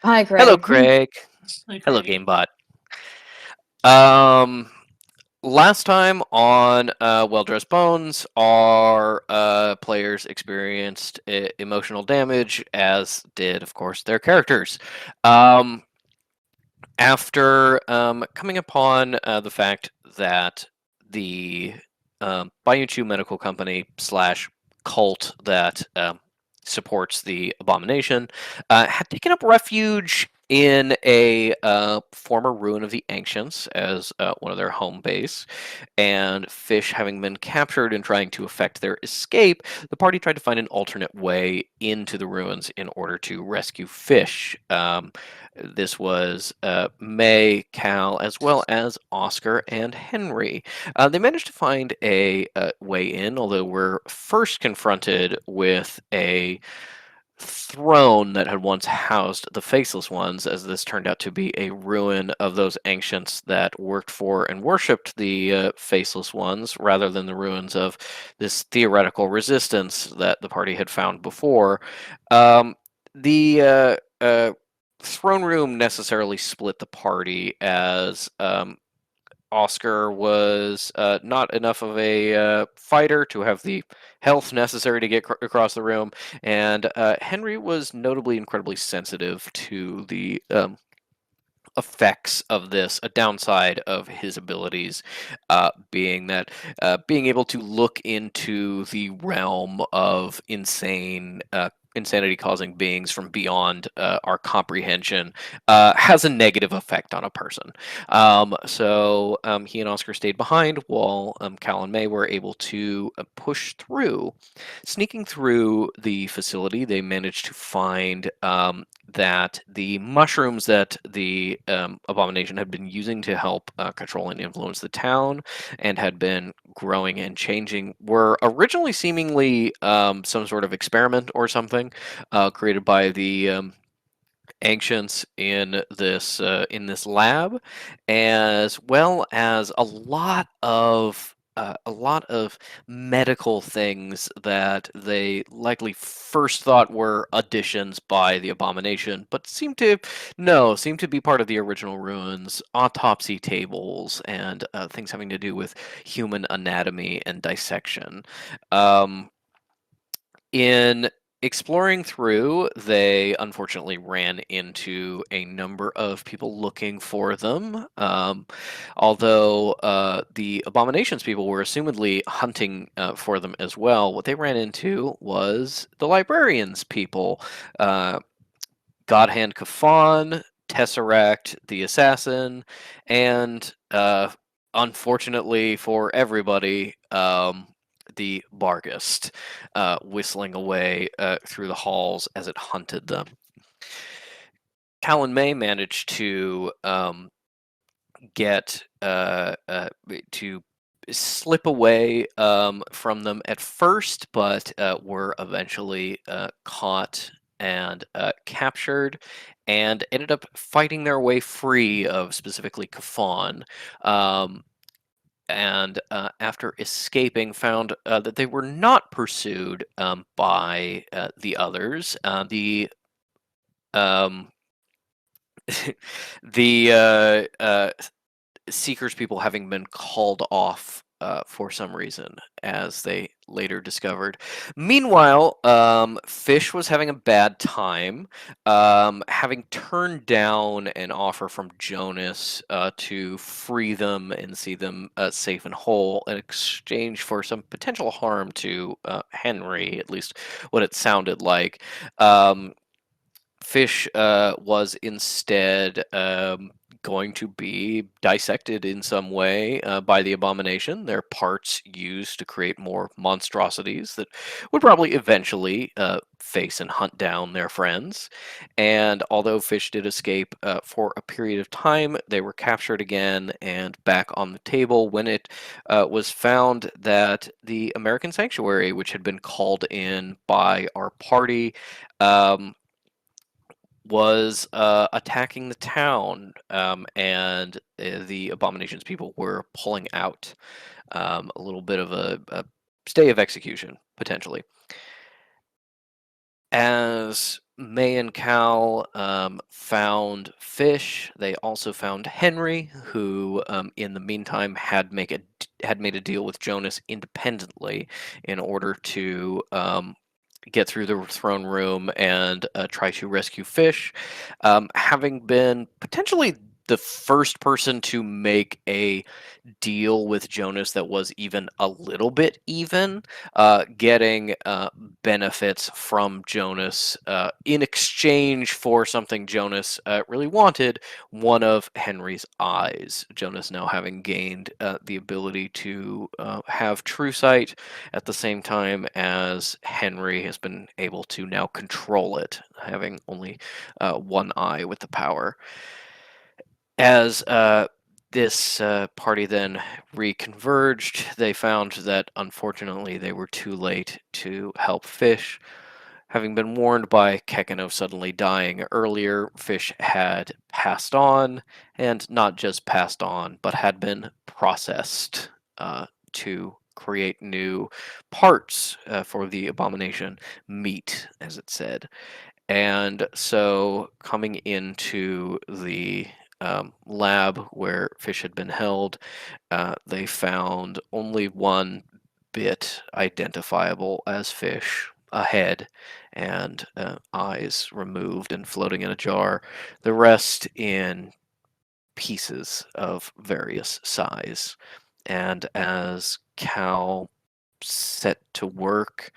Hi, Hello, Craig. Craig. Hi, Hello, Craig. GameBot. Um, Last time on Well Dressed Bones, our players experienced emotional damage, as did, of course, their characters. Um, After coming upon the fact that the Bayuchu Medical Company slash cult that supports the abomination had taken up refuge in a former ruin of the ancients as one of their home base, and Fish having been captured and trying to effect their escape, the party tried to find an alternate way into the ruins in order to rescue Fish. This was May, Cal, as well as Oscar and Henry. They managed to find a way in, although we're first confronted with a throne that had once housed the Faceless Ones, as this turned out to be a ruin of those ancients that worked for and worshipped the Faceless Ones, rather than the ruins of this theoretical resistance that the party had found before. The throne room necessarily split the party, as Oscar was not enough of a fighter to have the health necessary to get across the room, and Henry was notably incredibly sensitive to the effects of this. A downside of his abilities being that being able to look into the realm of insanity causing beings from beyond our comprehension has a negative effect on a person. So he and Oscar stayed behind while Cal and May were able to push through. Sneaking through the facility, they managed to find that the mushrooms that the abomination had been using to help control and influence the town and had been growing and changing were originally seemingly some sort of experiment or something created by the ancients in this lab, as well as a lot of medical things that they likely first thought were additions by the abomination, but seem to be part of the original ruins. Autopsy tables and things having to do with human anatomy and dissection. Um, in exploring through, they unfortunately ran into a number of people looking for them. Although the Abominations people were assumedly hunting for them as well, what they ran into was the Librarians people. Uh, Godhand Kafan, Tesseract the Assassin, and unfortunately for everybody, the Bargist, whistling away through the halls as it hunted them. Callan May managed to get to slip away from them at first, but were eventually caught and captured, and ended up fighting their way free of specifically Kafan. And after escaping, found that they were not pursued by the others. The um, the Seekers people having been called off for some reason, as they later discovered. Meanwhile, Fish was having a bad time, having turned down an offer from Jonas to free them and see them safe and whole in exchange for some potential harm to Henry, at least what it sounded like. Fish was instead going to be dissected in some way by the abomination. Their parts used to create more monstrosities that would probably eventually face and hunt down their friends. And although Fish did escape for a period of time, they were captured again and back on the table when it was found that the American Sanctuary, which had been called in by our party, um, was attacking the town, and the Abominations people were pulling out. A little bit of a stay of execution, potentially. As May and Cal found Fish. They also found Henry, who, in the meantime, had made a deal with Jonas independently in order to get through the throne room and try to rescue Fish. Having been potentially the first person to make a deal with Jonas that was even a little bit even, getting benefits from Jonas in exchange for something Jonas really wanted, one of Henry's eyes. Jonas now having gained the ability to have true sight at the same time as Henry has been able to now control it, having only one eye with the power. As this party then reconverged, they found that unfortunately they were too late to help Fish. Having been warned by Kekino suddenly dying earlier, Fish had passed on, and not just passed on, but had been processed to create new parts for the abomination meat, as it said. And so, coming into the lab where Fish had been held, they found only one bit identifiable as Fish, a head and eyes removed and floating in a jar. The rest in pieces of various size. And as Cal set to work,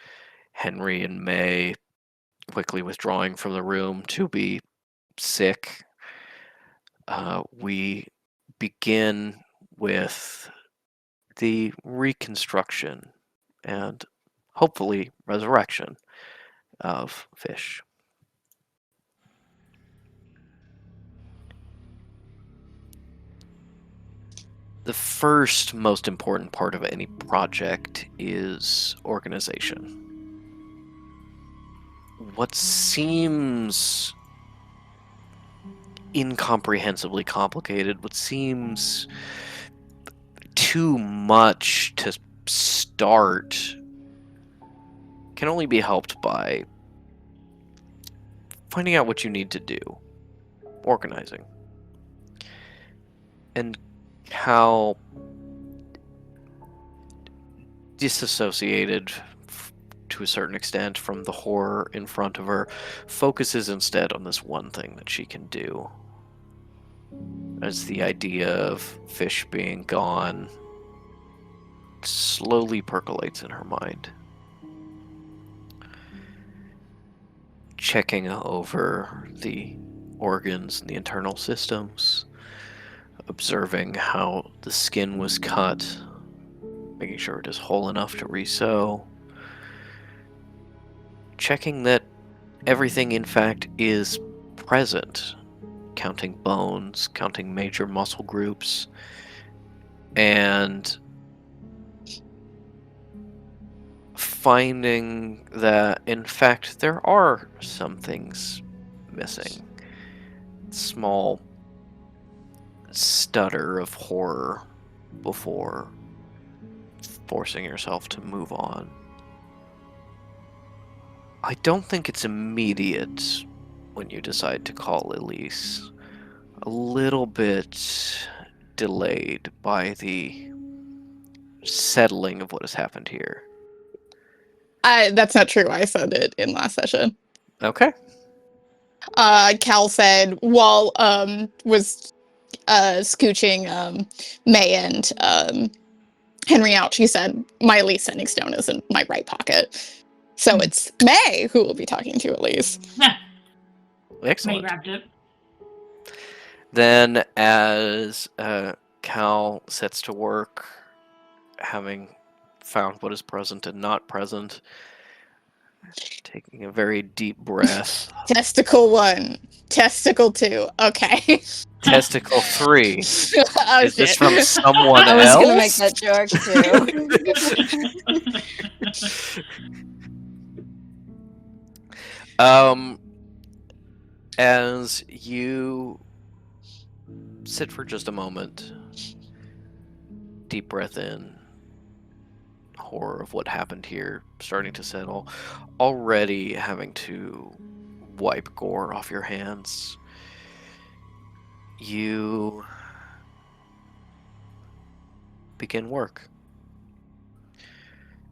Henry and May quickly withdrawing from the room to be sick, we begin with the reconstruction and hopefully resurrection of Fish. The first most important part of any project is organization. What seems incomprehensibly complicated, what seems too much to start, can only be helped by finding out what you need to do, organizing. And how disassociated to a certain extent from the horror in front of her, focuses instead on this one thing that she can do. As the idea of Fish being gone slowly percolates in her mind. Checking over the organs and the internal systems, observing how the skin was cut, making sure it is whole enough to re-sew, checking that everything in fact is present, counting bones, counting major muscle groups, and finding that in fact there are some things missing. Small stutter of horror before forcing yourself to move on. I don't think it's immediate when you decide to call Elise. A little bit delayed by the settling of what has happened here. That's not true. I said it in last session. Okay. Cal said while was scooching May and Henry out, she said, my Elise sending stone is in my right pocket. So it's May who will be talking to Elise. Excellent. May grabbed it. Then as Cal sets to work, having found what is present and not present, taking a very deep breath. Testicle 1, testicle 2. Okay. Testicle 3. Oh, Is this shit. from someone I was else? gonna make that joke too. As you sit for just a moment, deep breath in, horror of what happened here starting to settle, already having to wipe gore off your hands. You begin work,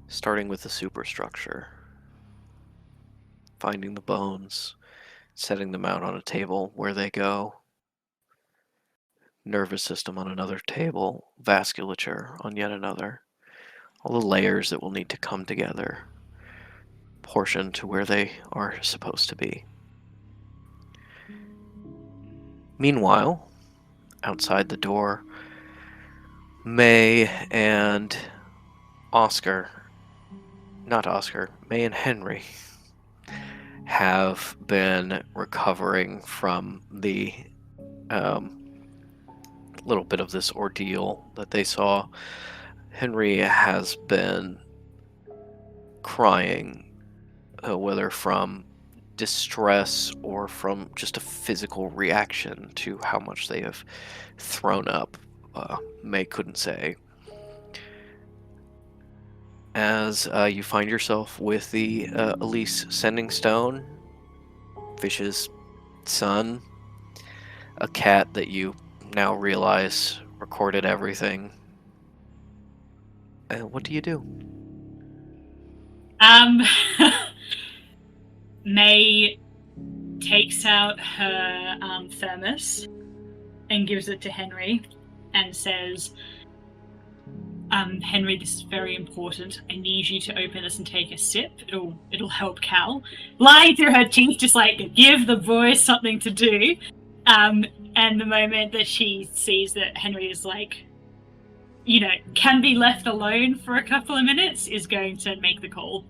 starting with the superstructure, finding the bones, setting them out on a table where they go, nervous system on another table, vasculature on yet another, all the layers that will need to come together, portioned to where they are supposed to be. Meanwhile, outside the door, May and May and Henry have been recovering from the little bit of this ordeal that they saw. Henry has been crying, whether from distress or from just a physical reaction to how much they have thrown up. May couldn't say. As you find yourself with the Elise Sending Stone, Fish's son, a cat that you now realize recorded everything. What do you do? May takes out her thermos and gives it to Henry and says, Henry, this is very important. I need you to open this and take a sip. It'll help Cal. Lying through her teeth, just like give the boy something to do. And the moment that she sees that Henry is like, can be left alone for a couple of minutes, is going to make the call.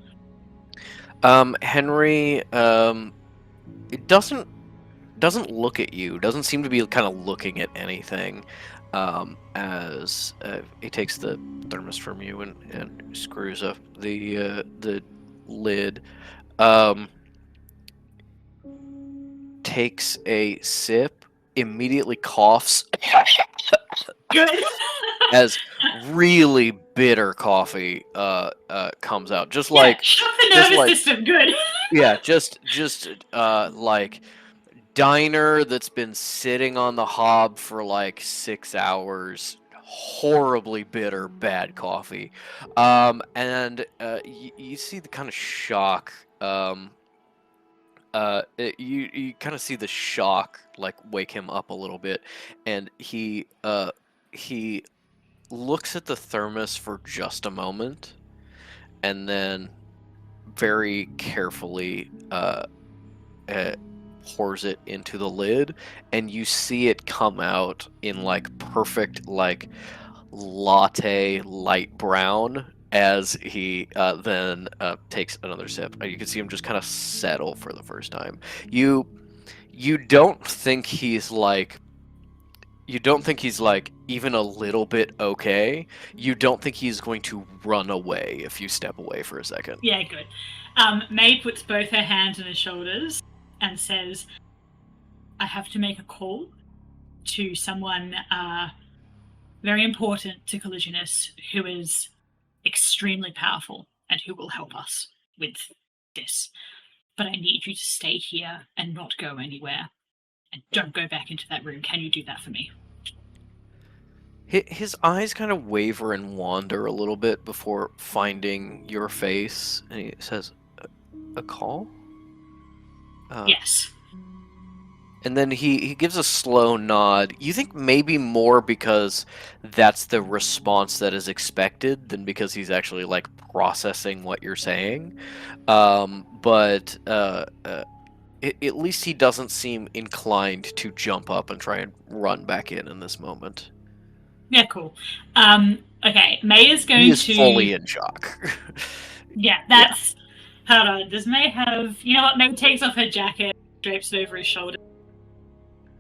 Henry, it doesn't look at you. Doesn't seem to be kind of looking at anything. As he takes the thermos from you and screws up the lid, takes a sip, immediately coughs. Good. As really bitter coffee comes out, just like shock the nervous system. Good. Yeah, just like diner that's been sitting on the hob for like 6 hours. Horribly bitter, bad coffee. And you see the kind of shock. You kind of see the shock like wake him up a little bit, and he looks at the thermos for just a moment, and then very carefully pours it into the lid, and you see it come out in like perfect like latte light brown as he then takes another sip. You can see him just kind of settle for the first time. You don't think he's like even a little bit okay. You don't think he's going to run away if you step away for a second. Yeah, good. May puts both her hands on his shoulders and says, I have to make a call to someone very important to Collisionist who is extremely powerful and who will help us with this. But I need you to stay here and not go anywhere. And don't go back into that room. Can you do that for me? His eyes kind of waver and wander a little bit before finding your face, and he says, "A call?" Yes. And then he gives a slow nod. You think maybe more because that's the response that is expected than because he's actually like processing what you're saying. But at least he doesn't seem inclined to jump up and try and run back in this moment. Yeah, cool. Okay, May is going to... He is fully in shock. Yeah, that's... Yeah. Hold on, does May have... You know what, May takes off her jacket, drapes it over his shoulder,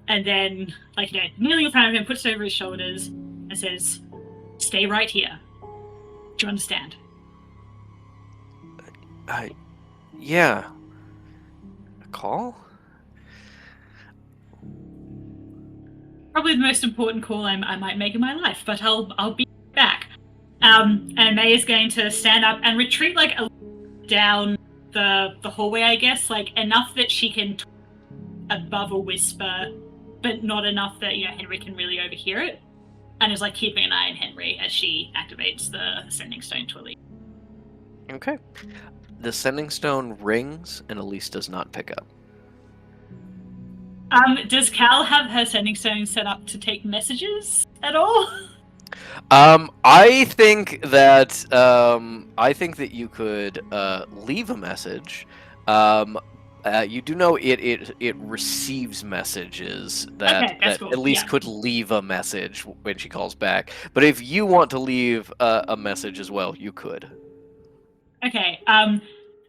and then, like, kneeling in front of him, puts it over his shoulders, and says, stay right here. Do you understand? Yeah. A call? Probably the most important call I might make in my life, but I'll be back. And May is going to stand up and retreat like a down the hallway, I guess, like enough that she can talk above a whisper, but not enough that Henry can really overhear it, and is like keeping an eye on Henry as she activates the sending stone to Elise. Okay. The sending stone rings, and Elise does not pick up. Does Cal have her sending stone set up to take messages at all? I think that you could leave a message. You do know it receives messages that cool. Elise could leave a message when she calls back. But if you want to leave a message as well, you could. Okay.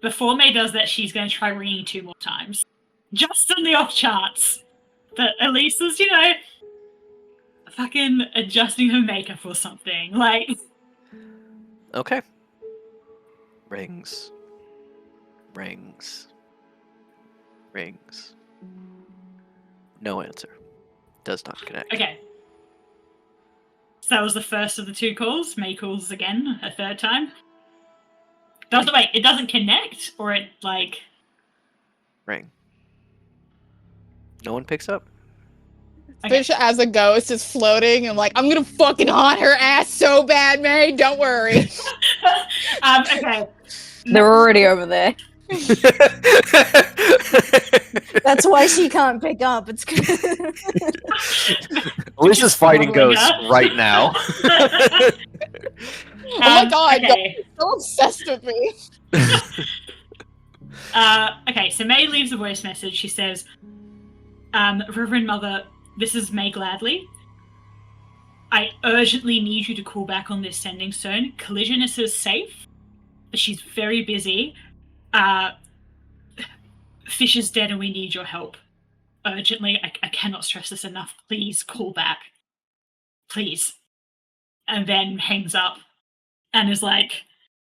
Before May does that, she's going to try ringing 2 more times, just on the off chance that Elise is, fucking adjusting her makeup or something. Like. Okay. Rings. No answer. Does not connect. Okay. So that was the first of the 2 calls. May calls again a 3rd time. It doesn't connect, or it like. Ring. No one picks up. Okay. Fish as a ghost is floating and like, I'm gonna fucking haunt her ass so bad, May. Don't worry. Okay. They're already over there. That's why she can't pick up. It's good. Alicia's fighting ghosts right now. Oh my god, okay. You're so obsessed with me. Okay, so May leaves a voice message. She says, Reverend Mother, this is May Gladly. I urgently need you to call back on this sending stone. Collisionist is safe, but she's very busy. Fish is dead and we need your help. Urgently, I cannot stress this enough. Please call back. Please. And then hangs up and is like,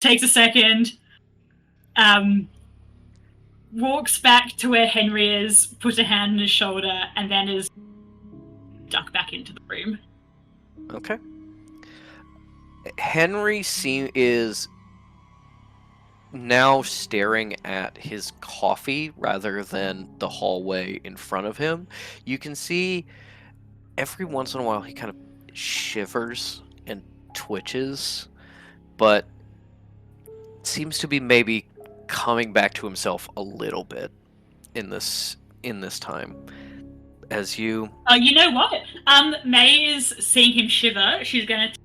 takes a second, walks back to where Henry is, puts a hand on his shoulder, and then is ducked back into the room. Okay. Henry is now staring at his coffee rather than the hallway in front of him. You can see every once in a while he kind of shivers and twitches, but seems to be maybe coming back to himself a little bit in this time. As you you know what? May is seeing him shiver. She's gonna take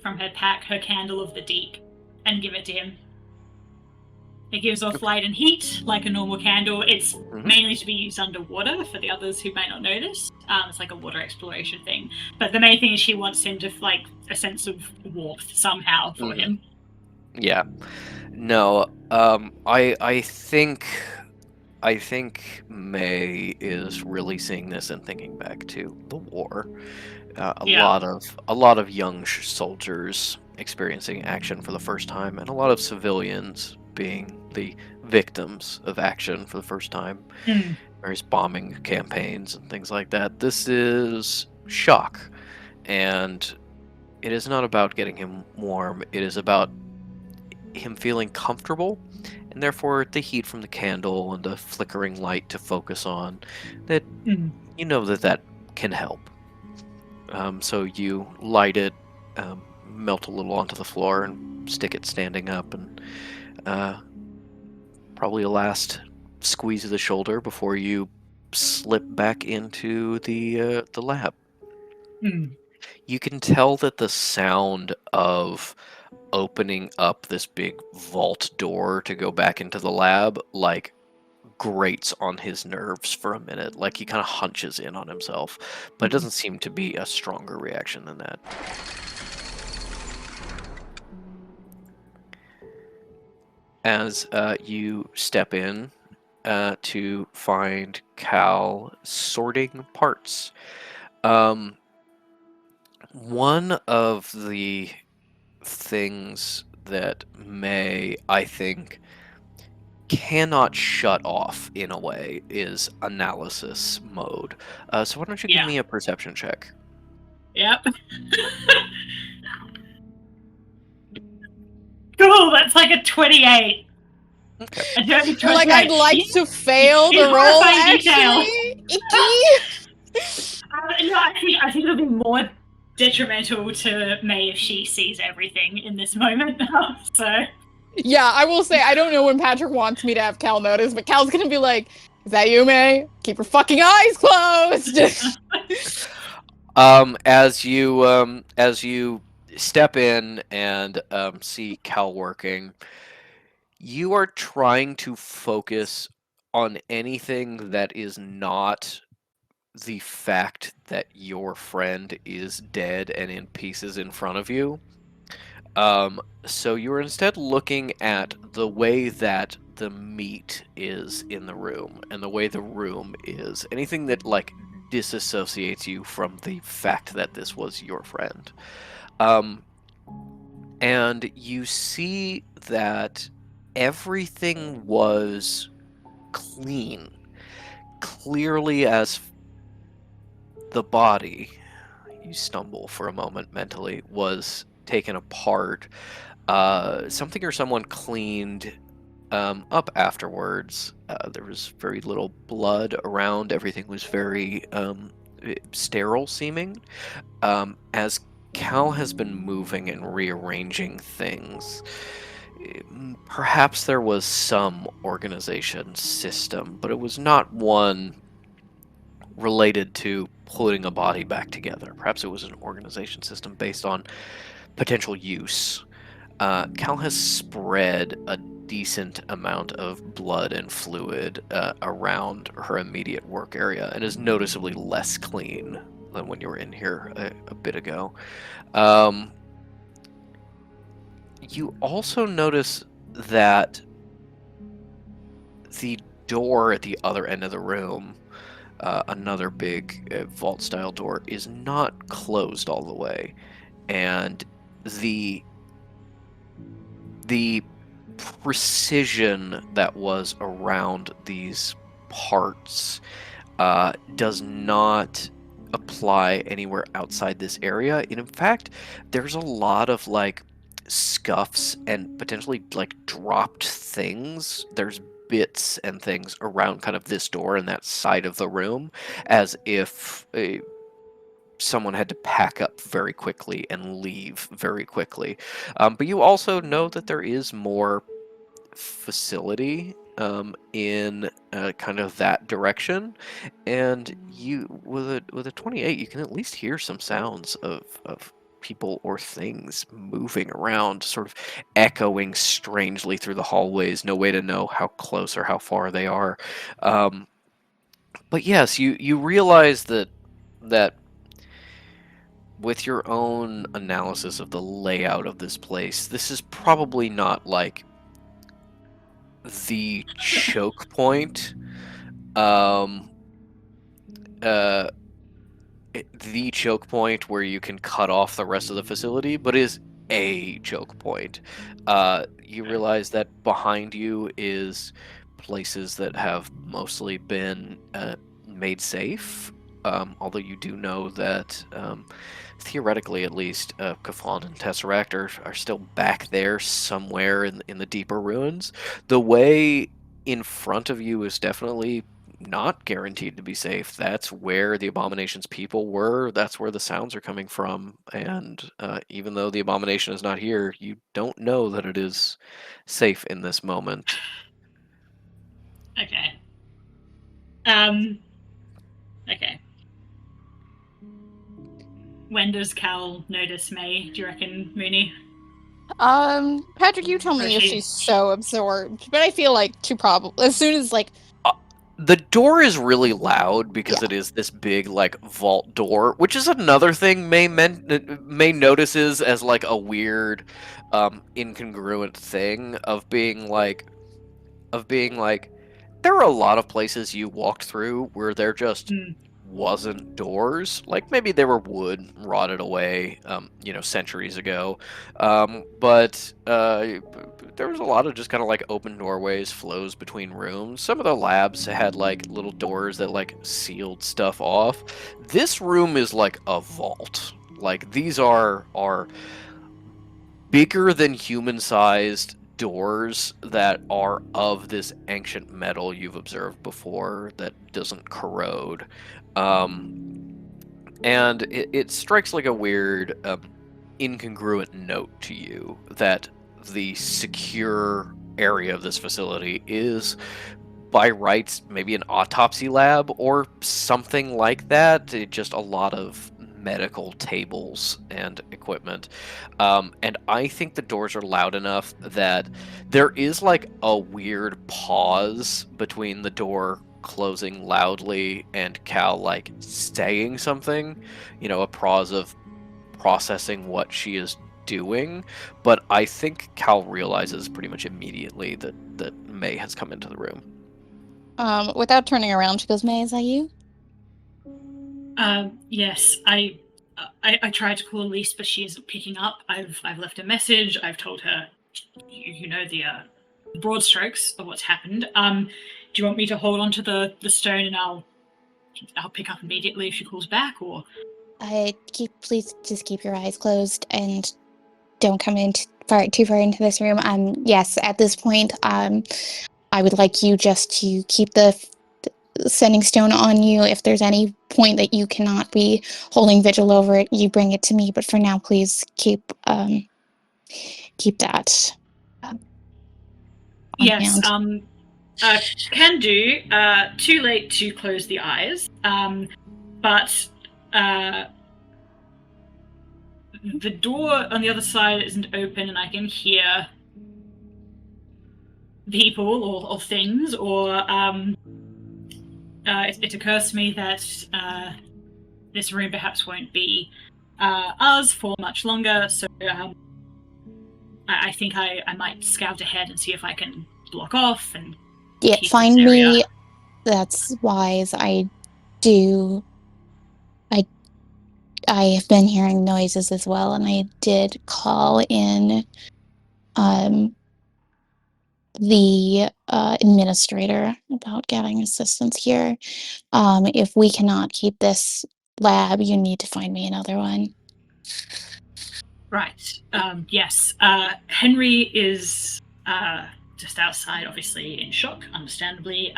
from her pack her candle of the deep and give it to him. It gives off light and heat like a normal candle. It's mainly to be used underwater for the others who may not know this. It's like a water exploration thing. But the main thing is she wants him to like a sense of warmth somehow for him. Yeah. No. I think May is really seeing this and thinking back to the war. A lot of young soldiers experiencing action for the first time, and a lot of civilians being the victims of action for the first time. Various bombing campaigns and things like that. This is shock, and it is not about getting him warm. It is about him feeling comfortable, and therefore the heat from the candle and the flickering light to focus on, that you know that can help. So you light it, melt a little onto the floor, and stick it standing up, and probably a last squeeze of the shoulder before you slip back into the lab. You can tell that the sound of opening up this big vault door to go back into the lab like grates on his nerves for a minute. Like he kind of hunches in on himself, but it doesn't seem to be a stronger reaction than that. As you step in to find Cal sorting parts. One of the things that May, I think, cannot shut off in a way is analysis mode. So why don't you give me a perception check? Yep. Cool, that's like a 28. I don't You're trust like, that. I'd like to fail the in roll, horrifying detail. actually. Icky. No, I think it'll be more detrimental to May if she sees everything in this moment now. So Yeah, I will say, I don't know when Patrick wants me to have Cal notice, but Cal's gonna be like, is that you, May? Keep your fucking eyes closed! As you step in and see Cal working, you are trying to focus on anything that is not the fact that your friend is dead and in pieces in front of you. So you're instead looking at the way that the meat is in the room and the way the room is. Anything that like disassociates you from the fact that this was your friend. And you see that everything was clean, clearly as the body, you stumble for a moment mentally, was taken apart. Something or someone cleaned up afterwards. There was very little blood around. Everything was very sterile seeming. As Cal has been moving and rearranging things, perhaps there was some organization system, but it was not one related to putting a body back together. Perhaps it was an organization system based on potential use. Cal has spread a decent amount of blood and fluid around her immediate work area and is noticeably less clean than when you were in here a bit ago. You also notice that the door at the other end of the room, another big vault-style door, is not closed all the way, and the precision that was around these parts does not apply anywhere outside this area. And in fact, there's a lot of like scuffs and potentially like dropped things. There's bits and things around kind of this door and that side of the room, as if someone had to pack up very quickly and leave very quickly. But you also know that there is more facility in kind of that direction, and you with a 28, you can at least hear some sounds of people or things moving around, sort of echoing strangely through the hallways. No way to know how close or how far they are. But yes, you realize that with your own analysis of the layout of this place, this is probably not like the choke point. The choke point where you can cut off the rest of the facility, but is a choke point. You realize that behind you is places that have mostly been made safe, although you do know that theoretically at least Kafan and Tesseract are still back there somewhere in the deeper ruins. The way in front of you is definitely not guaranteed to be safe. That's where the Abomination's people were. That's where the sounds are coming from. And even though the Abomination is not here, you don't know that it is safe in this moment. Okay. Okay. When does Cal notice May, do you reckon, Mooney? Patrick, you tell me if she's so absorbed, but I feel like she probably, as soon as like... The door is really loud because it is this big, like, vault door, which is another thing May notices as, like, a weird, incongruent thing of being like, there are a lot of places you walked through where there just wasn't doors. Like, maybe they were wood, rotted away, centuries ago. But there was a lot of just kind of, like, open doorways, flows between rooms. Some of the labs had, like, little doors that, like, sealed stuff off. This room is like a vault. Like, these are bigger than human-sized doors that are of this ancient metal you've observed before that doesn't corrode. And it strikes like a weird, incongruent note to you that the secure area of this facility is, by rights, maybe an autopsy lab or something like that. Just a lot of medical tables and equipment. And I think the doors are loud enough that there is like a weird pause between the door closing loudly and Cal like saying something, a pause of processing what she is doing. But I think Cal realizes pretty much immediately that May has come into the room. Without turning around, she goes, May, is that you? Yes, I tried to call Elise, but she isn't picking up. I've left a message. I've told her, you know, the broad strokes of what's happened. Do you want me to hold on to the stone and I'll pick up immediately if she calls back, or? Please just keep your eyes closed and don't come in too far into this room. Yes, at this point, I would like you just to keep the sending stone on you. If there's any point that you cannot be holding vigil over it, you bring it to me. But for now, please keep that. Yes. Hand. Can do. Too late to close the eyes. But the door on the other side isn't open, and I can hear people or things, or it occurs to me that this room perhaps won't be ours for much longer, so I think I might scout ahead and see if I can block off and Find me. That's wise. I have been hearing noises as well, and I did call in the administrator about getting assistance here. If we cannot keep this lab, you need to find me another one. Right. Yes. Henry is just outside, obviously in shock, understandably.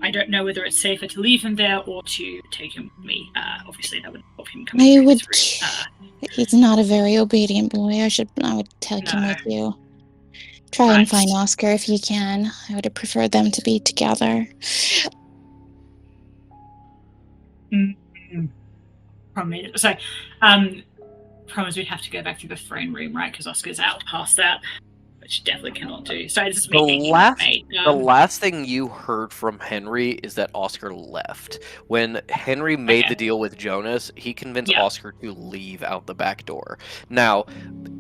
I don't know whether it's safer to leave him there or to take him with me. Obviously, that would involve him coming through this room. He's not a very obedient boy. I would take him with you. Try and find Oscar if you can. I would have preferred them to be together. Promise we'd have to go back to the throne room, right? Because Oscar's out past that, which definitely cannot do. So this is me the last thing you heard from Henry is that Oscar left. When Henry made the deal with Jonas, he convinced Oscar to leave out the back door. Now,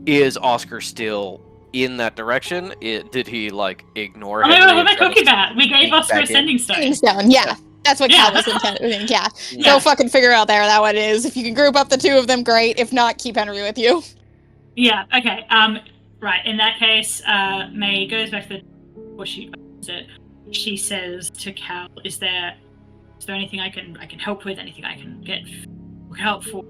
is Oscar still in that direction? Did he ignore Henry? Oh, we're talking about. We gave Oscar a sending stone. Yeah. That's what Cal was intending. Yeah. Go fucking figure out there that one is. If you can group up the two of them, great. If not, keep Henry with you. Yeah, okay. Right, in that case, May goes back to she opens it. She says to Cal, is there anything I can help with? Anything I can get help for?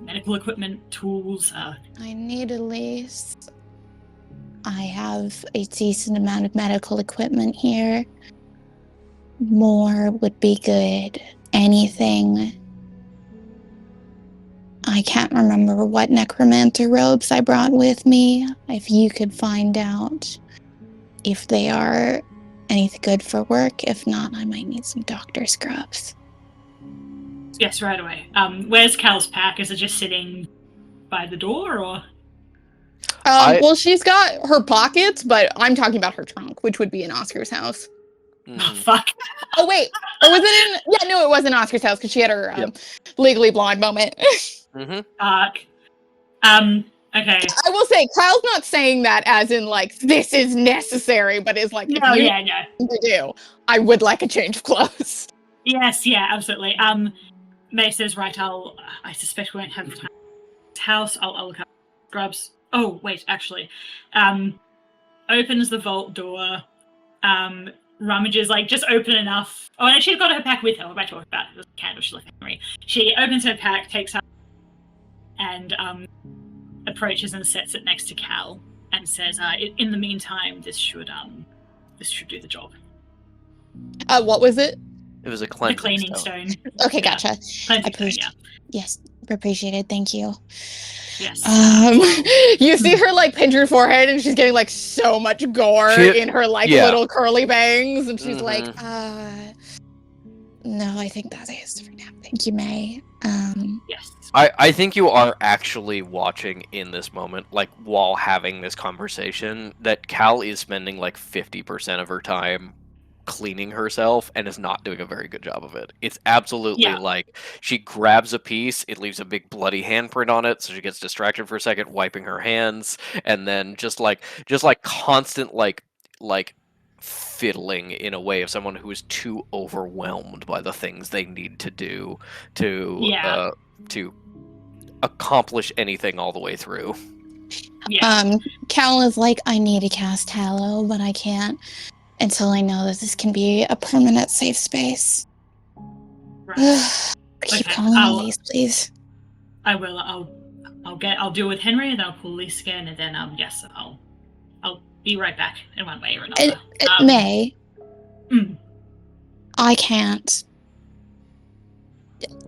Medical equipment, tools? I need at least. I have a decent amount of medical equipment here. More would be good. Anything. I can't remember what necromancer robes I brought with me. If you could find out if they are anything good for work. If not, I might need some doctor scrubs. Yes, right away. Where's Cal's pack? Is it just sitting by the door, or? Well, she's got her pockets, but I'm talking about her trunk, which would be in Oscar's house. Oh, fuck. Oh, wait. Or was it in... Yeah, no, it was in Oscar's house, because she had her Legally Blonde moment. Fuck. Okay. I will say, Kyle's not saying that as in, this is necessary, but is if you to do, I would like a change of clothes. Yes, yeah, absolutely. May says, right, I suspect we won't have time at this house. I'll look up scrubs. Oh, wait, actually. Opens the vault door, rummages, just open enough. Oh, and she's got her pack with her. What am I talking about? The candle she left Henry. She opens her pack, takes out, and approaches and sets it next to Cal. and says, "In the meantime, this should do the job." What was it? It was a The cleansing cleaning stone. stone. Okay, Yeah. gotcha. Cleansing stone, yeah. Yes, appreciated. Thank you. Yes. You see her like pinch her forehead, and she's getting like so much gore in her like Yeah. little curly bangs, and she's Mhm. like, no, I think that is for now. Thank you, May. Yes. I think you are actually watching in this moment, like while having this conversation, that Cal is spending like 50% of her time cleaning herself and is not doing a very good job of it. It's absolutely Yeah. like she grabs a piece, it leaves a big bloody handprint on it, so she gets distracted for a second, wiping her hands, and then just like constant like fiddling in a way of someone who is too overwhelmed by the things they need to do to accomplish anything all the way through. Yeah. Cal is like, I need to cast Hallow, but I can't until I know that this can be a permanent safe space. Right. Keep Okay, calling Elise, please. I will. I'll deal with Henry, and then I'll call Elise again, and then yes, I'll be right back in one way or another. May. Mm. I can't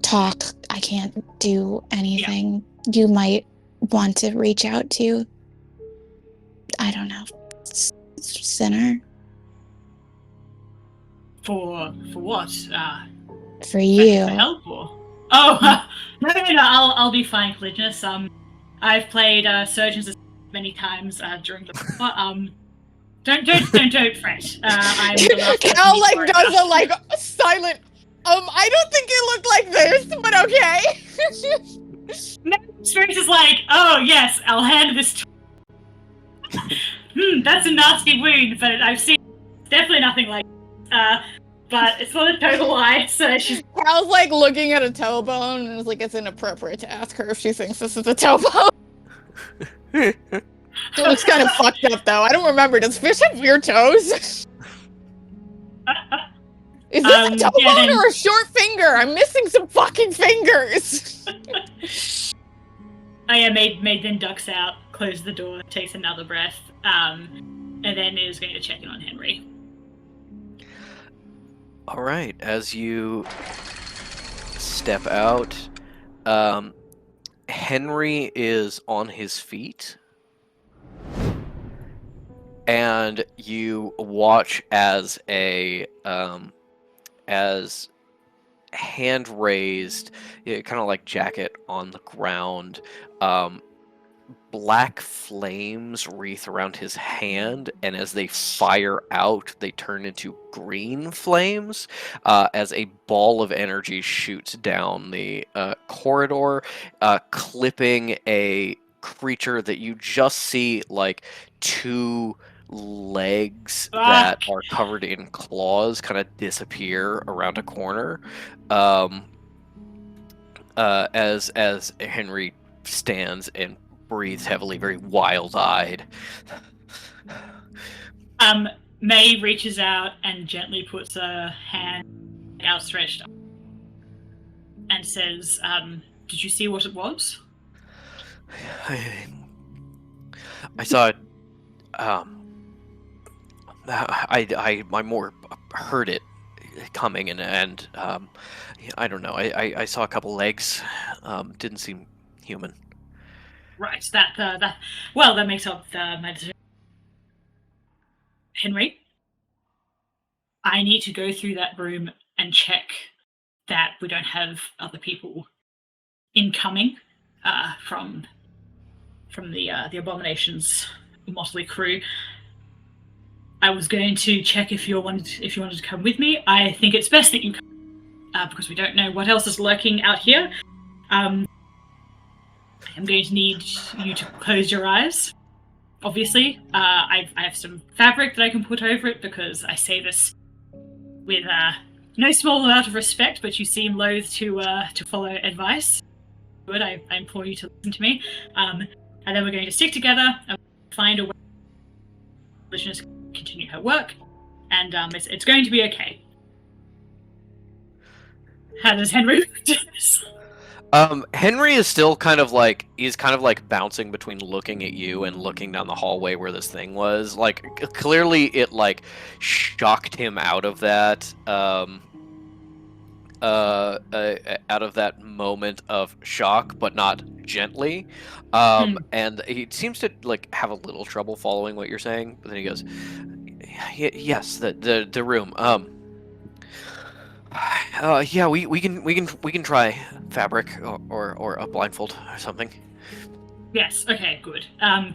talk. I can't do anything. You might want to reach out to, I don't know, Sinner. For what? For you. For help or? Oh no! I'll be fine, Clignis. I've played Surgeons many times during the Don't fret. I'm the last Cal like person does a like silent. I don't think it looked like this, but okay. No, Spirit is like, oh yes, I'll hand this to that's a nasty wound, but I've seen definitely nothing like but it's not a total lie, so she's Cal's like looking at a toe bone and is like, it's inappropriate to ask her if she thinks this is a toe bone. It looks kind of fucked up though. I don't remember. Does fish have weird toes? Is this a toe bone or a short finger? I'm missing some fucking fingers. May then ducks out, closes the door, takes another breath, and then is going to check in on Henry. All right, as you step out, Henry is on his feet, and you watch as as hand raised, kind of like jacket on the ground, black flames wreath around his hand, and as they fire out, they turn into green flames as a ball of energy shoots down the corridor, clipping a creature that you just see like two legs that are covered in claws kind of disappear around a corner as Henry stands and breathes heavily, very wild-eyed. May reaches out and gently puts a hand outstretched and says, did you see what it was? I saw it. I more heard it coming, and I don't know. I saw a couple legs. Didn't seem human. Right. That makes up my decision. Henry, I need to go through that room and check that we don't have other people incoming from the Abomination's motley crew. I was going to check if you wanted to come with me. I think it's best that you come, because we don't know what else is lurking out here. I'm going to need you to close your eyes. Obviously, I have some fabric that I can put over it, because I say this with no small amount of respect, but you seem loath to follow advice. Good, I implore you to listen to me. And then we're going to stick together and find a way to continue her work, and it's going to be okay. How does Henry do this? Henry is still kind of like bouncing between looking at you and looking down the hallway where this thing was. Like clearly it like shocked him out of that out of that moment of shock, but not gently. And he seems to like have a little trouble following what you're saying, but then he goes, "Yes, the room. Yeah, we can try fabric or a blindfold or something." Yes. Okay. Good. I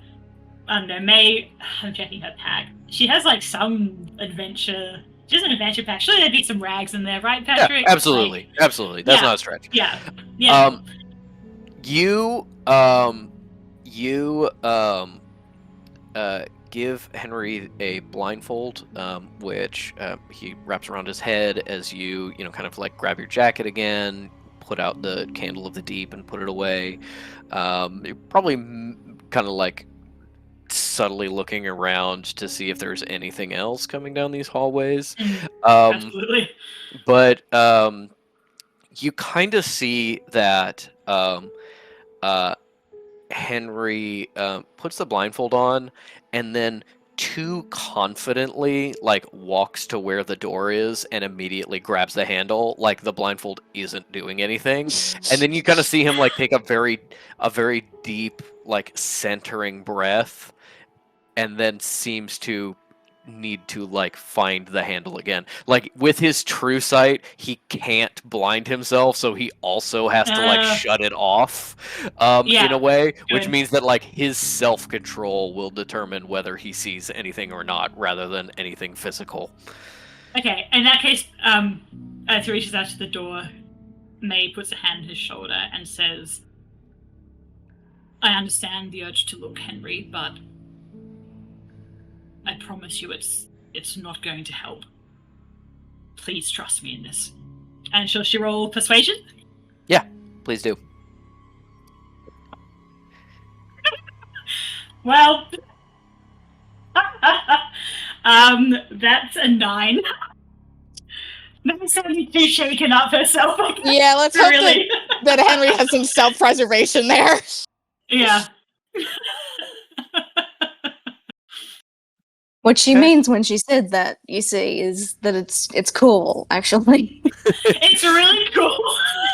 don't know. May. I'm checking her pack. She has like some adventure. She has an adventure pack. Surely there'd be some rags in there, right, Patrick? Yeah, absolutely, absolutely. That's not a stretch. Yeah. Yeah. You give Henry a blindfold, which he wraps around his head as you kind of like grab your jacket again, put out the candle of the deep and put it away. You're probably kind of like subtly looking around to see if there's anything else coming down these hallways. Absolutely. But you kind of see that Henry puts the blindfold on and then too confidently like walks to where the door is and immediately grabs the handle like the blindfold isn't doing anything. And then you kind of see him like take a very deep like centering breath and then seems to need to like find the handle again. Like with his true sight, he can't blind himself, so he also has to like shut it off in a way, which means that like his self-control will determine whether he sees anything or not rather than anything physical. Okay, in that case, as he reaches out to the door, May puts a hand on his shoulder and says, "I understand the urge to look, Henry, but I promise you it's not going to help. Please trust me in this." And shall she roll persuasion? Yeah, please do. Well, that's a 9. May's certainly too shaken up herself. Yeah, let's hope really. that Henry has some self-preservation there. Yeah. What she means when she said that, you see, is that it's cool, actually. It's really cool.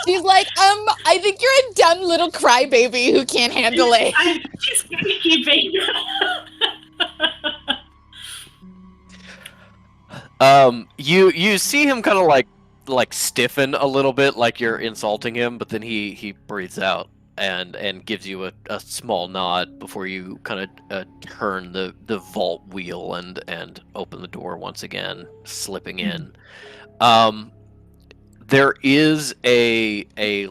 She's like, I think you're a dumb little crybaby who can't handle it. I'm just gatekeeping. You see him kind of like stiffen a little bit, like you're insulting him, but then he breathes out and gives you a small nod before you kind of turn the vault wheel and open the door once again, slipping in. There is a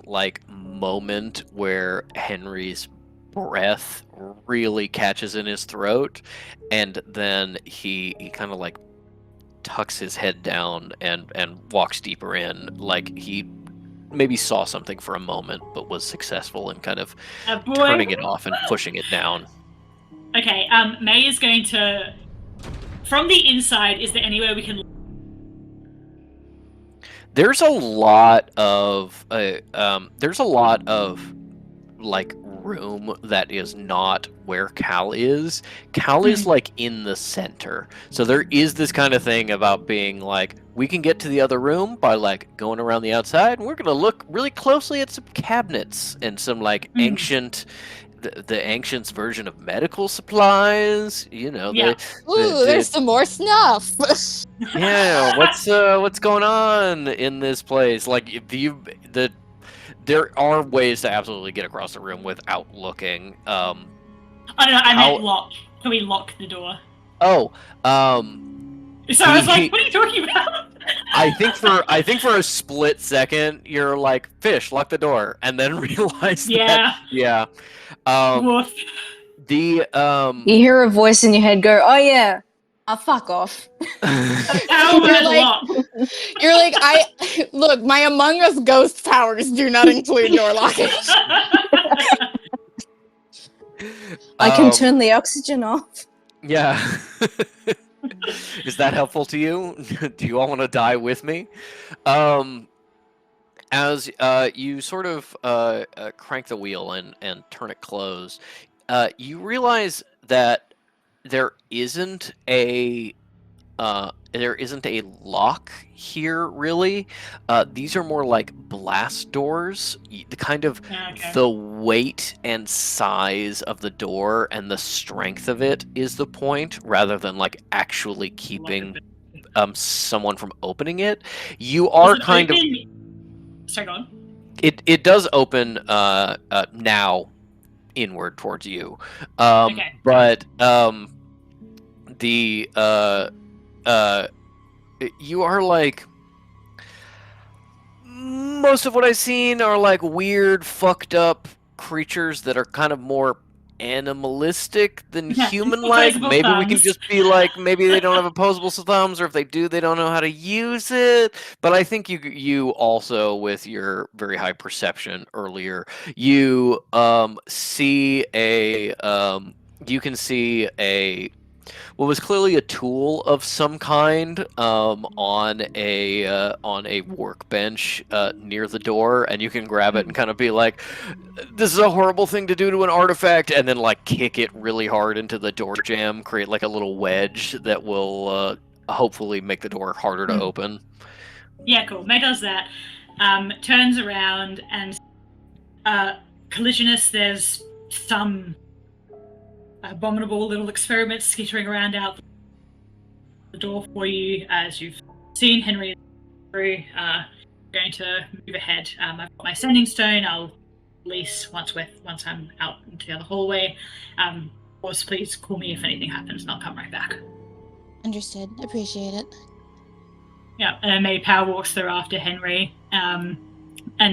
like moment where Henry's breath really catches in his throat, and then he kind of like tucks his head down and walks deeper in, like he maybe saw something for a moment but was successful in kind of turning it off and pushing it down. Okay, May is going to, from the inside, is there anywhere we can... There's a lot of like room that is not where Cal is. Cal is like in the center, so there is this kind of thing about being like, we can get to the other room by like going around the outside, and we're gonna look really closely at some cabinets and some like ancient, the ancients version of medical supplies. There's some more snuff. Yeah, what's going on in this place? Like, there are ways to absolutely get across the room without looking. I don't know, I meant lock. Can we lock the door? Oh, so I was like, what are you talking about? I think for a split second, you're like, Fish, lock the door, and then realize that. Yeah. Woof. You hear a voice in your head go, "Oh yeah, fuck off." You're like, look, my Among Us ghost powers do not include door locking. I can turn the oxygen off. Yeah. Is that helpful to you? Do you all want to die with me? As you sort of crank the wheel and turn it closed, you realize that there isn't a lock here, really. These are more like blast doors. The kind of Okay. the weight and size of the door and the strength of it is the point, rather than like actually keeping someone from opening it. You are kind of. Sorry, go on. It does open now inward towards you, Okay. but the you are like, most of what I've seen are like weird, fucked up creatures that are kind of more animalistic than Yeah, human-like. opposable Maybe we can thumbs. just be like, maybe they don't have opposable thumbs, or if they do, they don't know how to use it. But I think you also, with your very high perception earlier, you see a you can see a what was clearly a tool of some kind on a workbench near the door, and you can grab it and kind of be like, "This is a horrible thing to do to an artifact," and then like kick it really hard into the door jamb, create like a little wedge that will hopefully make the door harder to open. Yeah, cool. May does that. Turns around and collisionist. There's some abominable little experiments skittering around out the door for you, as you've seen. Henry through. Going to move ahead. I've got my sending stone. I'll release once I'm out into the other hallway. Of course, please call me if anything happens, and I'll come right back. Understood. Appreciate it. Yeah, and May power walks through after Henry, and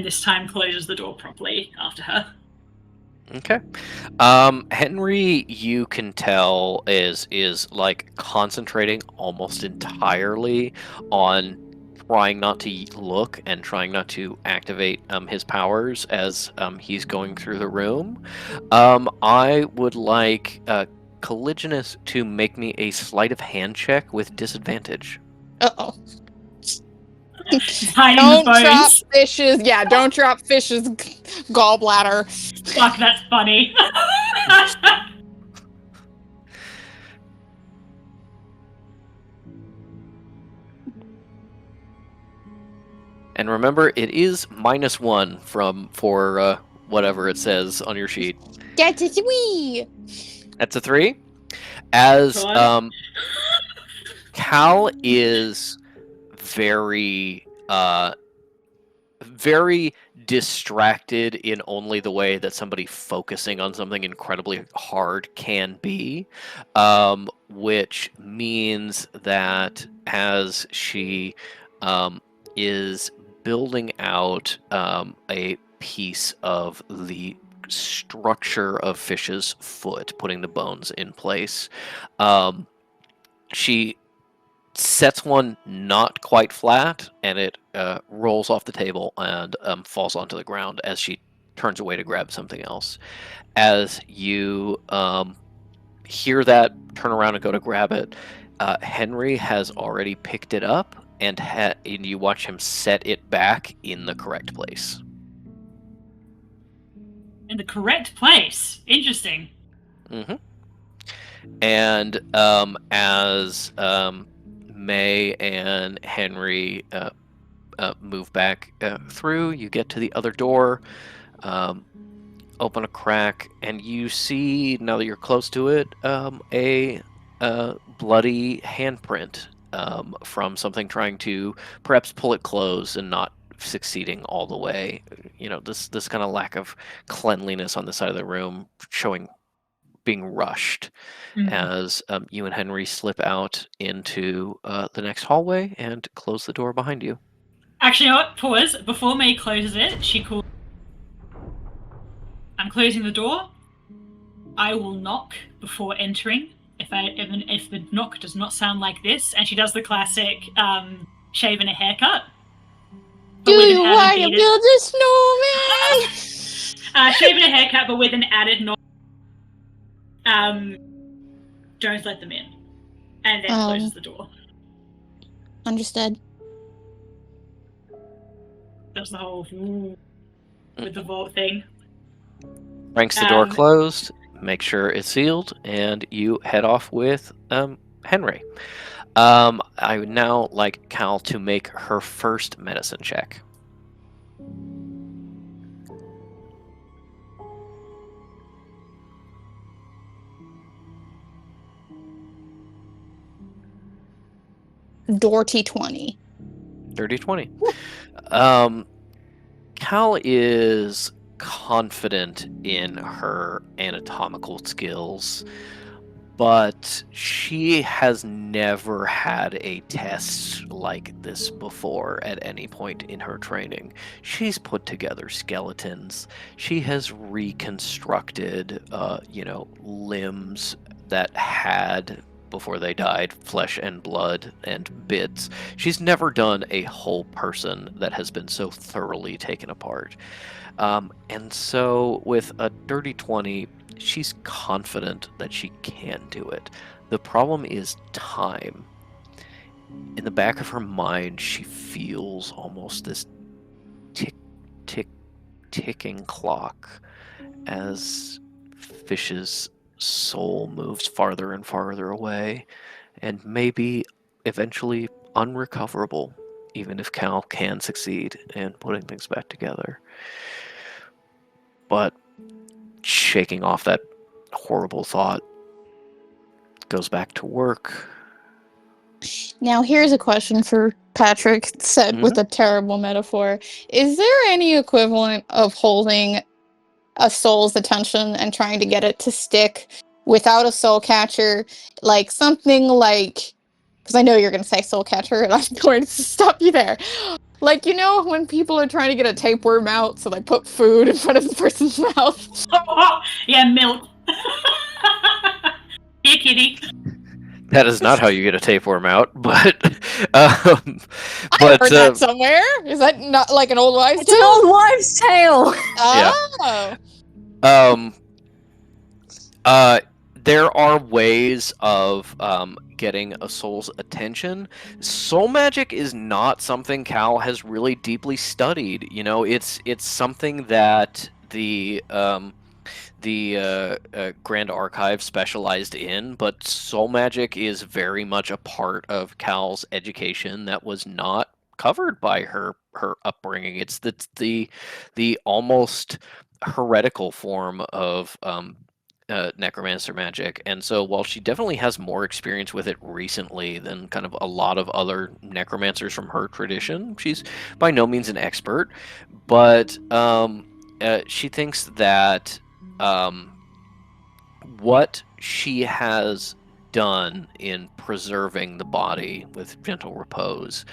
this time closes the door properly after her. Okay. Henry, you can tell is like concentrating almost entirely on trying not to look and trying not to activate his powers as he's going through the room. I would like Caligulus to make me a sleight of hand check with disadvantage. Uh-oh. Hiding the bones. Drop fishes. Yeah, don't drop fishes gallbladder. Fuck, that's funny. And remember, it is -1 for whatever it says on your sheet. That's a 3. That's a 3. As God. Cal is very very distracted in only the way that somebody focusing on something incredibly hard can be, which means that as she is building out a piece of the structure of Fish's foot, putting the bones in place, she sets one not quite flat, and it rolls off the table and falls onto the ground as she turns away to grab something else. As you hear that, turn around and go to grab it, Henry has already picked it up, and you watch him set it back in the correct place. In the correct place. Interesting. Mm-hmm. And as May and Henry move back through, you get to the other door, open a crack, and you see, now that you're close to it, a bloody handprint from something trying to perhaps pull it closed and not succeeding all the way. You know, this kind of lack of cleanliness on the side of the room showing being rushed. Mm-hmm. As you and Henry slip out into the next hallway and close the door behind you. Actually, you know what? Pause. Before May closes it, she calls, "I'm closing the door. I will knock before entering. If the knock does not sound like this," and she does the classic shave and a haircut. Do you want to build a snowman? Shave and a haircut, but with an added knock. Don't let them in, and then closes the door. Understood. Does the whole with the vault thing. Cranks the door closed, make sure it's sealed, and you head off with Henry. I would now like Cal to make her first medicine check. Dirty 20. Dirty 20. Cal is confident in her anatomical skills, but she has never had a test like this before at any point in her training. She's put together skeletons. She has reconstructed, limbs that had, before they died, flesh and blood and bits. She's never done a whole person that has been so thoroughly taken apart. And so with a dirty 20, she's confident that she can do it. The problem is time. In the back of her mind, she feels almost this tick, tick, ticking clock as Fish's soul moves farther and farther away, and maybe eventually unrecoverable, even if Cal can succeed in putting things back together. But shaking off that horrible thought, goes back to work. Now, here's a question for Patrick, said with a terrible metaphor. Is there any equivalent of holding a soul's attention and trying to get it to stick without a soul catcher? Like something like, because I know you're going to say soul catcher, and I'm going to stop you there. Like, you know, when people are trying to get a tapeworm out, so they put food in front of the person's mouth. Yeah, milk. Here, kitty. That is not how you get a tapeworm out, but I heard that somewhere. Is that not like an old wives' tale? It's an old wives' tale. Oh. There are ways of getting a soul's attention. Soul magic is not something Cal has really deeply studied. You know, it's something that the Grand Archive specialized in, but soul magic is very much a part of Cal's education that was not covered by her upbringing. It's the almost heretical form of necromancer magic, and so while she definitely has more experience with it recently than kind of a lot of other necromancers from her tradition, she's by no means an expert, but she thinks that what she has done in preserving the body with gentle repose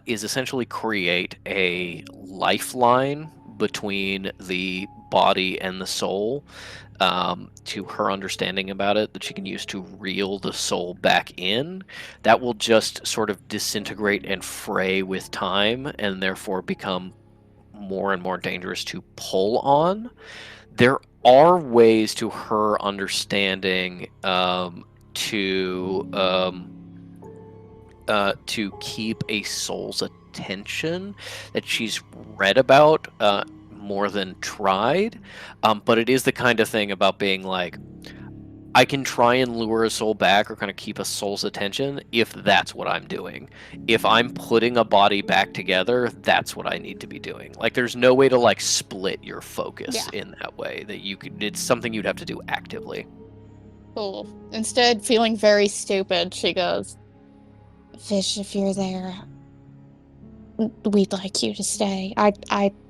is essentially create a lifeline between the body and the soul, to her understanding about it, that she can use to reel the soul back in. That will just sort of disintegrate and fray with time, and therefore become more and more dangerous to pull on. There are ways, to her understanding, to keep a soul's attention that she's read about more than tried, but it is the kind of thing about being like, I can try and lure a soul back or kind of keep a soul's attention if that's what I'm doing. If I'm putting a body back together, that's what I need to be doing. Like, there's no way to like split your focus in that way. That you could. It's something you'd have to do actively. Cool. Instead, feeling very stupid, she goes, "Fish, if you're there, we'd like you to stay. I'd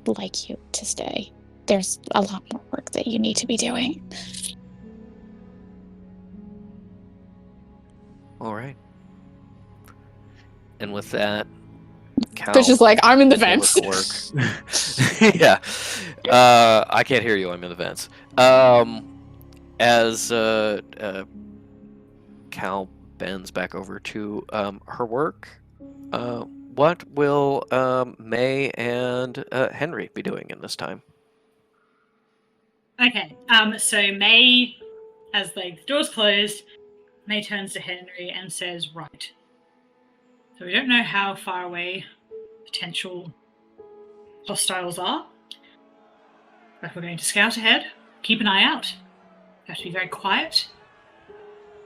like you to stay. There's a lot more work that you need to be doing." All right. And with that, Cal, Fish is like, I'm in the vents. Yeah. I can't hear you. I'm in the vents. As Cal bends back over to her work, what will May and Henry be doing in this time? Okay. So May, as the door's closed, May turns to Henry and says, "Right. So we don't know how far away potential hostiles are. But we're going to scout ahead. Keep an eye out. Have to be very quiet.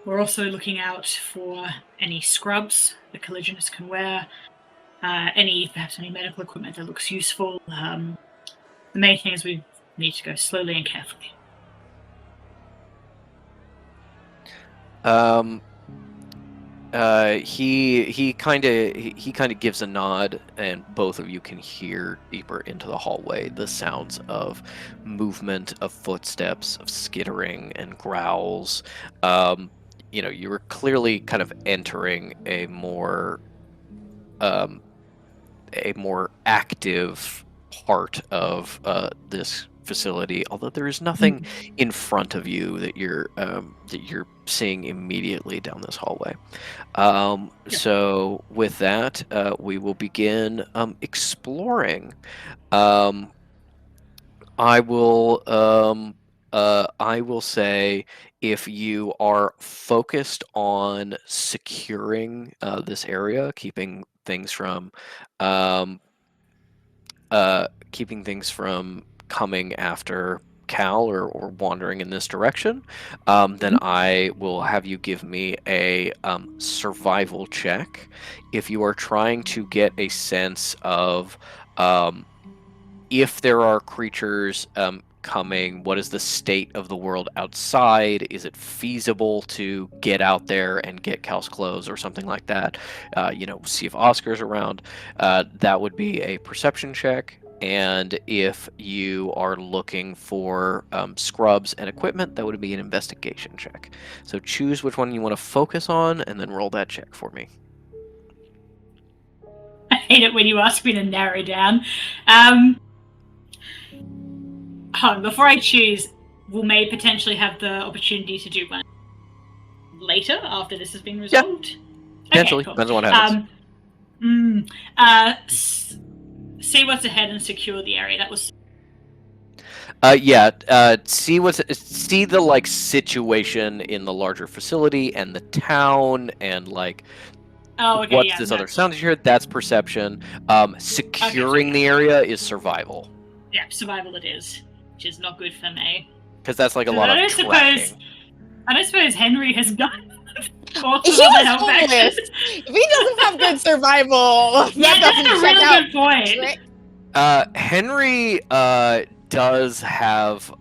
We're also looking out for any scrubs the collisionist can wear, perhaps any medical equipment that looks useful. The main thing is we need to go slowly and carefully. He kind of gives a nod, and both of you can hear deeper into the hallway the sounds of movement, of footsteps, of skittering and growls. You were clearly kind of entering a more active part of this facility, although there is nothing in front of you that you're seeing immediately down this hallway. So with that, we will begin exploring. I will say, if you are focused on securing this area, keeping things from coming after Cal or wandering in this direction, then I will have you give me a survival check. If you are trying to get a sense of if there are creatures coming, what is the state of the world outside? Is it feasible to get out there and get Cal's clothes or something like that? See if Oscar's around. That would be a perception check. And if you are looking for scrubs and equipment, that would be an investigation check. So choose which one you want to focus on, and then roll that check for me. I hate it when you ask me to narrow down. Before I choose, we may potentially have the opportunity to do one later after this has been resolved. Yeah. Potentially, cool. Depends on what happens. See what's ahead and secure the area. That was. See the situation in the larger facility and the town and what's this other sound that you heard? That's perception. Securing the area is survival. Yeah, survival it is, which is not good for me. Because that's a lot of tracking. I don't suppose Henry has done. If he doesn't have good survival, that doesn't that's a check really out. good point. Henry does have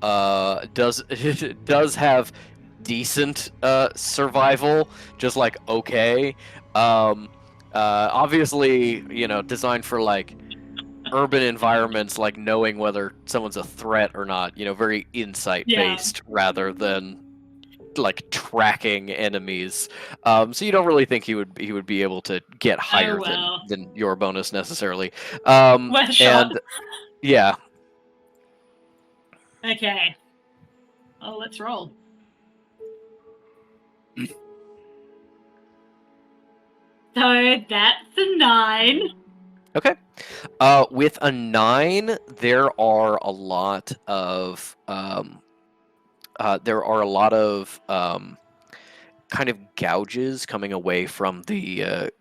decent survival, just okay. Obviously, designed for urban environments, knowing whether someone's a threat or not. Very insight based rather than tracking enemies. So you don't really think he would be able to get higher than your bonus necessarily. And yeah. Okay. Oh, let's roll. So that's a 9. Okay. With a 9, there are a lot of kind of gouges coming away from the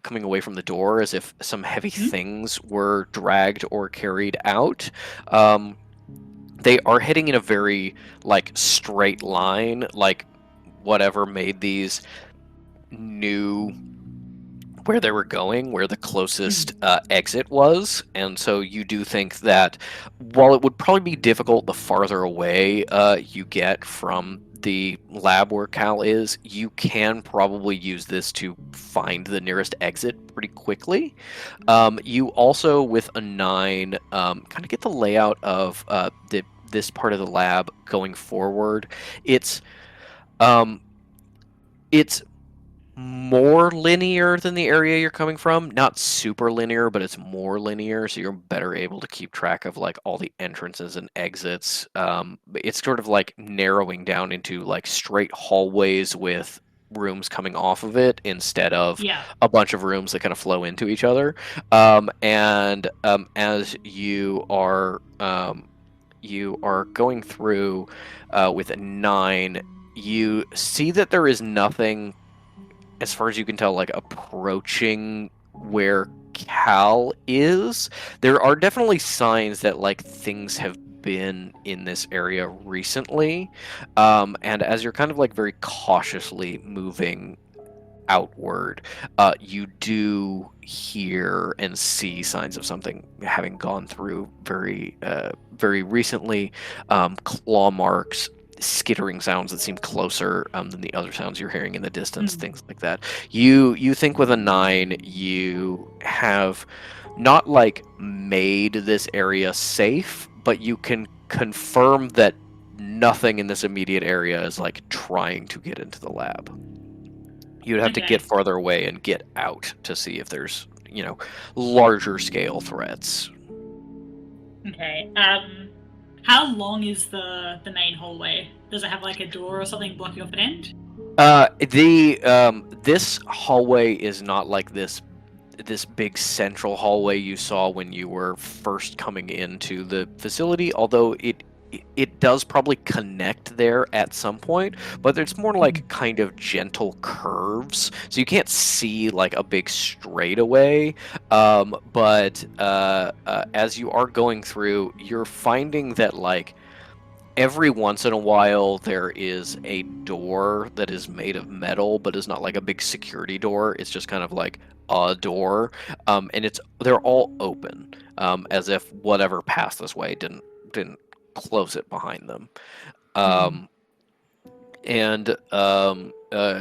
door, as if some heavy things were dragged or carried out. They are heading in a very straight line, whatever made these knew where they were going, where the closest exit was. And so you do think that while it would probably be difficult the farther away you get from the lab where Cal is, you can probably use this to find the nearest exit pretty quickly. You also, with a 9, kind of get the layout of this part of the lab going forward. It's more linear than the area you're coming from. Not super linear, but it's more linear, so you're better able to keep track of all the entrances and exits. It's sort of narrowing down into straight hallways with rooms coming off of it instead of a bunch of rooms that kind of flow into each other. As you are going through with a 9, you see that there is nothing, as far as you can tell, approaching where Cal is. There are definitely signs that like things have been in this area recently, and as you're kind of like very cautiously moving outward, you do hear and see signs of something having gone through very recently. Claw marks, skittering sounds that seem closer than the other sounds you're hearing in the distance, things like that. You think with a 9, you have not like made this area safe, but you can confirm that nothing in this immediate area is like trying to get into the lab. You'd have to get farther away and get out to see if there's, larger scale threats. Okay. How long is the main hallway? Does it have like a door or something blocking off an end? This hallway is not like this big central hallway you saw when you were first coming into the facility, although it does probably connect there at some point, but it's more like kind of gentle curves, so you can't see like a big straightaway. But as you are going through, you're finding that like every once in a while there is a door that is made of metal, but is not like a big security door. It's just kind of like a door, and they're all open, as if whatever passed this way didn't close it behind them.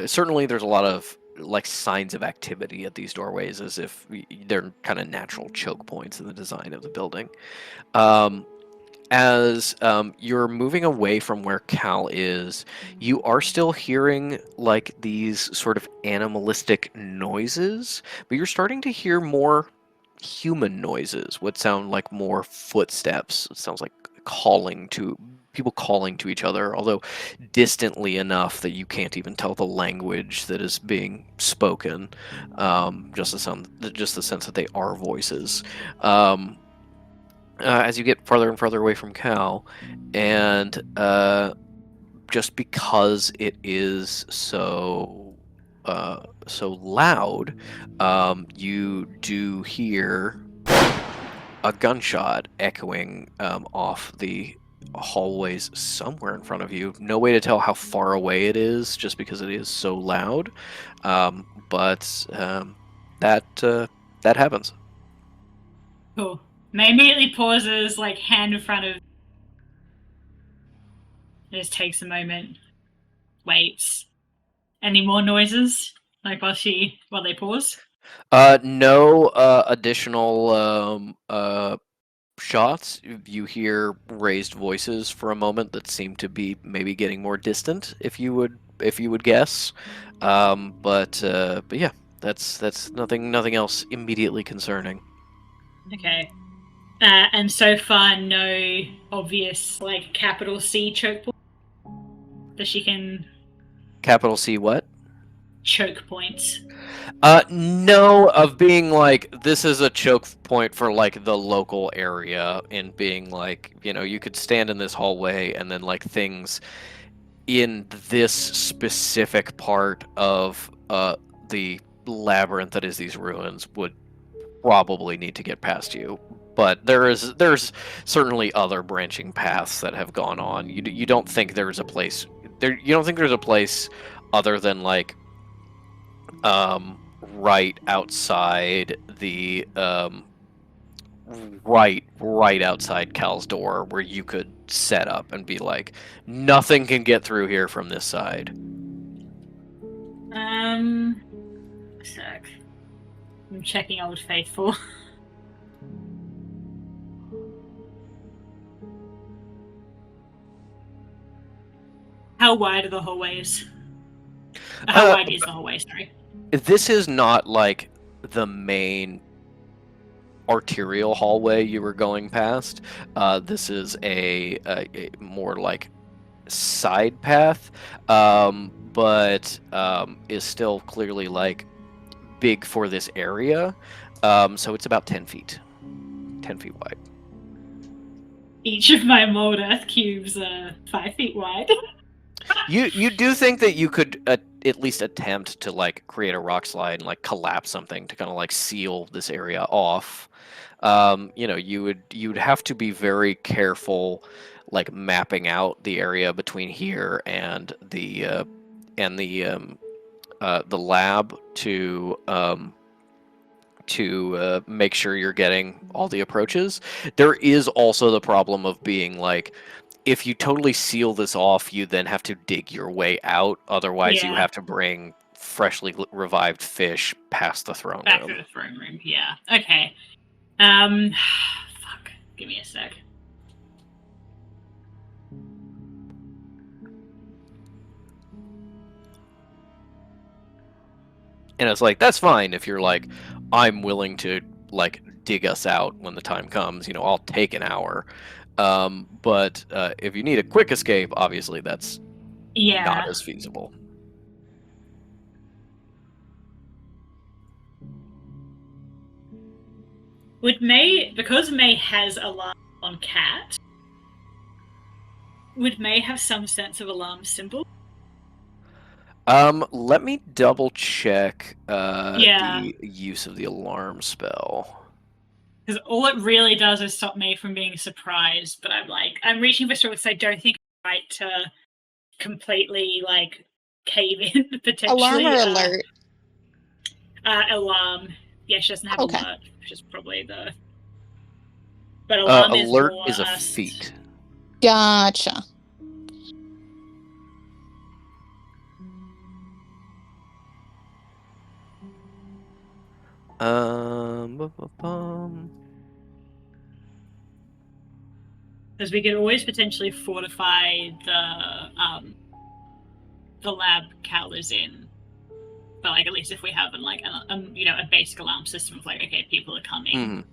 Certainly there's a lot of like signs of activity at these doorways, as if they're kind of natural choke points in the design of the building. As you're moving away from where Cal is, you are still hearing like these sort of animalistic noises, but you're starting to hear more human noises, what sound like more footsteps. It sounds like people calling to each other, although distantly enough that you can't even tell the language that is being spoken. Just the sense that they are voices. As you get farther and farther away from Cal, and just because it is so loud, you do hear a gunshot echoing off the hallways somewhere in front of you. No way to tell how far away it is, just because it is so loud. But that happens. Cool. May immediately pauses, like hand in front of. Just takes a moment, waits. Any more noises? Like while they pause? No additional shots. You hear raised voices for a moment that seem to be maybe getting more distant, if you would guess. But yeah, that's nothing else immediately concerning. Okay. And so far, no obvious like capital C choke point that she can. Capital C what? Choke points. No, of being like, this is a choke point for like the local area, and being like, you could stand in this hallway and then like things in this specific part of the labyrinth that is these ruins would probably need to get past you. But there's certainly other branching paths that have gone on. You don't think there's a place there. You don't think there's a place other than like right outside the right outside Cal's door, where you could set up and be like, nothing can get through here from this side. Sec. I'm checking Old Faithful. How wide are the hallways? How wide is the hallway, sorry? This is not like the main arterial hallway you were going past. This is a more like side path, but is still clearly like big for this area. So it's about 10 feet wide. Each of my mold earth cubes are 5 feet wide. You do think that you could at least attempt to like create a rock slide and like collapse something to kind of like seal this area off. You would have to be very careful, like mapping out the area between here and the lab to make sure you're getting all the approaches. There is also the problem of being like, if you totally seal this off, you then have to dig your way out. Otherwise, you Yeah. have to bring freshly revived fish past the throne Back room. to the throne room. Yeah. Okay. Fuck. Give me a sec. And it's like, that's fine if you're like, I'm willing to like dig us out when the time comes. I'll take an hour. But if you need a quick escape, obviously that's Yeah. not as feasible. Would May, because May has alarm on Cat, would May have some sense of alarm symbol? Let me double check Yeah. the use of the alarm spell. Because all it really does is stop me from being surprised, but I'm reaching for straws. I don't think I'm right to completely cave in potentially. Alarm or alert? Alarm. Yeah, she doesn't have Okay. alert, which is probably the. But alarm Alert more is a us- feat. Gotcha. Because we could always potentially fortify the lab Cal is in. But at least if we have a basic alarm system of okay, people are coming.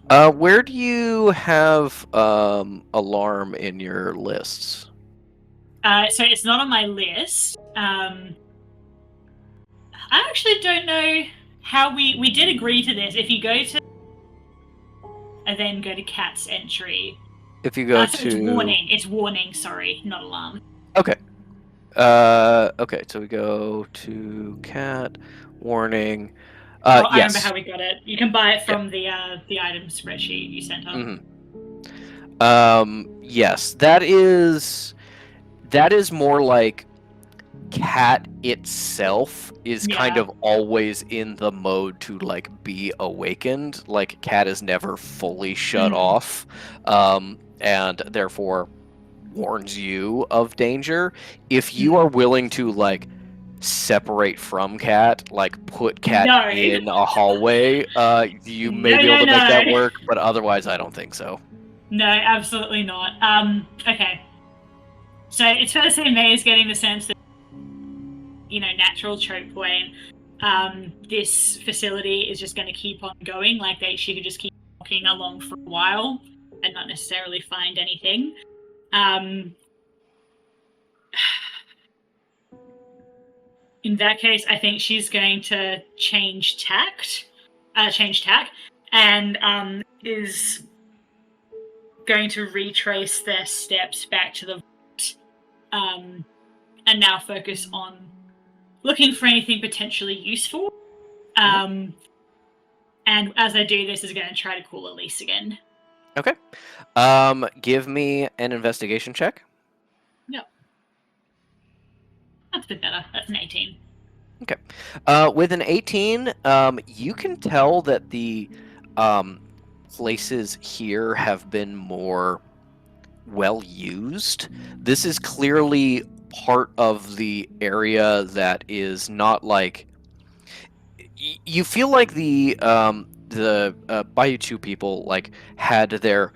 Where do you have alarm in your lists? So it's not on my list. I actually don't know how we did agree to this. If you go to and then go to Cat's entry. If you go so it's warning, sorry, not alarm. Okay. Okay, so we go to Cat, warning. I Yes. remember how we got it. You can buy it from the item spreadsheet you sent us. Yes, that is more like Cat itself is kind of always in the mode to be awakened. Cat is never fully shut off, and therefore warns you of danger. If you are willing to separate from Cat, put Cat in a hallway, you may be able to make that work, but otherwise I don't think so. No, absolutely not. Okay. So it's fair to say May is getting the sense that, natural choke point, this facility is just going to keep on going. She could just keep walking along for a while and not necessarily find anything. In that case, I think she's going to change tack, and is going to retrace their steps back to the and now focus on looking for anything potentially useful. And as I do this, is going to try to call Elise again. Okay. Give me an investigation check. Yep. That's a bit better. That's an 18. Okay. With an 18, you can tell that the places here have been more well used. This is clearly part of the area that is not you feel like the Bayou 2 people had their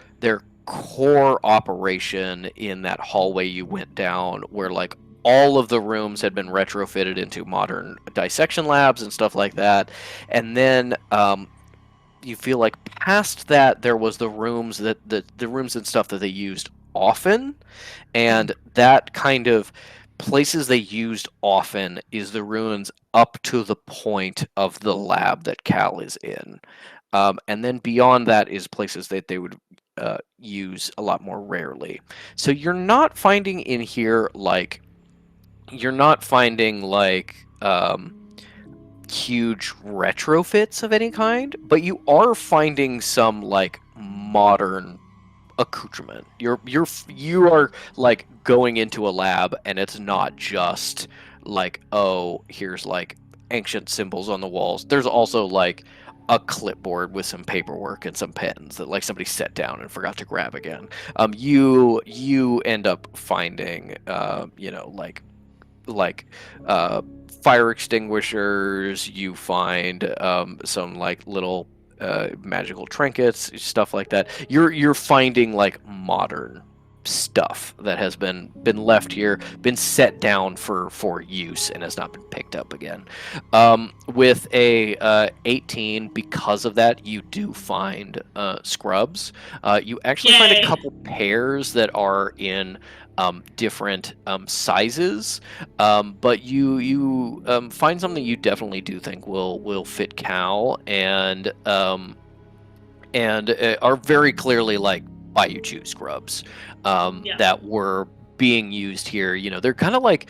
core operation in that hallway you went down, where all of the rooms had been retrofitted into modern dissection labs and stuff like that. And then you feel like past that there was the rooms that the rooms and stuff that they used often, and that kind of places they used often is the ruins up to the point of the lab that Cal is in. And then beyond that is places that they would use a lot more rarely. So you're not finding in here you're not finding like huge retrofits of any kind, but you are finding some like modern accoutrement. You are like going into a lab, and it's not just like, oh, here's like ancient symbols on the walls. There's also like a clipboard with some paperwork and some pens that like somebody set down and forgot to grab again. You end up finding fire extinguishers. You find some like little magical trinkets, stuff like that. You're finding like modern stuff that has been left here, been set down for use, and has not been picked up again. With a 18, because of that, you do find scrubs. You actually find a Yay. couple pairs that are in different sizes, but you find something you definitely do think will fit Cal, and are very clearly like Bayou Chew scrubs that were being used here. You know, they're kind of like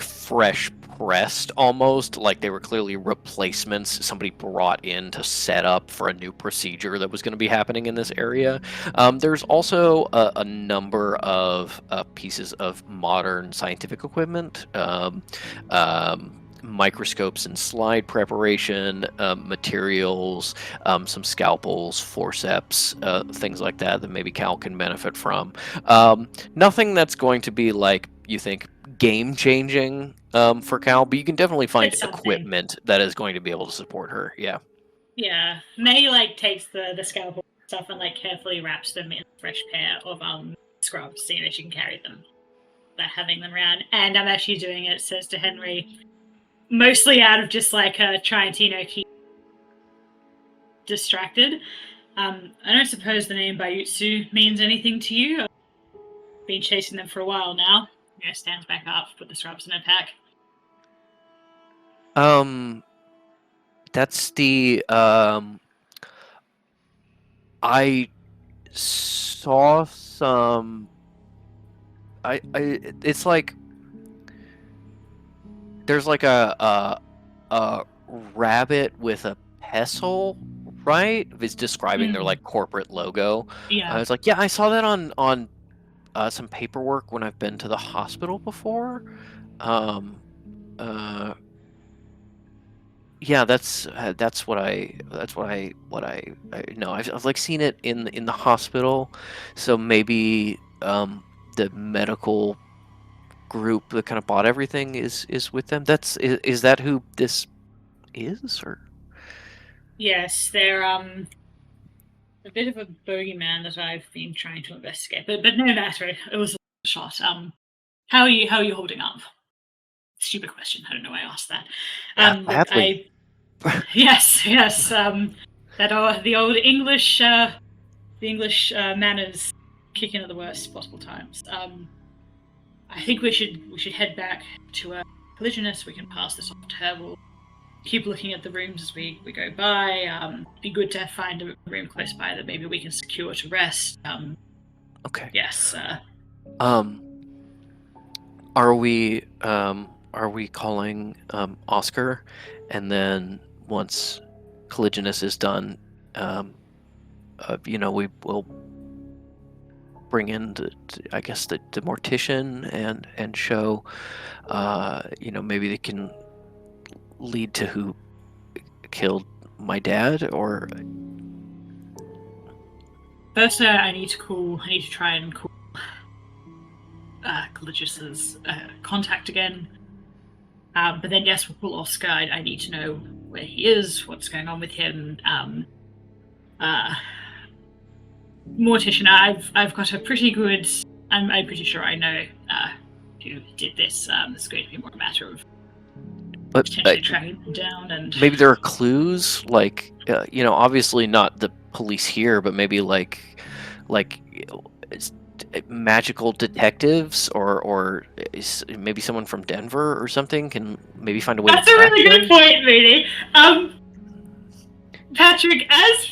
fresh pressed, almost like they were clearly replacements somebody brought in to set up for a new procedure that was going to be happening in this area. There's also a number of pieces of modern scientific equipment, microscopes and slide preparation, materials, some scalpels, forceps, things like that maybe Cal can benefit from. Nothing that's going to be like, you think, game changing for Cal, but you can definitely find equipment that is going to be able to support her. Yeah. May like takes the scalpel stuff and like carefully wraps them in a fresh pair of scrubs, seeing that she can carry them by having them around. And as she's doing it, says to Henry, mostly out of just like trying to keep distracted, I don't suppose the name Baiutsu means anything to you. I've been chasing them for a while now. Stands back up, put the scrubs in a pack. That's the I saw some. It's like there's like a rabbit with a pestle, right? It's describing their like corporate logo. Yeah. I was like, yeah, I saw that on some paperwork when I've been to the hospital before. Yeah, that's what I know. I've like seen it in the hospital, so maybe the medical group that kind of bought everything is with them. Is that who this is, or? Yes, they're a bit of a bogeyman that I've been trying to investigate, but no matter. It was a shot. How are you holding up? Stupid question. I don't know why I asked that. Yes. That the old English manners kick in at the worst possible times. I think we should head back to a collisionist. We can pass this on to her. We'll keep looking at the rooms as we go by. Be good to find a room close by that maybe we can secure to rest. Okay. Yes. Are we calling Oscar, and then once Colliginous is done, we will bring in the mortician and show, maybe they can lead to who killed my dad, or. First, I need to try and call Colligious's contact again. But then, yes, we'll pull Oscar. I need to know where he is, what's going on with him. Mortician, I've got a pretty good. I'm pretty sure I know who did this. It's going to be more a matter of potentially tracking them down, and maybe there are clues, like obviously not the police here, but maybe like magical detectives, or maybe someone from Denver or something can maybe find a way. That's a really good point, Moody. Patrick, as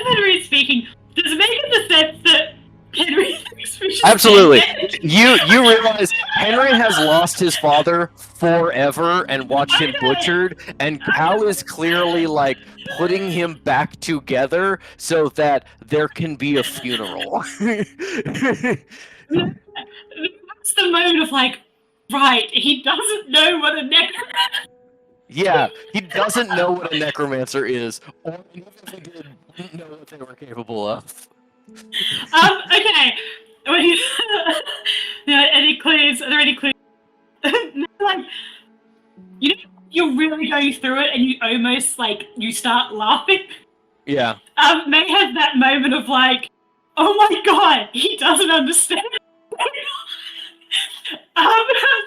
Henry's speaking, does it make the sense that Henry thinks Absolutely. You realize Henry has lost his father forever and watched him butchered, and Cal is clearly like putting him back together so that there can be a funeral. That's the mode of like, right, he doesn't know what a necromancer. Yeah, he doesn't know what a necromancer is, or even if he didn't know what they were capable of. Okay. When he, any clues? Are there any clues? Like, you know, you're really going through it, and you almost like you start laughing. Yeah. May has that moment of like, oh my god, he doesn't understand.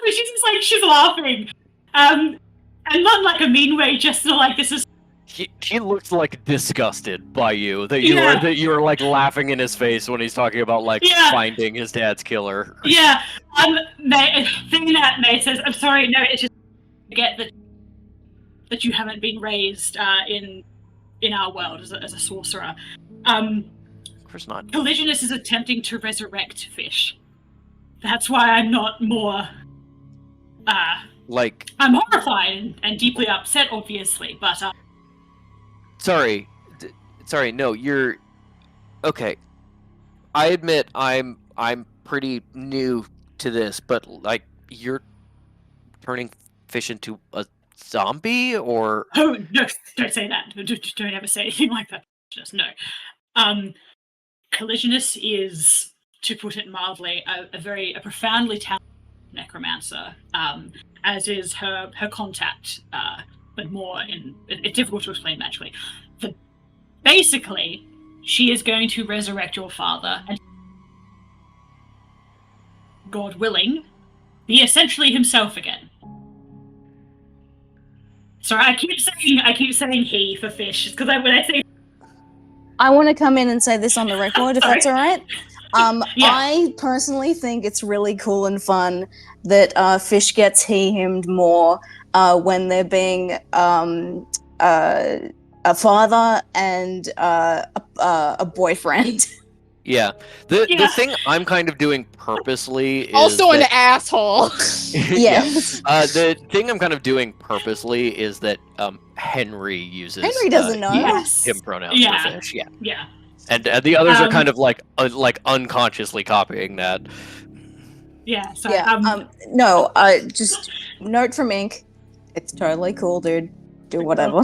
She's just like she's laughing, and not like a mean way, just like this is. He looks like disgusted by you that you're like laughing in his face when he's talking about like finding his dad's killer. Yeah. Thing that May says, I'm sorry, no, it's just forget that you haven't been raised in our world as a sorcerer. Of course not. Collisionist is attempting to resurrect fish. That's why I'm not more. Like I'm horrified and deeply upset, obviously, but. Sorry, no, you're okay. I admit I'm pretty new to this, but like you're turning fish into a zombie, or oh no, don't say that. Don't ever say anything like that. Just no. Collisionist is, to put it mildly, a profoundly talented necromancer, as is her contact. But more it's difficult to explain naturally. But basically, she is going to resurrect your father and, God willing, be essentially himself again. Sorry, I keep saying he for fish, because when I say I want to come in and say this on the record, if that's all right. Yeah. I personally think it's really cool and fun that Fish gets he/him'd more when they're being a father and a boyfriend. yeah. The thing I'm kind of doing purposely is Also an asshole. Yeah. The thing I'm kind of doing purposely is that Henry uses Henry doesn't know. him pronouns for fish. Yeah. Yeah. And the others are kind of like unconsciously copying that. Yeah. So no. Just note from Ink. It's totally cool, dude. Do whatever.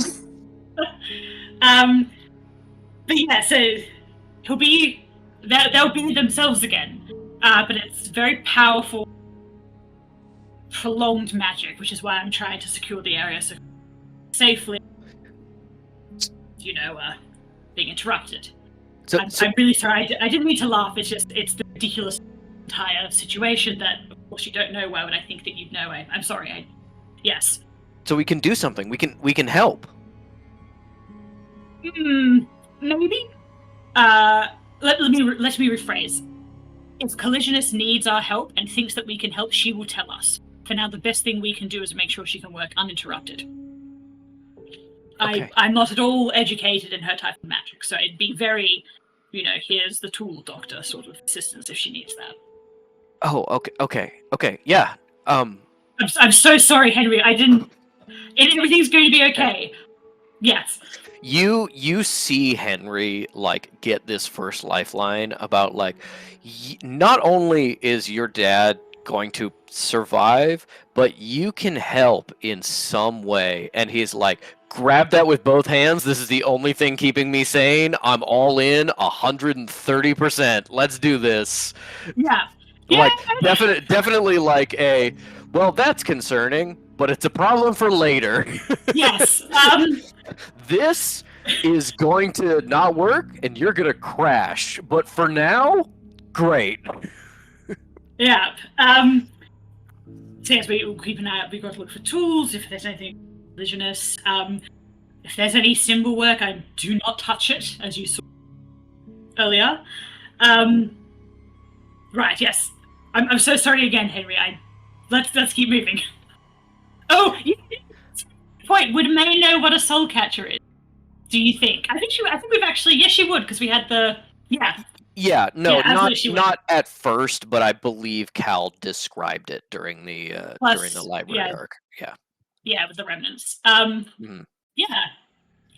But yeah, so they'll be themselves again. But it's very powerful, prolonged magic, which is why I'm trying to secure the area so safely. Being interrupted. So I'm really sorry. I didn't mean to laugh. It's the ridiculous entire situation that, of course, you don't know. Why would I think that you'd know? I'm sorry. Yes. So we can do something. We can help. Maybe. Let me rephrase. If Collisionist needs our help and thinks that we can help, she will tell us. For now, the best thing we can do is make sure she can work uninterrupted. Okay. I'm not at all educated in her type of magic, so it'd be very, here's the tool, doctor, sort of assistance if she needs that. Oh, okay, yeah. I'm so sorry, Henry. I didn't. Everything's going to be okay. Yes. You see Henry get this first lifeline about not only is your dad going to survive, but you can help in some way, and he's grab that with both hands. This is the only thing keeping me sane. I'm all in 130%. Let's do this. Yeah. Definitely well, that's concerning, but it's a problem for later. Yes. This is going to not work, and you're going to crash. But for now, great. Yeah. So yes, we'll keep an eye out. We've got to look for tools, if there's anything religionist. If there's any symbol work, I do not touch it, as you saw earlier. Right, yes. I'm so sorry again, Henry. Let's keep moving. Oh, point. Would May know what a soul catcher is? Do you think? I think we've actually. Yes, she would, because we had the. Yeah. Yeah, no, Yeah, absolutely, she would. not at first, but I believe Cal described it during the library yeah. arc. Yeah. Yeah, with the remnants. Mhm. Yeah.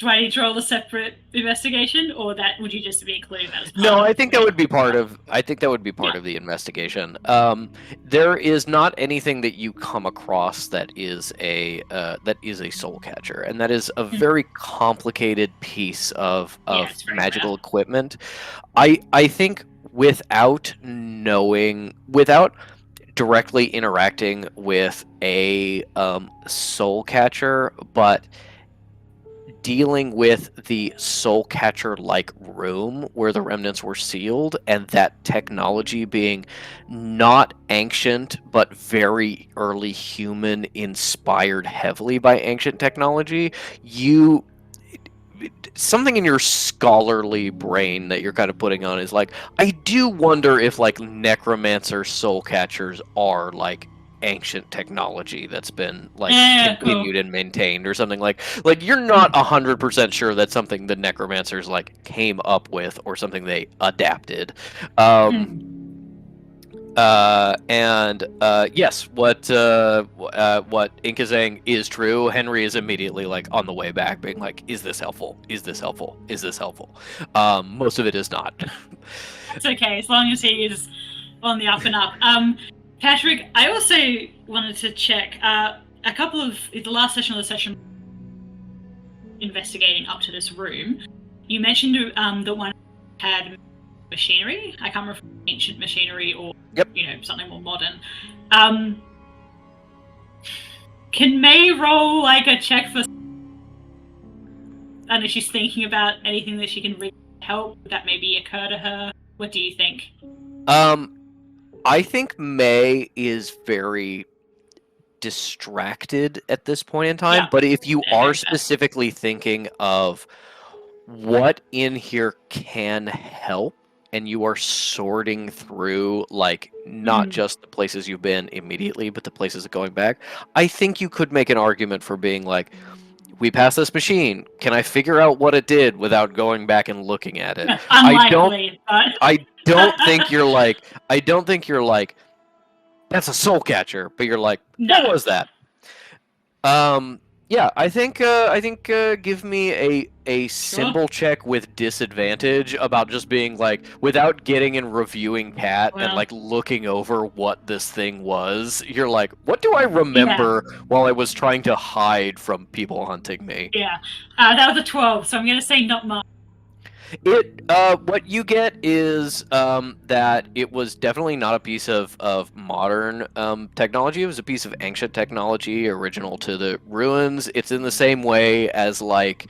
Do I need to roll a separate investigation, or that would you just be including that as part No, of I think that would be part of. I think that would be part Yeah. of the investigation. There is not anything that you come across that is a soul catcher, and that is a very complicated piece of Yeah, it's very magical rare. equipment. I think without directly interacting with a soul catcher, but dealing with the soul catcher like room where the remnants were sealed, and that technology being not ancient but very early human, inspired heavily by ancient technology, something in your scholarly brain that you're kind of putting on is like, I do wonder if like necromancer soul catchers are like ancient technology that's been like continued and maintained or something. Like you're not 100% sure that's something the necromancers like came up with or something they adapted. Yes, what Ink is saying is true. Henry is immediately like on the way back, being like, "Is this helpful? Is this helpful? Is this helpful?" Most of it is not. That's okay, as long as he is on the up and up. Patrick, I also wanted to check a couple of the last session of the session investigating up to this room. You mentioned that one had machinery. I can't remember if ancient machinery or something more modern. Can May roll like a check for? And if she's thinking about anything that she can really help that maybe occur to her, what do you think? I think May is very distracted at this point in time. Yeah. But if you are specifically thinking of what in here can help, and you are sorting through like not just the places you've been immediately, but the places going back, I think you could make an argument for being like, we passed this machine. Can I figure out what it did without going back and looking at it? Unlikely, I don't think you're like, that's a soul catcher, but you're like, what was that? Yeah, I think give me a symbol check with disadvantage about just being like, without getting and reviewing Cat and like looking over what this thing was. You're like, what do I remember while I was trying to hide from people hunting me? Yeah, that was a 12, so I'm gonna say not much. What you get is that it was definitely not a piece of modern technology. It was a piece of ancient technology original to the ruins. It's in the same way as like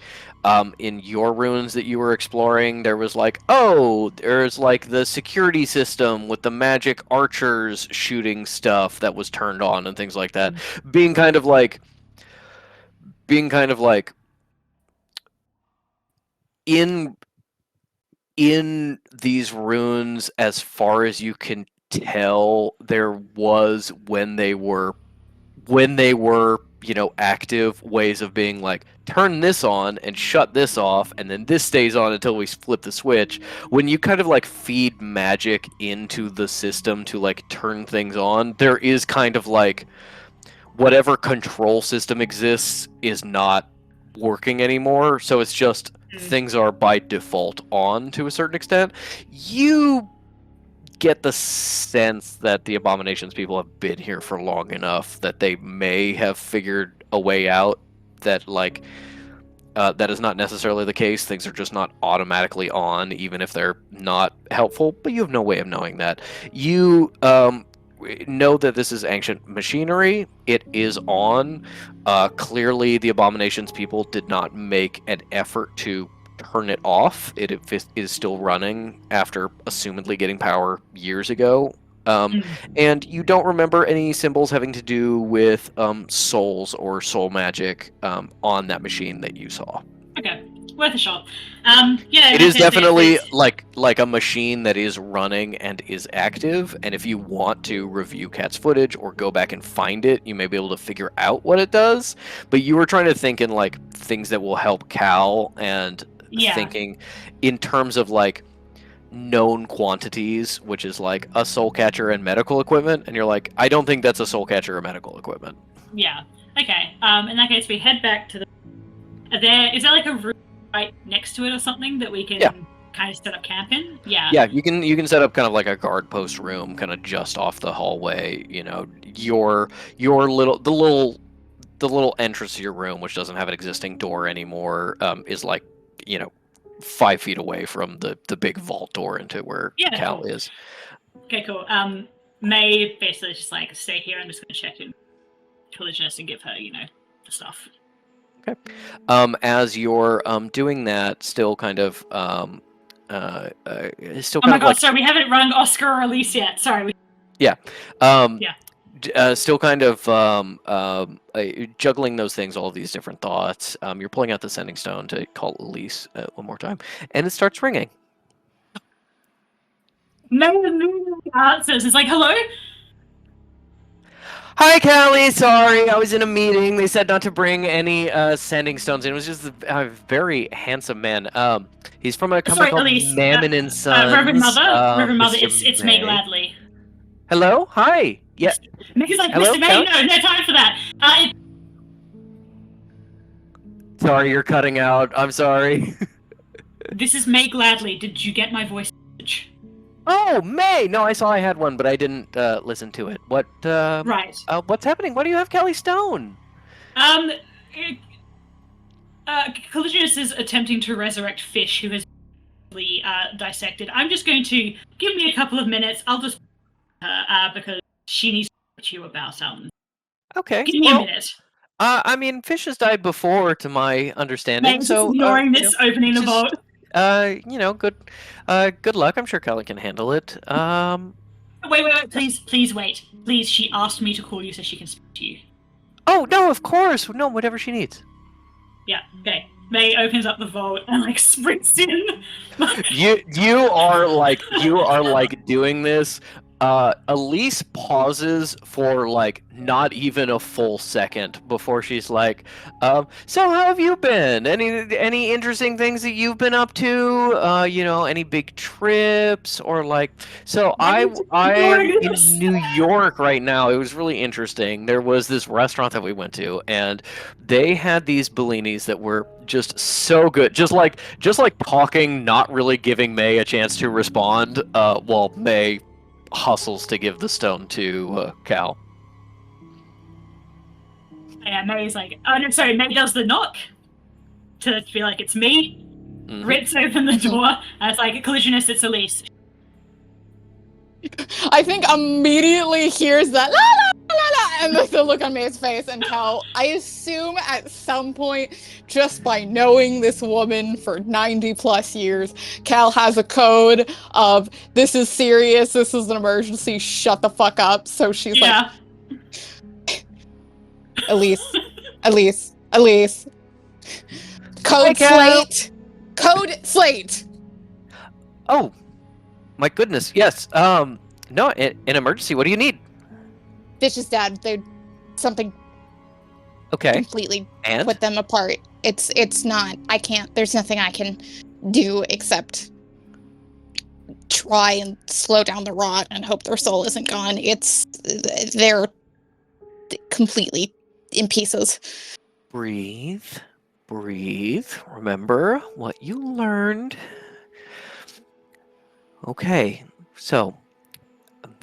in your ruins that you were exploring, there was like, there's like the security system with the magic archers shooting stuff that was turned on and things like that. Being kind of like in these runes, as far as you can tell, there was when they were active ways of being like, turn this on and shut this off, and then this stays on until we flip the switch. When you kind of like feed magic into the system to like turn things on, there is kind of like whatever control system exists is not working anymore, so it's just things are by default on to a certain extent. You get the sense that the Abominations people have been here for long enough that they may have figured a way out that like that is not necessarily the case. Things are just not automatically on, even if they're not helpful, but you have no way of knowing that. You know that this is ancient machinery. It is on. Clearly, the Abominations people did not make an effort to turn it off. It is still running after assumedly getting power years ago. And you don't remember any symbols having to do with souls or soul magic on that machine that you saw. Okay, worth a shot. Yeah, it is definitely like a machine that is running and is active, and if you want to review Cat's footage or go back and find it, you may be able to figure out what it does. But you were trying to think in like things that will help Cal, and thinking in terms of like known quantities, which is like a soul catcher and medical equipment, and you're like, I don't think that's a soul catcher or medical equipment. Yeah. Okay. In that case, we head back to the. Is there like a room right next to it or something that we can kind of set up camp in? Yeah. Yeah, you can set up kind of like a guard post room, kind of just off the hallway. You know, your little entrance to your room, which doesn't have an existing door anymore, is like 5 feet away from the big vault door into where Cal is. Okay, cool. May basically just like stay here. I'm just going to check in Collisionist and give her, the stuff. Okay. As you're doing that, still kind of still Oh kind my of god! like, Sorry, we haven't rung Oscar or Elise yet. Sorry. still kind of juggling those things, all of these different thoughts. You're pulling out the sending stone to call Elise one more time, and it starts ringing. No answers. It's like, hello? Hi, Callie. Sorry, I was in a meeting. They said not to bring any sending stones in. It was just a very handsome man. He's from a company called Elise, Mammon and Sons. Reverend Mother, Mr. it's May Gladly. Hello? Hi. Yeah. Mickey's like, Hello, Mr. May, no time for that. Sorry, you're cutting out. I'm sorry. This is May Gladly. Did you get my voice message? Oh, May! No, I saw I had one, but I didn't listen to it. What, Right. What's happening? Why do you have Kelly Stone? Collisionist is attempting to resurrect Fish, who has been dissected. I'm just going to give me a couple of minutes. I'll just because she needs to talk to you about Okay. Give me a minute. I mean, Fish has died before, to my understanding. Meg's so ignoring this, opening the vault. Good luck. I'm sure Kelly can handle it. Wait, please wait. Please, she asked me to call you so she can speak to you. Oh, no, of course. No, whatever she needs. Yeah, okay. May opens up the vault and sprints in. You are doing this. Elise pauses for not even a full second before she's like, so how have you been? Any interesting things that you've been up to? Any big trips or so I'm in New York right now. It was really interesting. There was this restaurant that we went to, and they had these bellinis that were just so good. Just like talking, not really giving May a chance to respond, while May hustles to give the stone to Cal. Yeah, May's like, oh no, sorry, May does the knock to be like, it's me. Mm-hmm. Rips open the door, and it's like, Collisionist, it's Elise. I think immediately hears that la la la la, and the look on May's face, and Cal, I assume at some point, just by knowing this woman for 90 plus years, Cal has a code of, this is serious, this is an emergency, shut the fuck up. So she's like, Elise. Code Slate. Code Slate. Oh, my goodness, yes. No, an emergency. What do you need? Fish's dad. They're something. Okay. Completely and put them apart. It's not. I can't. There's nothing I can do except try and slow down the rot and hope their soul isn't gone. They're completely in pieces. Breathe. Remember what you learned. Okay, so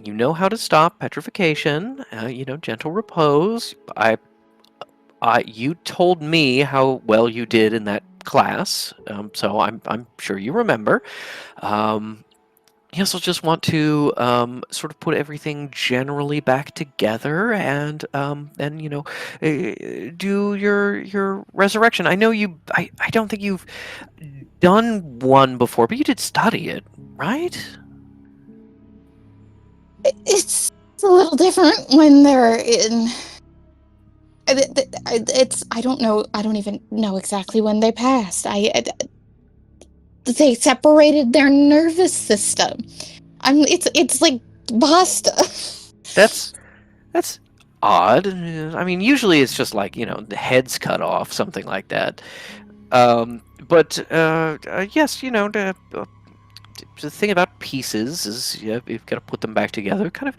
you know how to stop petrification. Gentle repose. You told me how well you did in that class, so I'm sure you remember. Yes, I'll just want to sort of put everything generally back together, and do your resurrection. I know you. I don't think you've done one before, but you did study it, right? It's a little different when they're in. It's. I don't know. I don't even know exactly when they passed. They separated their nervous system. It's like basta. That's odd. I mean, usually it's just the head's cut off, something like that. But yes, the thing about pieces is you've got to put them back together. Kind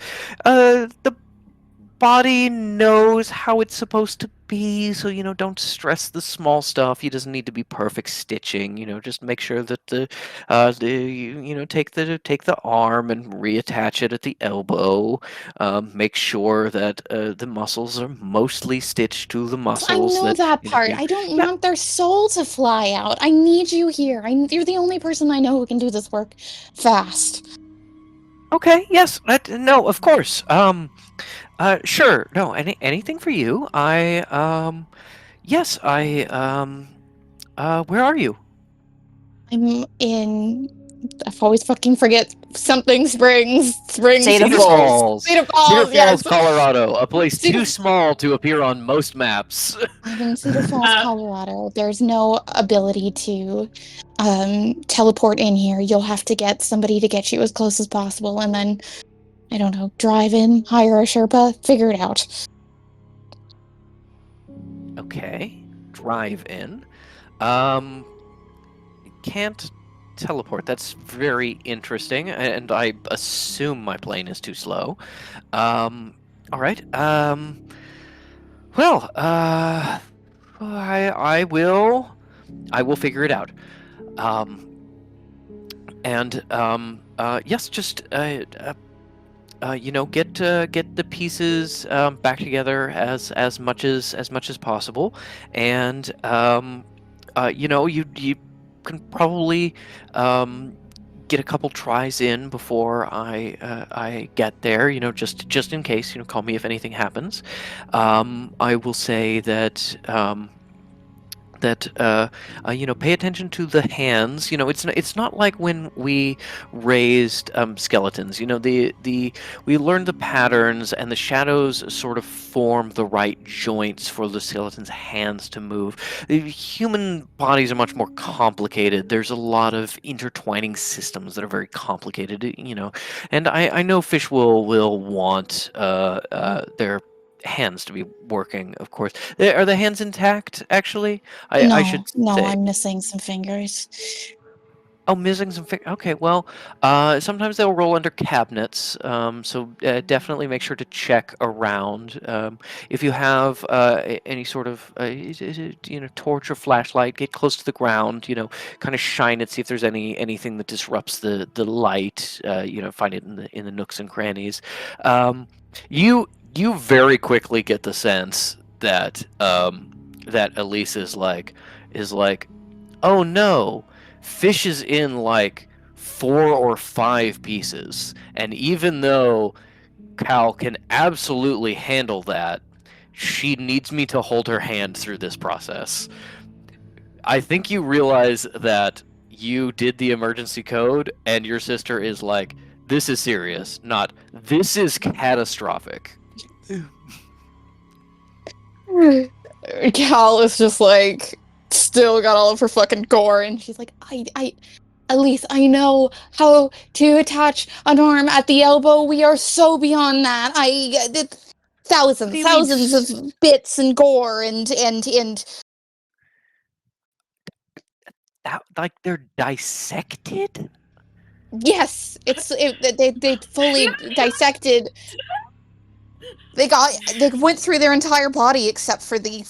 of, the body knows how it's supposed to be, so don't stress the small stuff. It doesn't need to be perfect stitching. Just make sure that take the arm and reattach it at the elbow. Make sure that the muscles are mostly stitched to the I muscles. know that part. you- I don't Yeah. want their soul to fly out. I need you here. You're the only person I know who can do this work fast. Okay. Yes. No. Of course. Sure. No. Anything for you. Yes. Where are you? I'm in. I always fucking forget something. Springs. Cedar Cedar Falls. Falls. Cedar Cedar Falls. Falls, Yes. Colorado. A place Cedar- too small to appear on most maps. I'm in Cedar Falls, Colorado. There's no ability to teleport in here. You'll have to get somebody to get you as close as possible, and then I don't know, drive in, hire a Sherpa, figure it out. Okay. Drive in. Can't teleport. That's very interesting, and I assume my plane is too slow. All right. Well, I will figure it out. Yes, just get the pieces back together as much as possible, and you can probably get a couple tries in before I get there. Just in case. Call me if anything happens. I will say that. Pay attention to the hands. It's not like when we raised skeletons. We learned the patterns, and the shadows sort of form the right joints for the skeleton's hands to move. The human bodies are much more complicated. There's a lot of intertwining systems that are very complicated. And I know fish will want their hands to be working, of course. Are the hands intact, actually? I should No, say. I'm missing some fingers. Oh, missing some okay, well, sometimes they'll roll under cabinets, so definitely make sure to check around. If you have any sort of torch or flashlight, get close to the ground. Kind of shine it, see if there's anything that disrupts the light. Find it in the nooks and crannies. You very quickly get the sense that that Elise is like, oh no, fish is in like 4 or 5 pieces, and even though Cal can absolutely handle that, she needs me to hold her hand through this process. I think you realize that you did the emergency code, and your sister is like, this is serious, not this is catastrophic. Cal is just like still got all of her fucking gore, and she's like, Elise, I know how to attach an arm at the elbow. We are so beyond that. Thousands of bits and gore and That, like, they're dissected? yes, they fully dissected. They went through their entire body except for the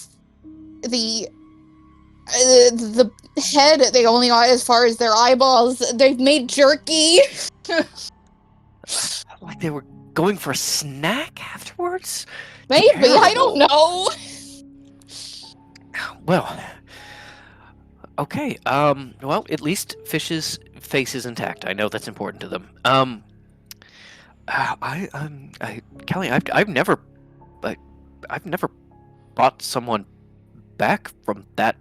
head. They only got as far as their eyeballs. They've made jerky. Like they were going for a snack afterwards? Maybe, I Terrible. don't know. Well, okay. Well, at least Fish's face is intact. I know that's important to them. Kelly, I've never brought someone back from that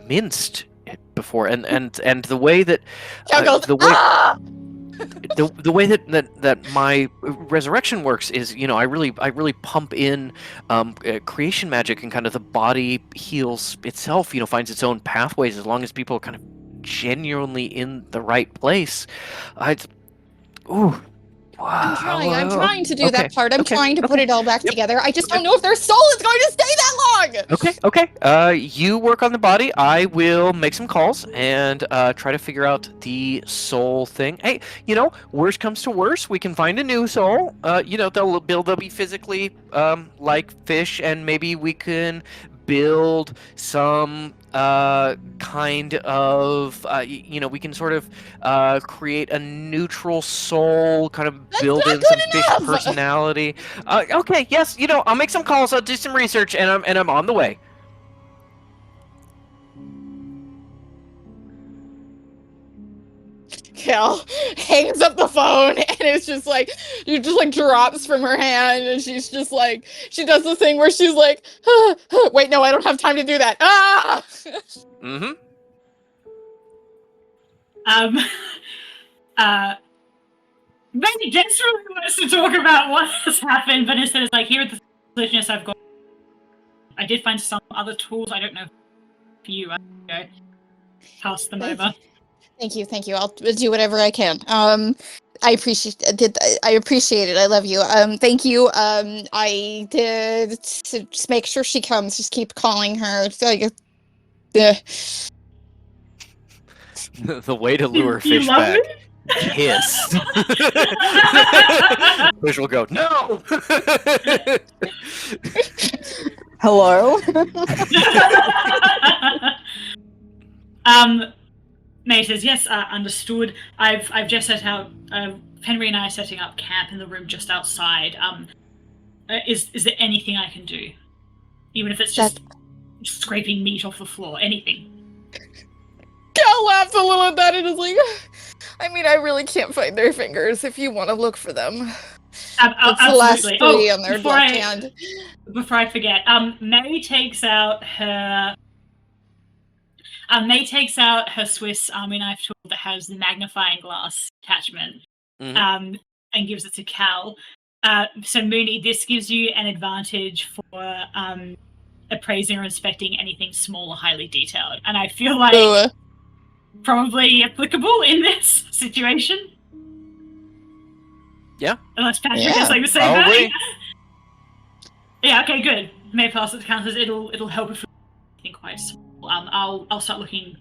minced before, and the way that Cal goes, the way ah! the way that my resurrection works is, I really pump in creation magic, and kind of the body heals itself. Finds its own pathways as long as people are kind of genuinely in the right place. I'm trying to do Okay, that part. I'm okay, trying to put okay. it all back Yep. together. I just don't know if their soul is going to stay that long. Okay. You work on the body. I will make some calls and try to figure out the soul thing. Hey, worst comes to worst, we can find a new soul. They'll be physically like fish, and maybe we can build some kind of we can sort of create a neutral soul, kind of That's build not in some good fish enough! personality. Okay, yes, I'll make some calls, I'll do some research, and I'm on the way. Cal hangs up the phone, and it's just like, it just like drops from her hand, and she's just like, she does the thing where she's like, wait, no, I don't have time to do that. Ah! Mm-hmm. Maybe Jess really wants to talk about what has happened, but instead it's like, here at the solutionist I've got. I did find some other tools. I don't know for you. I go pass them over. Thank you. I'll do whatever I can. I appreciate it. I love you. Thank you. I did just make sure she comes. Just keep calling her. So, The way to lure Do you fish love back. me? Kiss. Fish will go, no! Hello? May says, yes, understood. I've just set out, Henry and I are setting up camp in the room just outside. Is there anything I can do? Even if it's just scraping meat off the floor, anything. Cal laughs a little at that and is like, I mean, I really can't find their fingers if you want to look for them. It's the last three on their left hand. Before I forget, May takes out her Swiss Army knife tool that has the magnifying glass attachment, and gives it to Cal. So Mooney, this gives you an advantage for appraising or inspecting anything small or highly detailed, and I feel like probably applicable in this situation. Yeah. Unless Patrick has like the same probably. thing. Yeah. Okay. Good. May pass it to Cal. It'll help if anything quite small. I'll start looking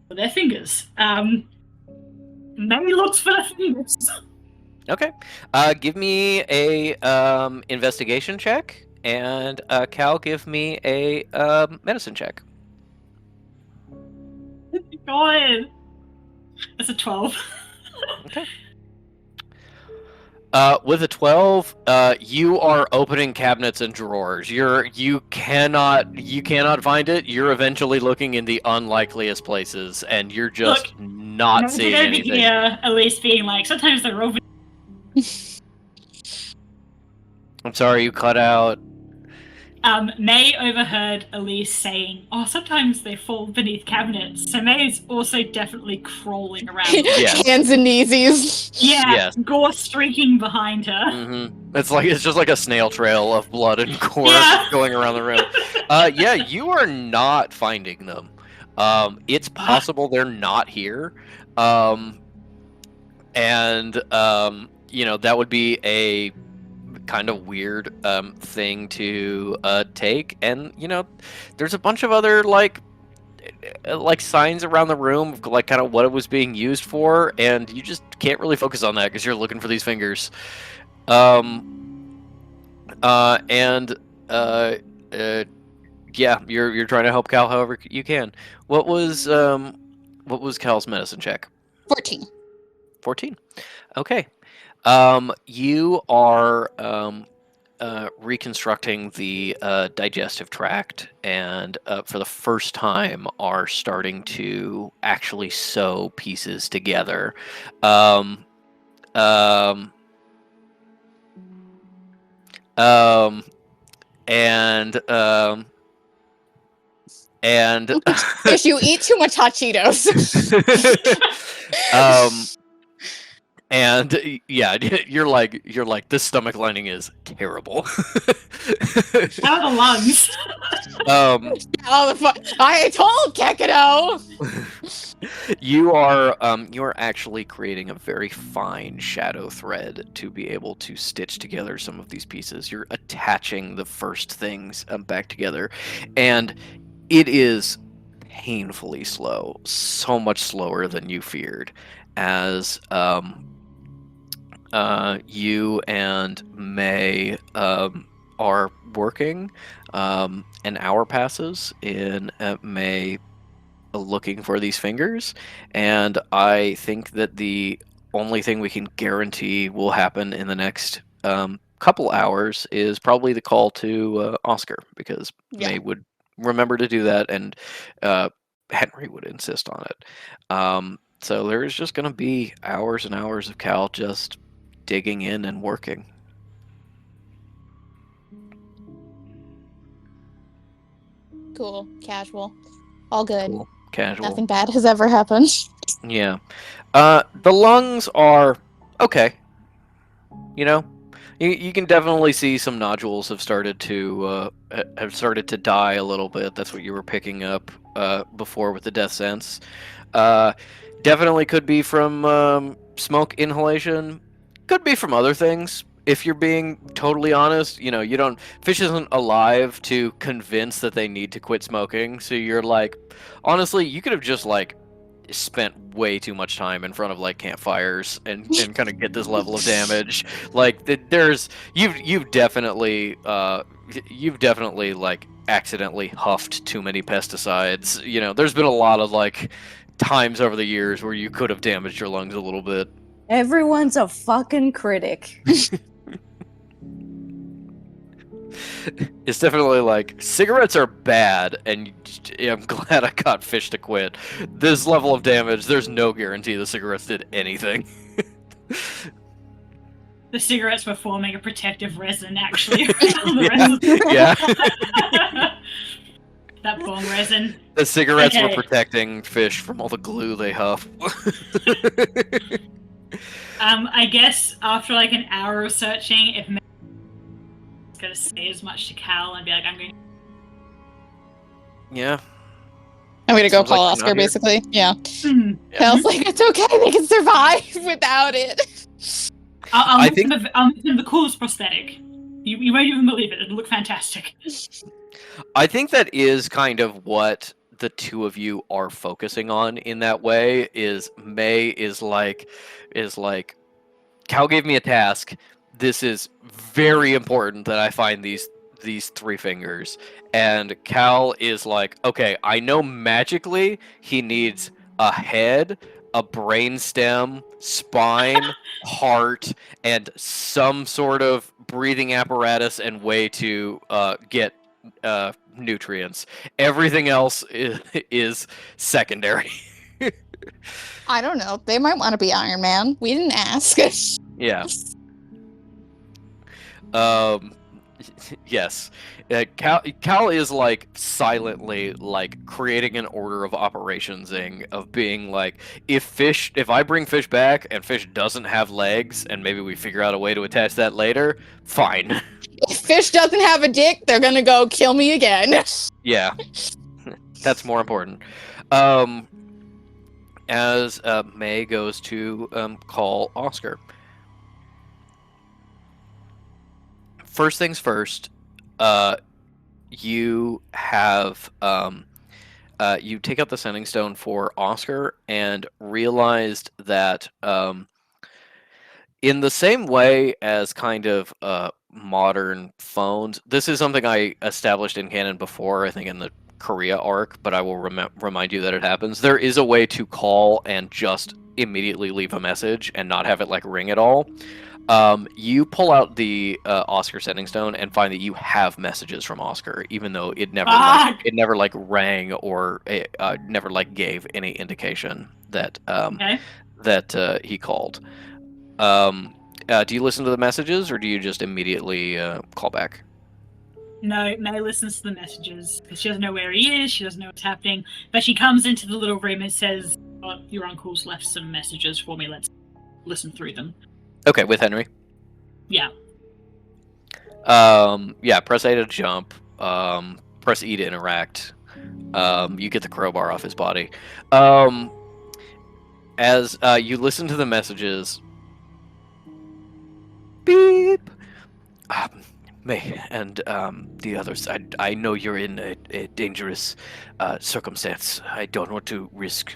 for their fingers. May looks for their fingers. Okay. Give me a investigation check, and Cal, give me a medicine check. God. That's a 12. Okay. With a 12, you are opening cabinets and drawers. You cannot find it. You're eventually looking in the unlikeliest places, and you're just not seeing anything. Here, at least being like, sometimes they're over. I'm sorry, you cut out. May overheard Elise saying, "Oh, sometimes they fall beneath cabinets." So May is also definitely crawling around. Yes. Hands and kneesies. Yeah, Yes. gore streaking behind her. Mm-hmm. It's just like a snail trail of blood and gore going around the room. Yeah, you are not finding them. It's possible they're not here. That would be a kind of weird thing to take, and there's a bunch of other like signs around the room of like kind of what it was being used for, and you just can't really focus on that because you're looking for these fingers. Yeah, you're trying to help Cal however you can. What was Cal's medicine check? 14. 14. Okay. You are reconstructing the digestive tract, and for the first time are starting to actually sew pieces together. If you eat too much hot Cheetos. And yeah, you're like this stomach lining is terrible. How are the lungs? Oh, I told Kekado! you are actually creating a very fine shadow thread to be able to stitch together some of these pieces. You're attaching the first things back together, and it is painfully slow, so much slower than you feared, as you and May are working. An hour passes in May looking for these fingers, and I think that the only thing we can guarantee will happen in the next couple hours is probably the call to Oscar, because May would remember to do that, and Henry would insist on it. So there's just going to be hours and hours of Cal just digging in and working. Cool. Casual. All good. Cool. Casual. Nothing bad has ever happened. Yeah. The lungs are okay. You know, you can definitely see some nodules have started to die a little bit. That's what you were picking up before with the death sense. Definitely could be from smoke inhalation. Could be from other things. If you're being totally honest, you know, Fish isn't alive to convince that they need to quit smoking. So you're like, honestly, you could have just like spent way too much time in front of like campfires and kind of get this level of damage. Like you've definitely like accidentally huffed too many pesticides. You know, there's been a lot of like times over the years where you could have damaged your lungs a little bit. Everyone's a fucking critic. It's definitely like, cigarettes are bad, and I'm glad I got Fish to quit. This level of damage, there's no guarantee the cigarettes did anything. The cigarettes were forming a protective resin, actually. On the resin. Yeah. That bong resin. The cigarettes Okay. were protecting Fish from all the glue they huff. I guess after like an hour of searching, if May's gonna say as much to Cal and be like, I'm going. Yeah. I'm gonna go Sounds like call they're Oscar, not here. basically. Yeah. Hmm. Cal's like, it's okay, they can survive without it. I'll I make think- them the coolest prosthetic. You won't even believe it. It'll look fantastic. I think that is kind of what the two of you are focusing on in that way. Is May is like, Cal gave me a task. This is very important that I find these three fingers. And Cal is like, okay, I know magically he needs a head, a brainstem, spine, heart, and some sort of breathing apparatus and way to get nutrients. Everything else is secondary. I don't know. They might want to be Iron Man. We didn't ask. Yeah. Yes. Cal is like silently like creating an order of operationsing of being like, if I bring Fish back and Fish doesn't have legs and maybe we figure out a way to attach that later, fine. If Fish doesn't have a dick, they're gonna go kill me again. Yeah. That's more important. As May goes to call Oscar. First things first, you have you take out the sending stone for Oscar and realized that in the same way as kind of modern phones, this is something I established in canon before, I think in the Korea arc, but I will remind you that it happens. There is a way to call and just immediately leave a message and not have it like ring at all. You pull out the Oscar sending stone and find that you have messages from Oscar, even though it never like rang or never like gave any indication that Okay. that he called. Do you listen to the messages or do you just immediately call back? No, May listens to the messages because she doesn't know where he is. She doesn't know what's happening. But she comes into the little room and says, "Your uncle's left some messages for me. Let's." listen through them. Okay, with Henry. Yeah. Yeah, press A to jump. Press E to interact. You get the crowbar off his body. As you listen to the messages, beep. May and the others. I know you're in a dangerous circumstance. I don't want to risk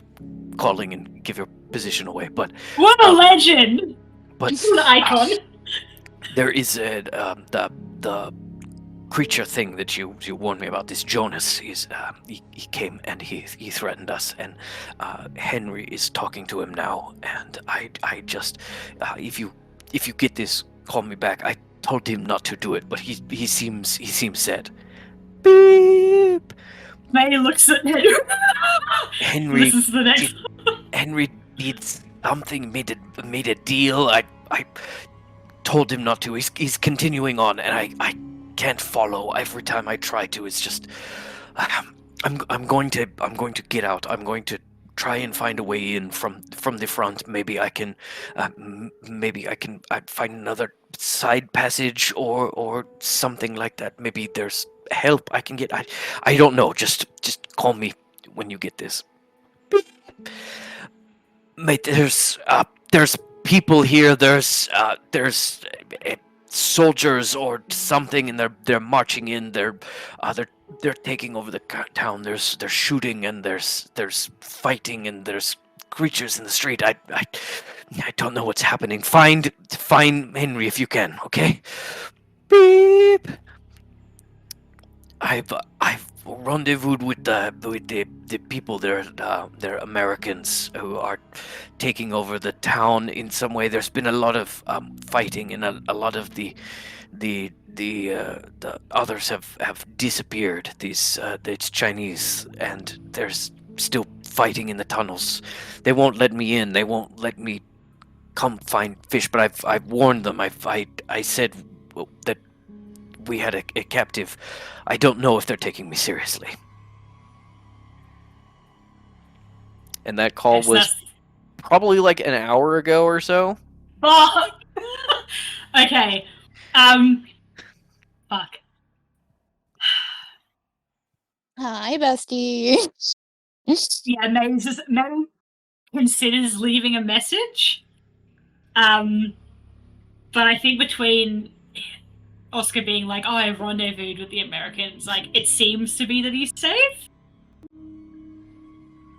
calling and give your position away, but What a legend! but An icon. there is the creature thing that you warned me about. This Jonas is he came and he threatened us, and Henry is talking to him now. And I just if you get this, call me back. I told him not to do it, but he seems sad. Beep. May looks at Henry. Henry Listens to the next. Henry needs something. Made a deal. I told him not to. He's continuing on, and I can't follow. Every time I try to, it's just I'm going to get out. I'm going to try and find a way in from the front. Maybe I can I'd find another side passage or something like that. Maybe there's help I can get. I don't know. Just call me when you get this. Mate, there's people here. There's soldiers or something, and they're marching in. They're taking over the town. There's shooting, and there's fighting, and there's creatures in the street. I don't know what's happening. Find Henry if you can. Okay. Beep. I've rendezvoused with the people. They're Americans who are taking over the town in some way. There's been a lot of fighting, and a lot of the others have disappeared. It's Chinese, and there's still fighting in the tunnels. They won't let me in. They won't let me come find fish. But I've warned them. I said that we had a captive. I don't know if they're taking me seriously. And that call was probably like an hour ago or so. Fuck. Okay. Fuck. Hi, bestie. Yeah, May considers leaving a message. But I think between Oscar being like, "Oh, I rendezvoused with the Americans," like it seems to be that he's safe.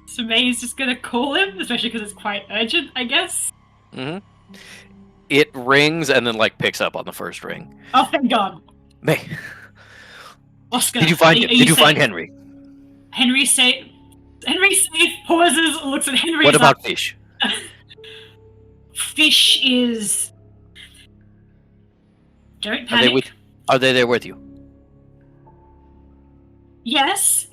So May's just gonna call him, especially because it's quite urgent, I guess. Mm-hmm. It rings and then like picks up on the first ring. Oh, thank God. May, Oscar, did you find him? Did you find Henry? Henry's safe. Henry's safe. Pauses. Looks at Henry. What about Fish? Fish is. Don't panic. Are they there with you? Yes.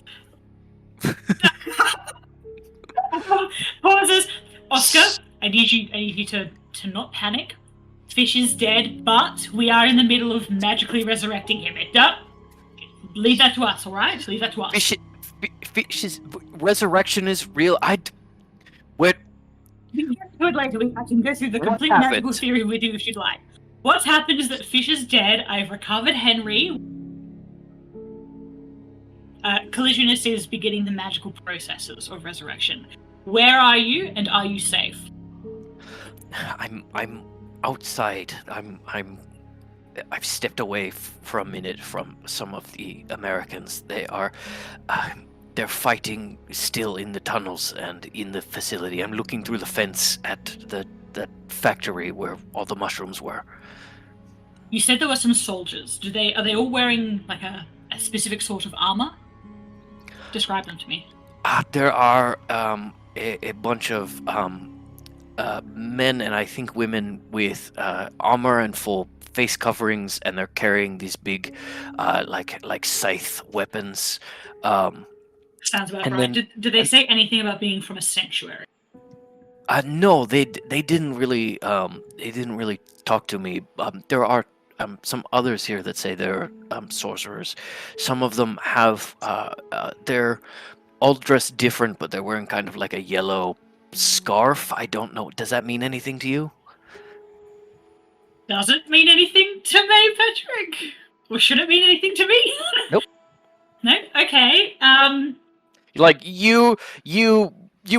Pauses. Oscar, I need you to not panic. Fish is dead, but we are in the middle of magically resurrecting him. Leave that to us, all right? Leave that to us. Fish's resurrection is real. We can get to it later. I can go through the complete magical theory with you if you'd like. What's happened is that Fish is dead. I've recovered Henry. Collisionist is beginning the magical processes of resurrection. Where are you, and are you safe? I'm outside. I've stepped away for a minute from some of the Americans. They're fighting still in the tunnels and in the facility. I'm looking through the fence at the factory where all the mushrooms were. You said there were some soldiers. Are they all wearing like a specific sort of armor? Describe them to me. There are a bunch of men and I think women with armor and full face coverings, and they're carrying these big like scythe weapons. Sounds about right. Did they say anything about being from a sanctuary? No, they didn't really talk to me. There are some others here that say they're sorcerers. Some of them have they're all dressed different, but they're wearing kind of like a yellow scarf. I don't know. Does that mean anything to you? doesn't mean anything to May, Patrick? Or should it mean anything to me? Nope. No? Okay. Like you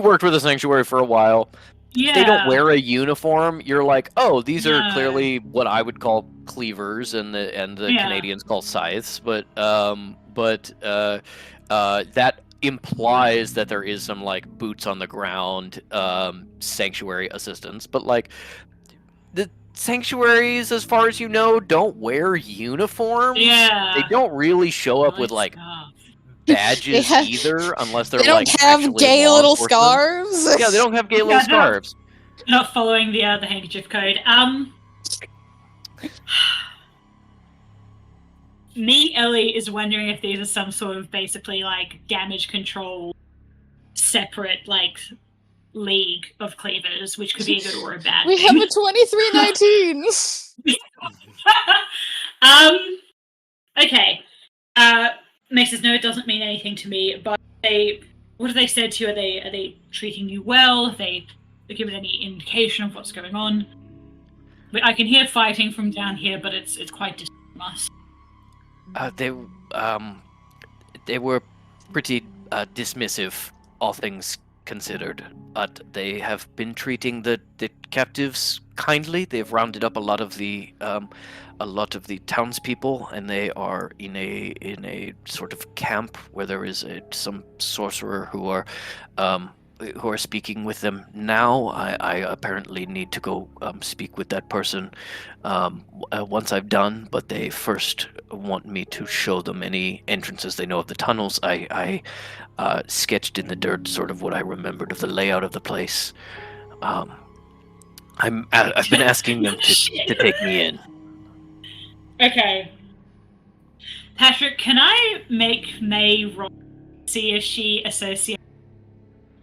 worked with a sanctuary for a while. Yeah. They don't wear a uniform. You're like, oh, these are No. clearly what I would call cleavers, and the Yeah. Canadians call scythes. But that implies that there is some like boots on the ground sanctuary assistance. But like the sanctuaries, as far as you know, don't wear uniforms. Yeah. They don't really show up with Nice like scarf. badges have- either, unless they're They don't like have actually gay law little enforcement. scarves. Yeah, they don't have gay little Yeah, no. scarves. Not following the handkerchief code. Me, Ellie, is wondering if these are some sort of basically like damage control separate like league of cleavers, which could be a good or a bad We thing. have a 2319. Okay. Mace says no, it doesn't mean anything to me, but what have they said to you? Are they treating you well? Have they given any indication of what's going on? I can hear fighting from down here, but it's quite distant from us. They were pretty dismissive, all things considered. But they have been treating the captives kindly. They've rounded up a lot of the townspeople, and they are in a sort of camp where there is some sorcerer who are speaking with them now. I apparently need to go speak with that person once I've done, but they first want me to show them any entrances they know of the tunnels. I sketched in the dirt sort of what I remembered of the layout of the place. I've been asking them to take me in. Okay. Patrick, can I make May roll see if she associates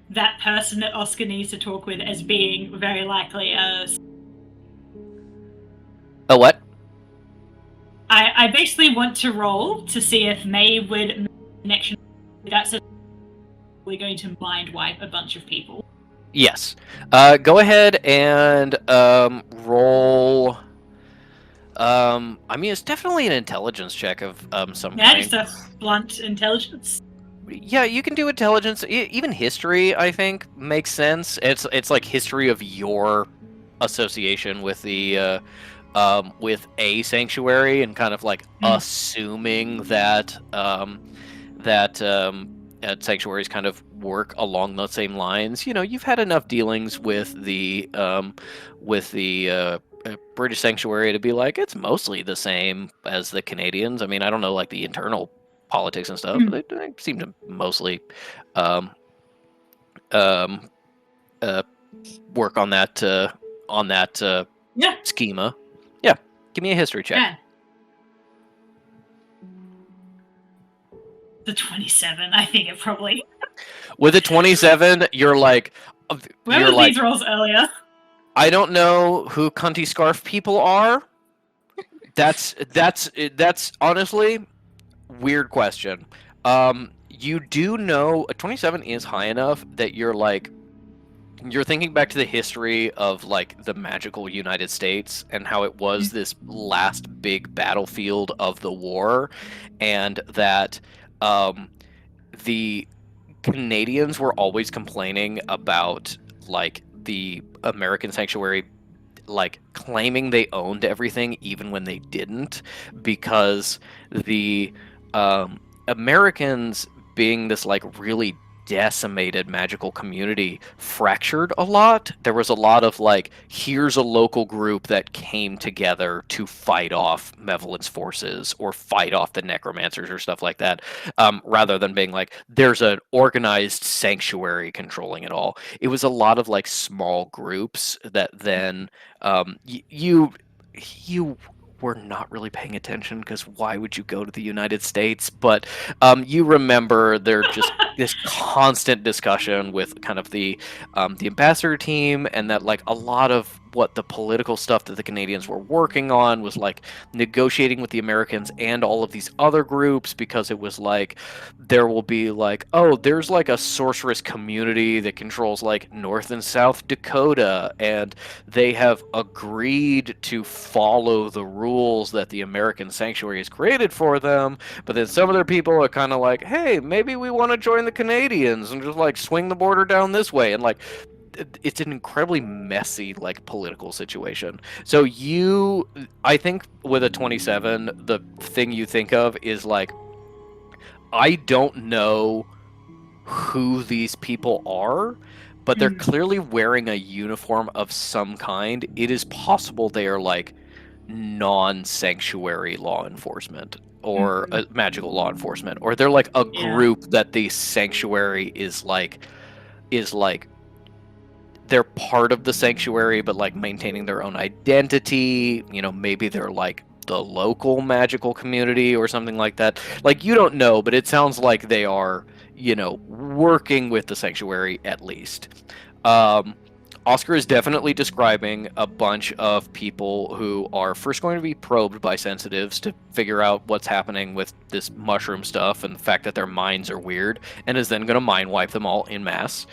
that person that Oscar needs to talk with as being very likely a... A what? I basically want to roll to see if May would make a connection. That's we're going to mind wipe a bunch of people. Yes. Go ahead and roll. I mean, it's definitely an intelligence check of some Yeah, kind. just a blunt intelligence. Yeah, you can do intelligence. Even history, I think, makes sense. It's like history of your association with the with a sanctuary, and kind of like assuming that sanctuaries kind of work along those same lines. You know, you've had enough dealings with the British sanctuary to be like, it's mostly the same as the Canadians. I mean, I don't know like the internal politics and stuff, but they seem to mostly work on that schema. Yeah, give me a history check. Yeah. The 27, I think it probably. With a 27, you're like, Where were these rolls earlier? I don't know who cunty scarf people are. That's honestly weird question. You do know a 27 is high enough that you're thinking back to the history of like the magical United States and how it was this last big battlefield of the war, and that the Canadians were always complaining about like the American sanctuary like claiming they owned everything even when they didn't, because the Americans, being this like really decimated magical community, fractured a lot. There was a lot of like, here's a local group that came together to fight off Malevolent's forces or fight off the necromancers or stuff like that, rather than being like, there's an organized sanctuary controlling it all. It was a lot of like small groups that then you were not really paying attention, because why would you go to the United States? But you remember there just this constant discussion with kind of the ambassador team, and that like a lot of what the political stuff that the Canadians were working on was like negotiating with the Americans and all of these other groups, because it was like there will be like, oh, there's like a sorceress community that controls like North and South Dakota, and they have agreed to follow the rules that the American sanctuary has created for them, but then some of their people are kind of like, hey, maybe we want to join the Canadians and just like swing the border down this way, and like it's an incredibly messy like political situation. So I think with a 27, the thing you think of is like, I don't know who these people are, but they're clearly wearing a uniform of some kind. It is possible they are like non-sanctuary law enforcement, or magical law enforcement, or they're like a group that the sanctuary is like they're part of the sanctuary, but like maintaining their own identity. You know, maybe they're like the local magical community or something like that. Like, you don't know, but it sounds like they are, you know, working with the sanctuary at least. Oscar is definitely describing a bunch of people who are first going to be probed by sensitives to figure out what's happening with this mushroom stuff and the fact that their minds are weird, and is then going to mind wipe them all en masse.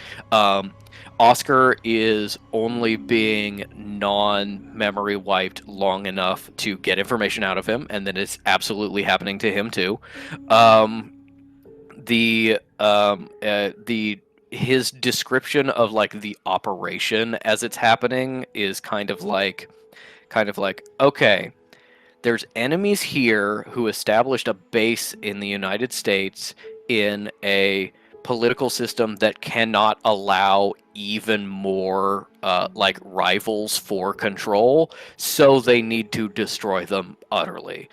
Oscar is only being non-memory wiped long enough to get information out of him, and then it's absolutely happening to him too. His description of like the operation as it's happening is kind of like, okay, there's enemies here who established a base in the United States in a political system that cannot allow even more like rivals for control, so they need to destroy them utterly.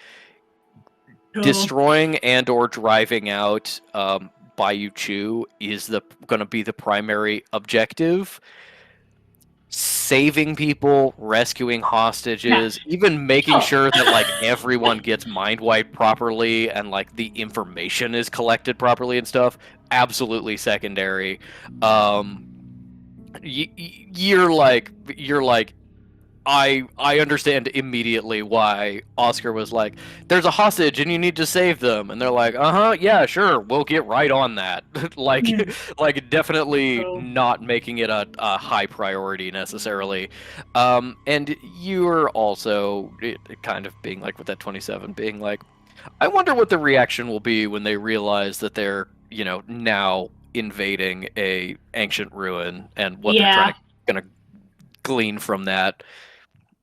Cool. Destroying and or driving out Bayou Chu is going to be the primary objective. Saving people, rescuing hostages, even making sure that like everyone gets mind wiped properly and like the information is collected properly and stuff, absolutely secondary. You're like I understand immediately why Oscar was like, there's a hostage and you need to save them, and they're like, yeah, sure, we'll get right on that. like definitely not making it a high priority necessarily. And you're also kind of being like with that 27, being like, I wonder what the reaction will be when they realize that they're, you know, now invading a ancient ruin, and what they're gonna glean from that.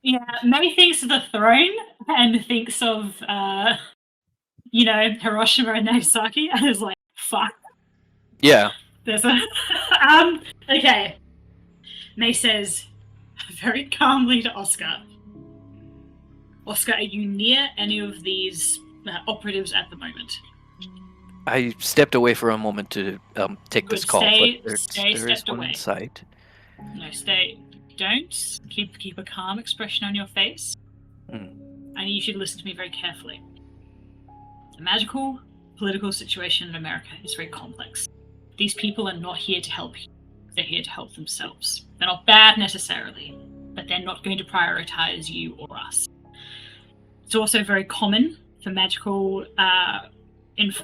Yeah, May thinks of the throne and thinks of, you know, Hiroshima and Nagasaki, and is like, fuck. Yeah. There's a... okay. May says, very calmly to Oscar, Oscar, are you near any of these operatives at the moment? I stepped away for a moment to take this call, but there is one in sight. No, stay... Don't keep a calm expression on your face. I need you to listen to me very carefully. The magical political situation in America is very complex. These people are not here to help you. They're here to help themselves. They're not bad necessarily, but they're not going to prioritize you or us. It's also very common for magical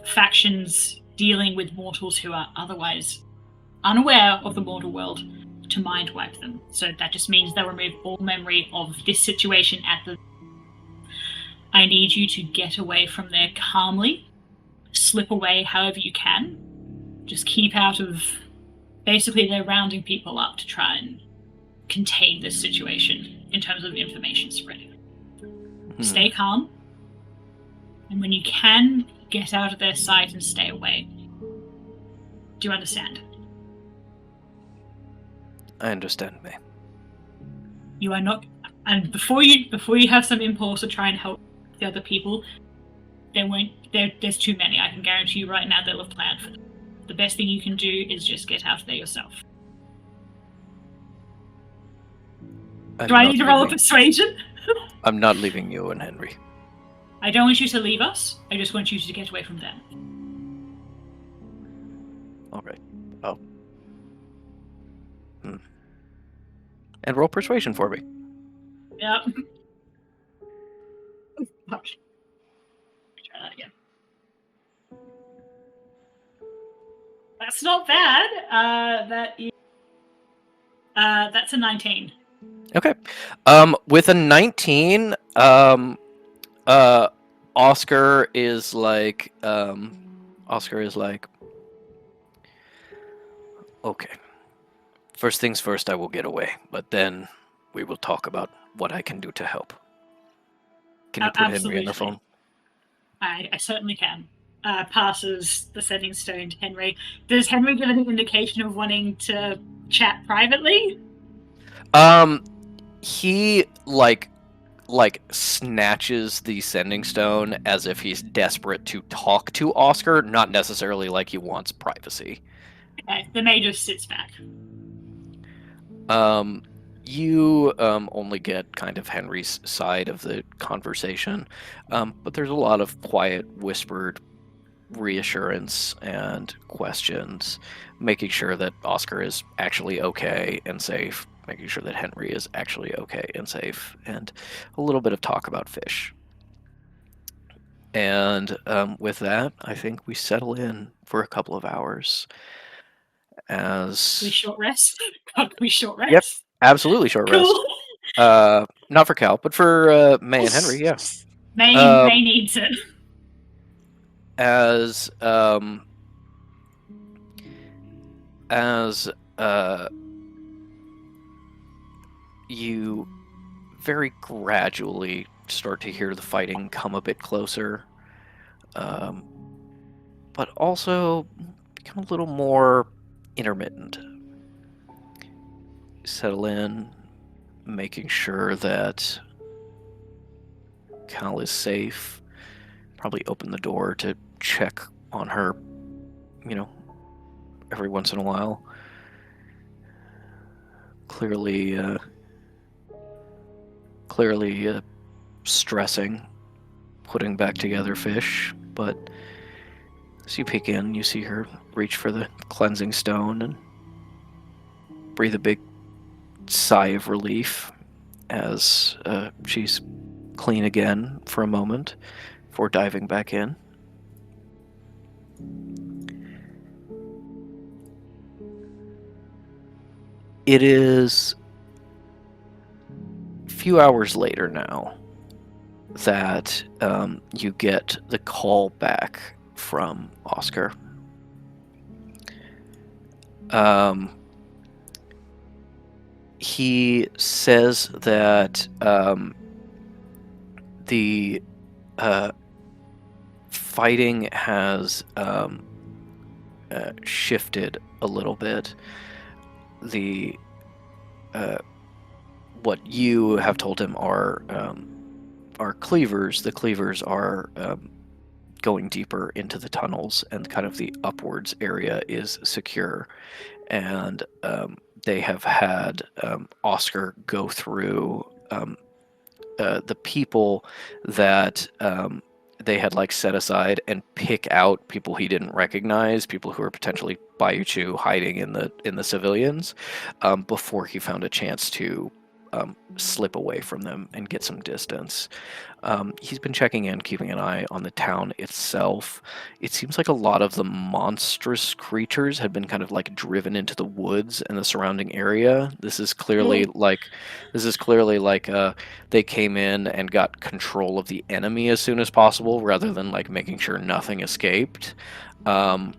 factions dealing with mortals who are otherwise unaware of the mortal world to mind wipe them. So that just means they'll remove all memory of this situation at the... I need you to get away from there calmly, slip away however you can. Just keep out of... Basically, they're rounding people up to try and contain this situation in terms of information spreading. Stay calm, and when you can, get out of their sight and stay away. Do you understand? I understand, May. You are not, and before you have some impulse to try and help the other people, there's too many. I can guarantee you right now they'll have planned for them. The best thing you can do is just get out of there yourself. Do I need to roll a persuasion? I'm not leaving you and Henry. I don't want you to leave us. I just want you to get away from them. All right. Oh. And roll persuasion for me. Yep. Gosh. Try that again. That's not bad. That's a 19. Okay. With a 19, Oscar is like, okay. First things first, I will get away, but then we will talk about what I can do to help. Can you put Henry on the Absolutely. phone? I certainly can. Passes the sending stone to Henry. Does Henry give any indication of wanting to chat privately? He like snatches the sending stone as if he's desperate to talk to Oscar, not necessarily like he wants privacy. Okay, the mage just sits back. You only get kind of Henry's side of the conversation, but there's a lot of quiet, whispered reassurance and questions, making sure that Oscar is actually okay and safe, making sure that Henry is actually okay and safe, and a little bit of talk about fish. And with that, I think we settle in for a couple of hours. As We short rest. We short rest. Yep. Absolutely short rest. Cool. Not for Cal, but for May and Henry, yeah. May needs it. As you very gradually start to hear the fighting come a bit closer, but also become a little more intermittent. Settle in, making sure that Cal is safe. Probably open the door to check on her, every once in a while. Clearly stressing, putting back together fish, but as you peek in, you see her reach for the cleansing stone and breathe a big sigh of relief as she's clean again for a moment before diving back in. It is a few hours later now that you get the call back from Oscar. He says that the fighting has shifted a little bit. The what you have told him are cleavers. The cleavers are going deeper into the tunnels, and kind of the upwards area is secure. And they have had Oscar go through the people that they had set aside and pick out people he didn't recognize, people who are potentially Bayuchu hiding in the civilians, before he found a chance to slip away from them and get some distance. He's been checking in, keeping an eye on the town itself. It seems like a lot of the monstrous creatures had been kind of driven into the woods and the surrounding area. This is clearly they came in and got control of the enemy as soon as possible, rather than making sure nothing escaped. And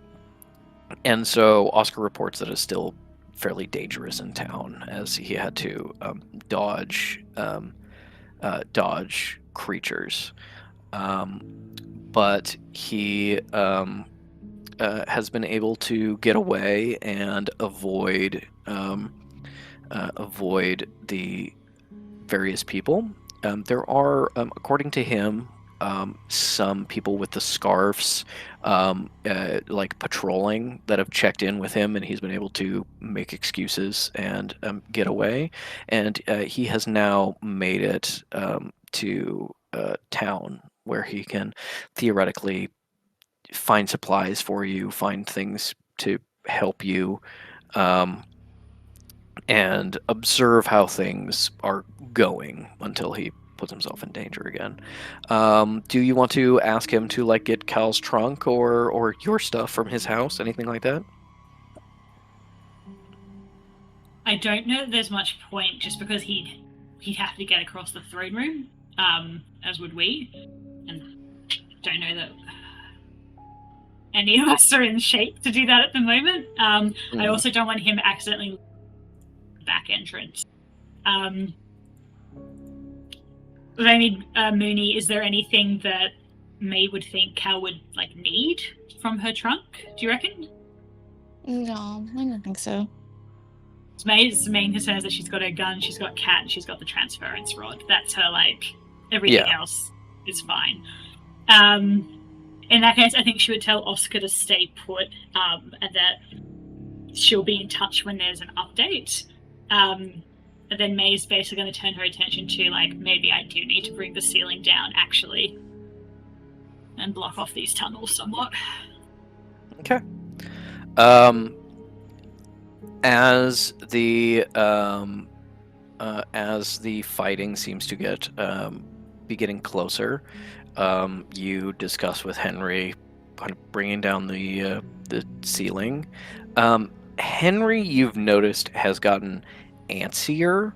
so Oscar reports that it's still fairly dangerous in town, as he had to dodge creatures, but he has been able to get away and avoid the various people. There are, according to him, some people with the scarves patrolling that have checked in with him, and he's been able to make excuses and get away. And he has now made it to town, where he can theoretically find supplies for you, find things to help you and observe how things are going until he puts himself in danger again. Do you want to ask him to like get Cal's trunk or your stuff from his house, anything like that? I don't know that there's much point, just because he'd have to get across the throne room, as would we, and don't know that any of us are in shape to do that at the moment. I also don't want him accidentally back entrance. Maybe Mooney, is there anything that May would think Cal would like need from her trunk? Do you reckon? No, I don't think so. May's main concern is that she's got her gun, she's got Cat, and she's got the transference rod. That's her, like, everything else is fine. In that case, I think she would tell Oscar to stay put, and that she'll be in touch when there's an update. And then May's basically going to turn her attention to, like, maybe I do need to bring the ceiling down, actually, and block off these tunnels somewhat. Okay. As the fighting seems to be getting closer, you discuss with Henry kind of bringing down the ceiling. Henry, you've noticed, has gotten antsier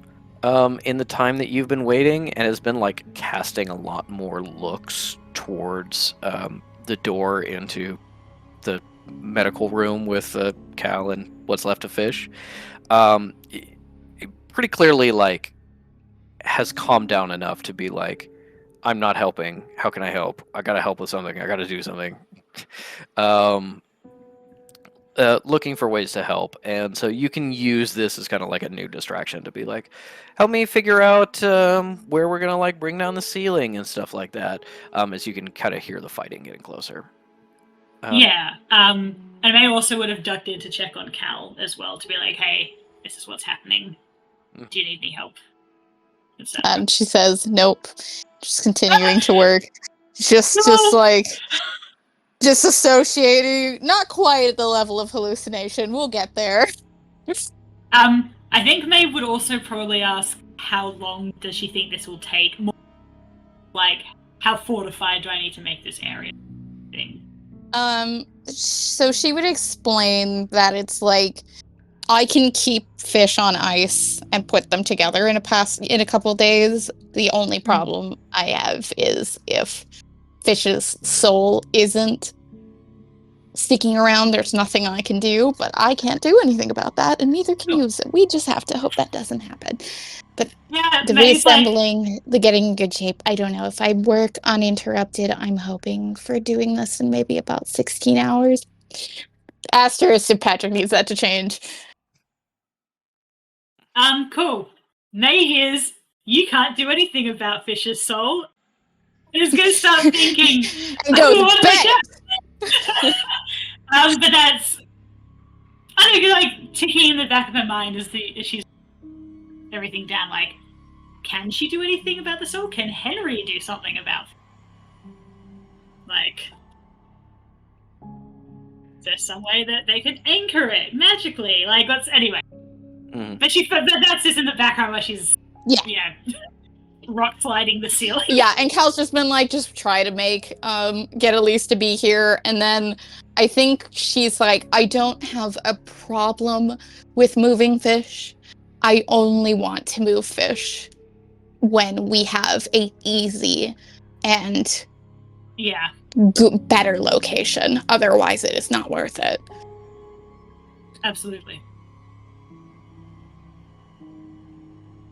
in the time that you've been waiting, and has been like casting a lot more looks towards the door into the medical room with Cal and what's left of Fish. Pretty clearly, like, has calmed down enough to be like, I'm not helping. How can I help? I gotta help with something. I gotta do something. Looking for ways to help, and so you can use this as kind of like a new distraction to be like, help me figure out where we're gonna like bring down the ceiling and stuff like that. As you can kind of hear the fighting getting closer. And May also would have ducked in to check on Cal as well, to be like, hey, this is what's happening. Do you need any help? And she says, nope. Just continuing to work. Just associating, not quite at the level of hallucination. We'll get there. I think May would also probably ask, how long does she think this will take? More like, how fortified do I need to make this area thing? So she would explain that it's like, I can keep Fish on ice and put them together in a couple days. The only problem I have is if Fish's soul isn't sticking around, there's nothing I can do, but I can't do anything about that, and neither can you, so we just have to hope that doesn't happen. But the reassembling, the getting in good shape, I don't know. If I work uninterrupted, I'm hoping for doing this in maybe about 16 hours. Asterisk if Patrick needs that to change. Cool. May hears you can't do anything about Fish's soul. And is going to start thinking, and goes, but that's, I think, like, ticking in the back of her mind as she's everything down, like, can she do anything about the soul? Can Henry do something about it? Like, is there some way that they could anchor it magically? Like, anyway. But that's just in the background while she's, rock sliding the ceiling. Yeah, and Cal's just been like, just try to get Elise to be here. And then I think she's like, I don't have a problem with moving Fish. I only want to move Fish when we have a easy and better location. Otherwise, it is not worth it. Absolutely.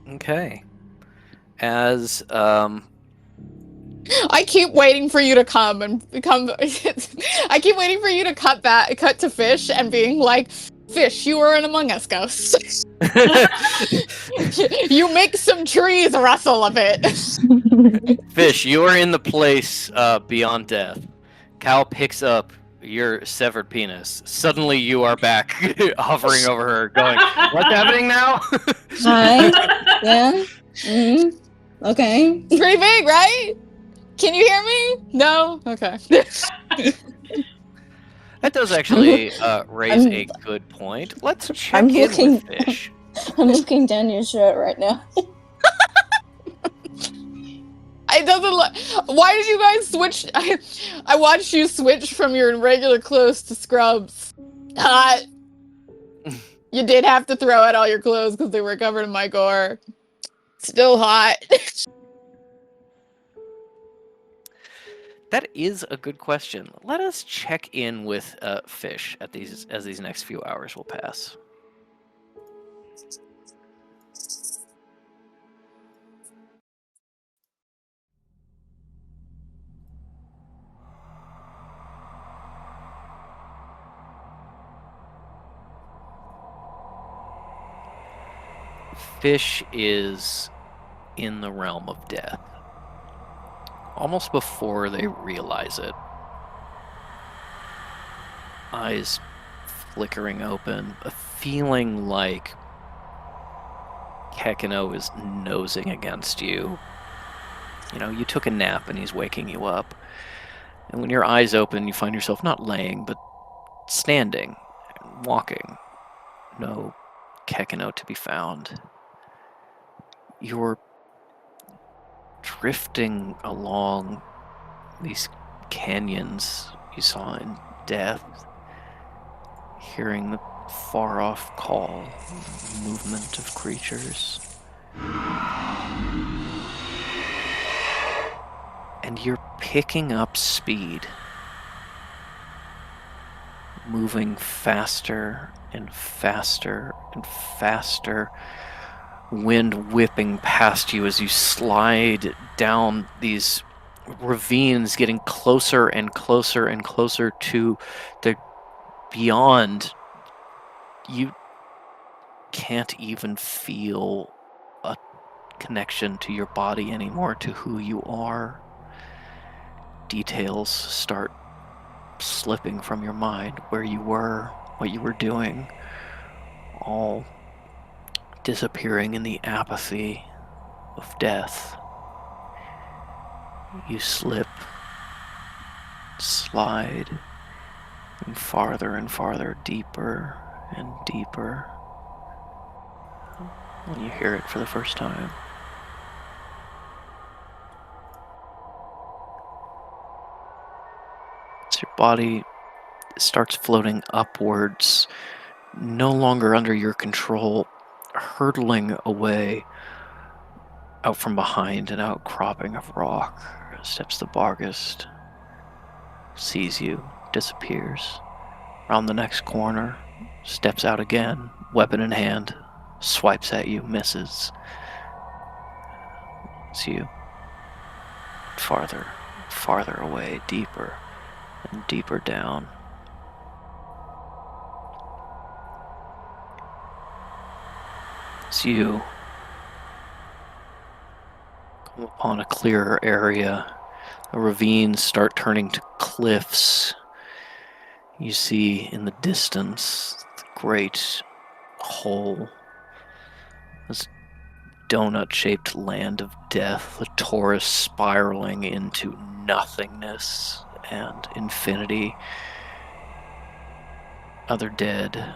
Okay. As I keep waiting for you to come and become. I keep waiting for you to cut to Fish and being like, Fish, you are an Among Us ghost. You make some trees rustle a bit. Fish, you are in the place beyond death. Cal picks up your severed penis. Suddenly you are back, hovering over her, going, what's happening now? Hi. Yeah. Mm-hmm. Okay. It's pretty big, right? Can you hear me? No? Okay. That does actually raise a good point. Let's check in with Fish. I'm looking down your shirt right now. It doesn't look. Why did you guys switch? I watched you switch from your regular clothes to scrubs. Hot. You did have to throw out all your clothes because they were covered in my gore. Still hot. That is a good question. Let us check in with Fish as these next few hours will pass. Fish is in the realm of death. Almost before they realize it. Eyes flickering open, a feeling like Kekino is nosing against you. You know, you took a nap and he's waking you up. And when your eyes open, you find yourself not laying, but standing, walking. No Kekino to be found. You're drifting along these canyons you saw in Death, hearing the far-off call, movement of creatures. And you're picking up speed, moving faster and faster and faster, wind whipping past you as you slide down these ravines, getting closer and closer and closer to the beyond. You can't even feel a connection to your body anymore, to who you are. Details start slipping from your mind, where you were, what you were doing, all disappearing in the apathy of death. You slip, slide, and farther, deeper and deeper. When you hear it for the first time. As your body starts floating upwards, no longer under your control, hurtling away. Out from behind an outcropping of rock steps the Barghest, sees you, disappears. Round the next corner, steps out again, weapon in hand, swipes at you, misses. It's you. Farther, farther away, deeper and deeper down. It's you. Come upon a clearer area. The ravines start turning to cliffs. You see in the distance the great hole, this donut-shaped land of death, the torus spiraling into nothingness and infinity. Other dead,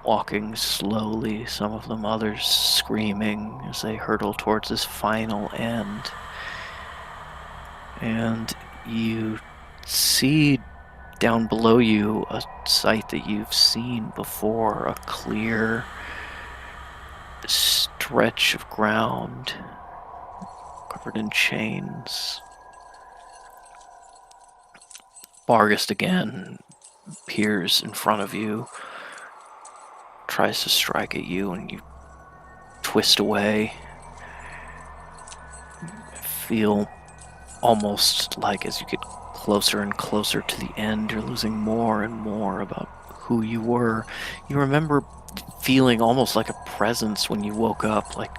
walking slowly, some of them, others screaming as they hurtle towards this final end. And you see down below you a sight that you've seen before, a clear stretch of ground covered in chains. Barghest again appears in front of you, tries to strike at you, and you twist away. Feel almost like as you get closer and closer to the end, you're losing more and more about who you were. You remember feeling almost like a presence when you woke up, like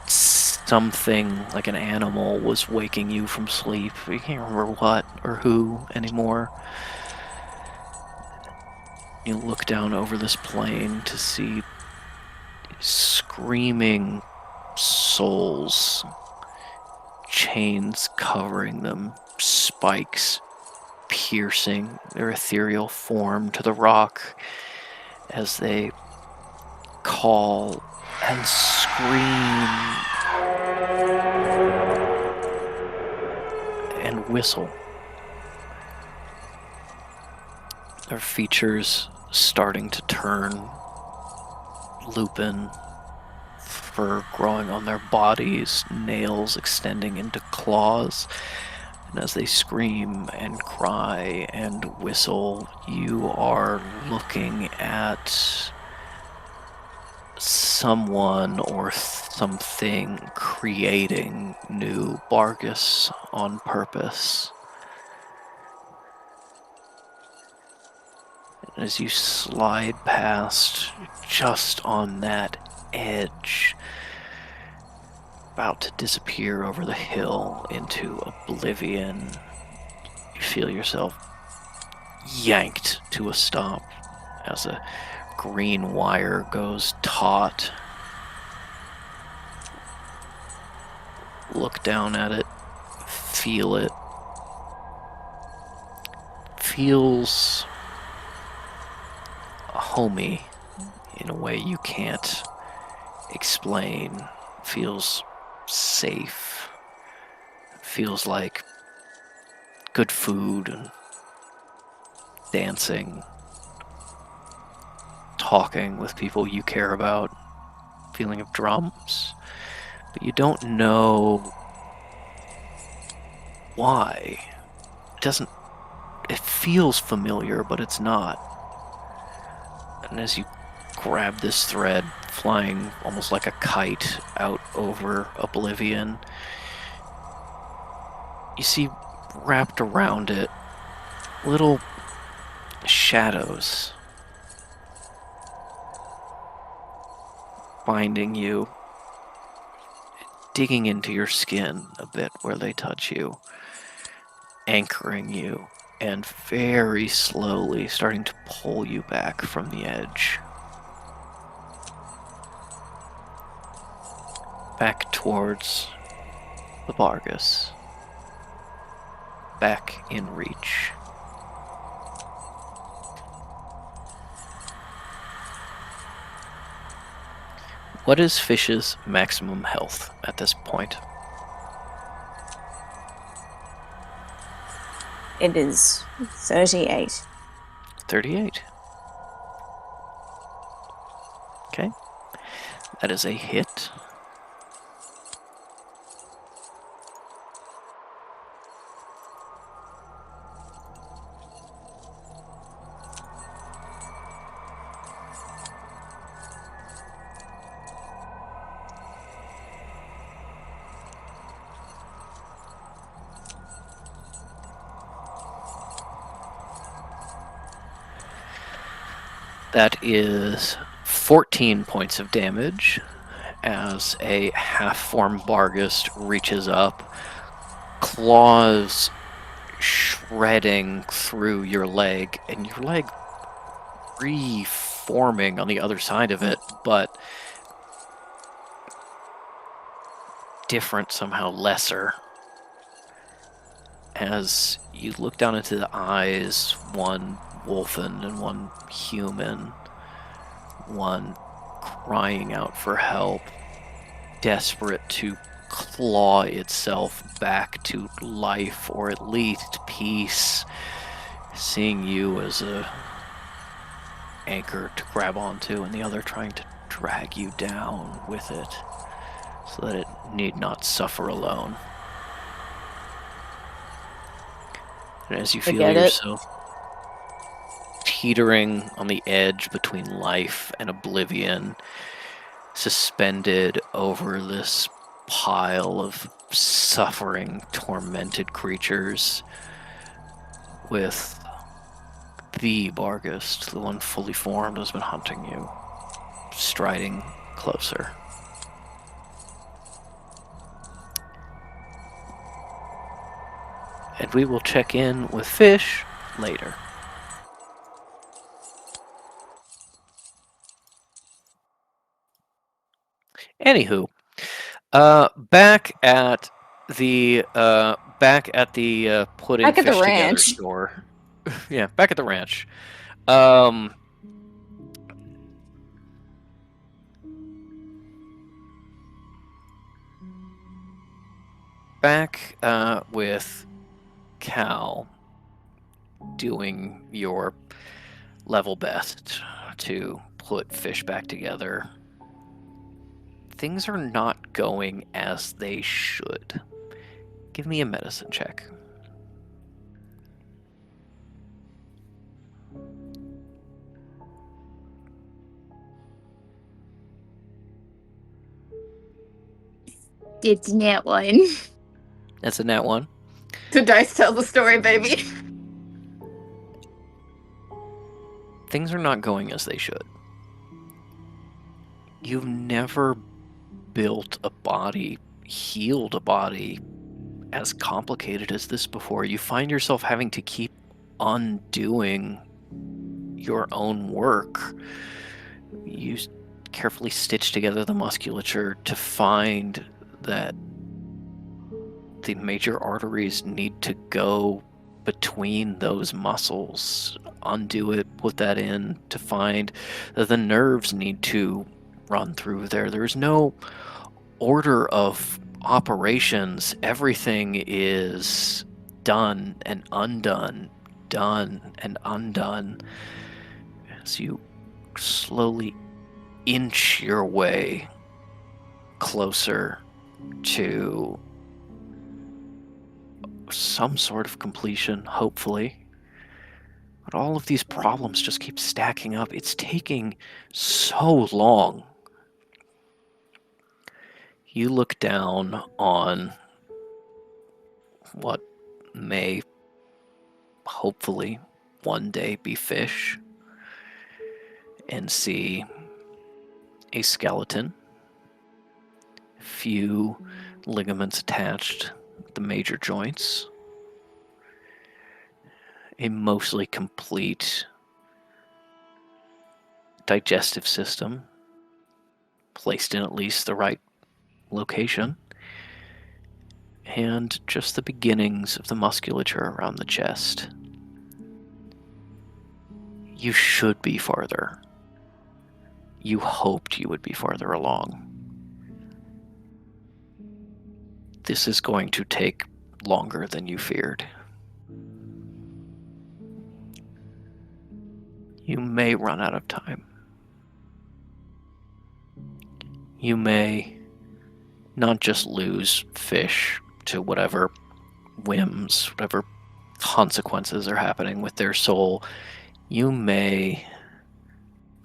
something, like an animal, was waking you from sleep. You can't remember what or who anymore. You look down over this plain to see screaming souls, chains covering them, spikes piercing their ethereal form to the rock as they call and scream and whistle. Their features starting to turn lupin, fur growing on their bodies, nails extending into claws. And as they scream and cry and whistle, you are looking at someone or something creating new Bargus on purpose. And as you slide past, just on that edge, about to disappear over the hill into oblivion, you feel yourself yanked to a stop as a green wire goes taut. Look down at it, feel it. Feels homey in a way you can't explain. Feels safe. Feels like good food and dancing, talking with people you care about, feeling of drums, but you don't know why. It feels familiar, but it's not. And as you grab this thread, flying almost like a kite out over oblivion, you see wrapped around it little shadows binding you, digging into your skin a bit where they touch you, anchoring you, and very slowly starting to pull you back from the edge. Back towards the Bargus. Back in reach. What is Fish's maximum health at this point? It is 38. 38. Okay. That is a hit. That is 14 points of damage as a half-formed Bargus reaches up, claws shredding through your leg, and your leg reforming on the other side of it, but different, somehow lesser. As you look down into the eyes, one wolfen and one human, one crying out for help, desperate to claw itself back to life or at least peace, seeing you as a anchor to grab onto, and the other trying to drag you down with it so that it need not suffer alone. And as you feel yourself teetering on the edge between life and oblivion, suspended over this pile of suffering, tormented creatures, with the Bargus, the one fully formed, has been hunting you, striding closer. And we will check in with Fish later. Anywho, back at the back at the putting Back at the fish together ranch. store. Yeah, back at the ranch. Um, back with Cal doing your level best to put fish back together. Things are not going as they should. Give me a medicine check. It's net one. That's a nat 1. The dice tell the story, baby. Things are not going as they should. You've never built a body, healed a body as complicated as this before. You find yourself having to keep undoing your own work. You carefully stitch together the musculature to find that the major arteries need to go between those muscles. Undo it, put that in, to find that the nerves need to run through there. There's no order of operations. Everything is done and undone, done and undone, as you slowly inch your way closer to some sort of completion, hopefully. But all of these problems just keep stacking up. It's taking so long. You look down on what may hopefully one day be fish and see a skeleton, few ligaments attached at the major joints, a mostly complete digestive system placed in at least the right location, and just the beginnings of the musculature around the chest. You should be farther. You hoped you would be farther along. This is going to take longer than you feared. You may run out of time. You may not just lose fish to whatever whims, whatever consequences are happening with their soul. You may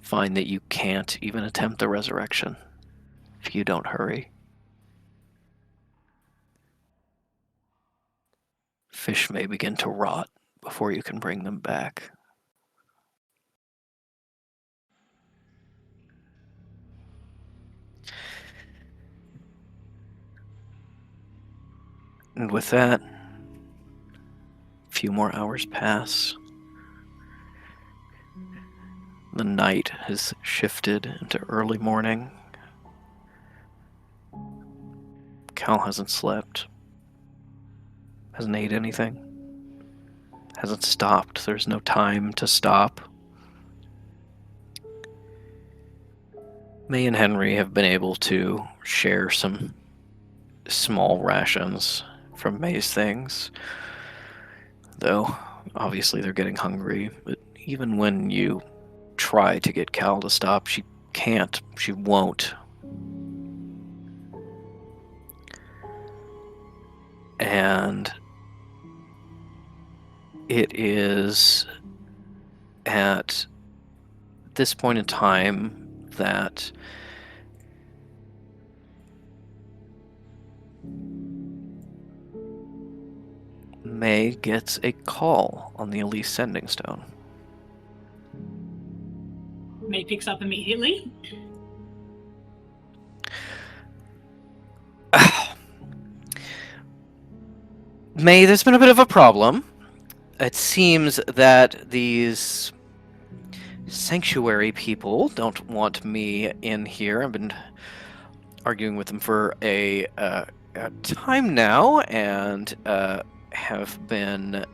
find that you can't even attempt the resurrection if you don't hurry. Fish may begin to rot before you can bring them back. And with that, a few more hours pass. The night has shifted into early morning. Cal hasn't slept. Hasn't ate anything. Hasn't stopped. There's no time to stop. May and Henry have been able to share some small rations from May's things, though obviously they're getting hungry. But even when you try to get Cal to stop, she can't. She won't. And it is at this point in time that May gets a call on the Elise Sending Stone. May picks up immediately. May, there's been a bit of a problem. It seems that these sanctuary people don't want me in here. I've been arguing with them for a time now and have been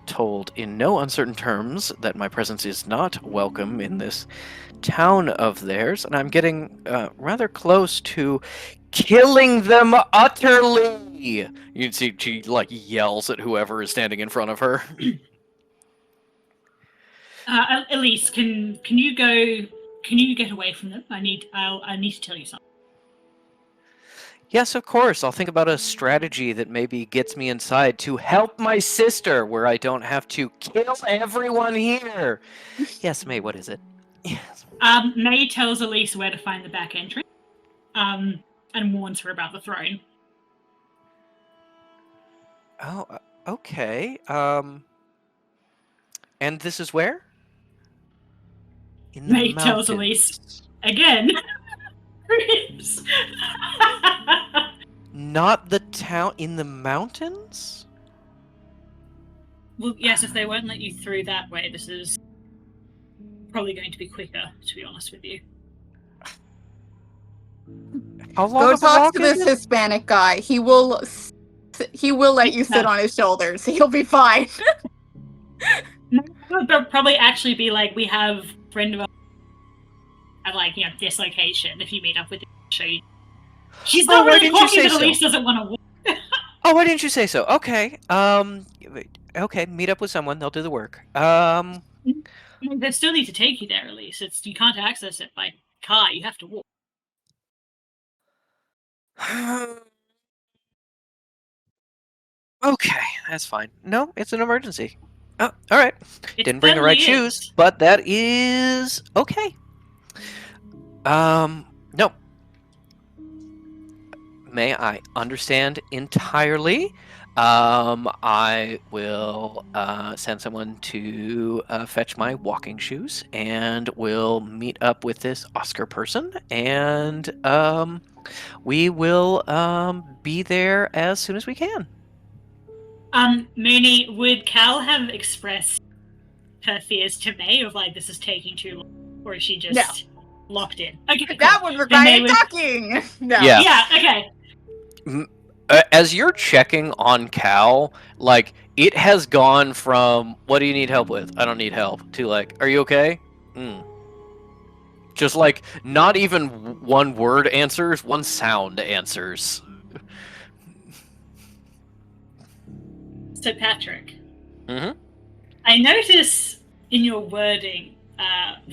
told in no uncertain terms that my presence is not welcome in this town of theirs, and I'm getting rather close to killing them utterly. You can see she like yells at whoever is standing in front of her. Elise, can you go? Can you get away from them? I need to tell you something. Yes, of course. I'll think about a strategy that maybe gets me inside to help my sister, where I don't have to kill everyone here. Yes, May, what is it? Yes. May tells Elise where to find the back entrance, and warns her about the throne. Oh, okay. And this is where? In the May tells Elise again. Not the town in the mountains? Well, yes, if they won't let you through that way, this is probably going to be quicker, to be honest with you. How long Go of a talk walk to is this it? Hispanic guy. He will let you sit on his shoulders. He'll be fine. They'll probably actually be like, we have a friend of ours at this location. If you meet up with him, I'll show you. She's not why really didn't you talking, say but so? Elise doesn't want to walk. Oh, why didn't you say so? Okay. Okay, meet up with someone, they'll do the work. They still need to take you there, Elise. You can't access it by car. You have to walk. Okay, that's fine. No, it's an emergency. Oh, alright. It Didn't bring the right certainly shoes, is. but that is okay. No. May I understand entirely? I will send someone to fetch my walking shoes, and we'll meet up with this Oscar person, and we will be there as soon as we can. Mooney, would Cal have expressed her fears to May of this is taking too long, or is she just locked in? Okay, cool. That would require May would- talking. No. Yeah. Yeah. Okay. As you're checking on Cal, it has gone from "What do you need help with? I don't need help" to "Are you okay?" Just not even one word answers, one sound answers. So Patrick, Mm-hmm. I notice in your wording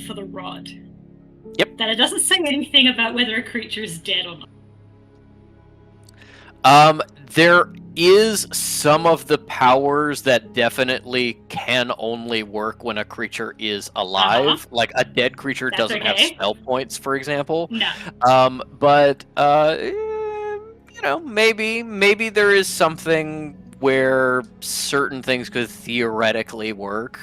for the rod, that it doesn't say anything about whether a creature is dead or not. There is some of the powers that definitely can only work when a creature is alive. Like a dead creature That's doesn't have okay. spell points, for example. No. But maybe there is something where certain things could theoretically work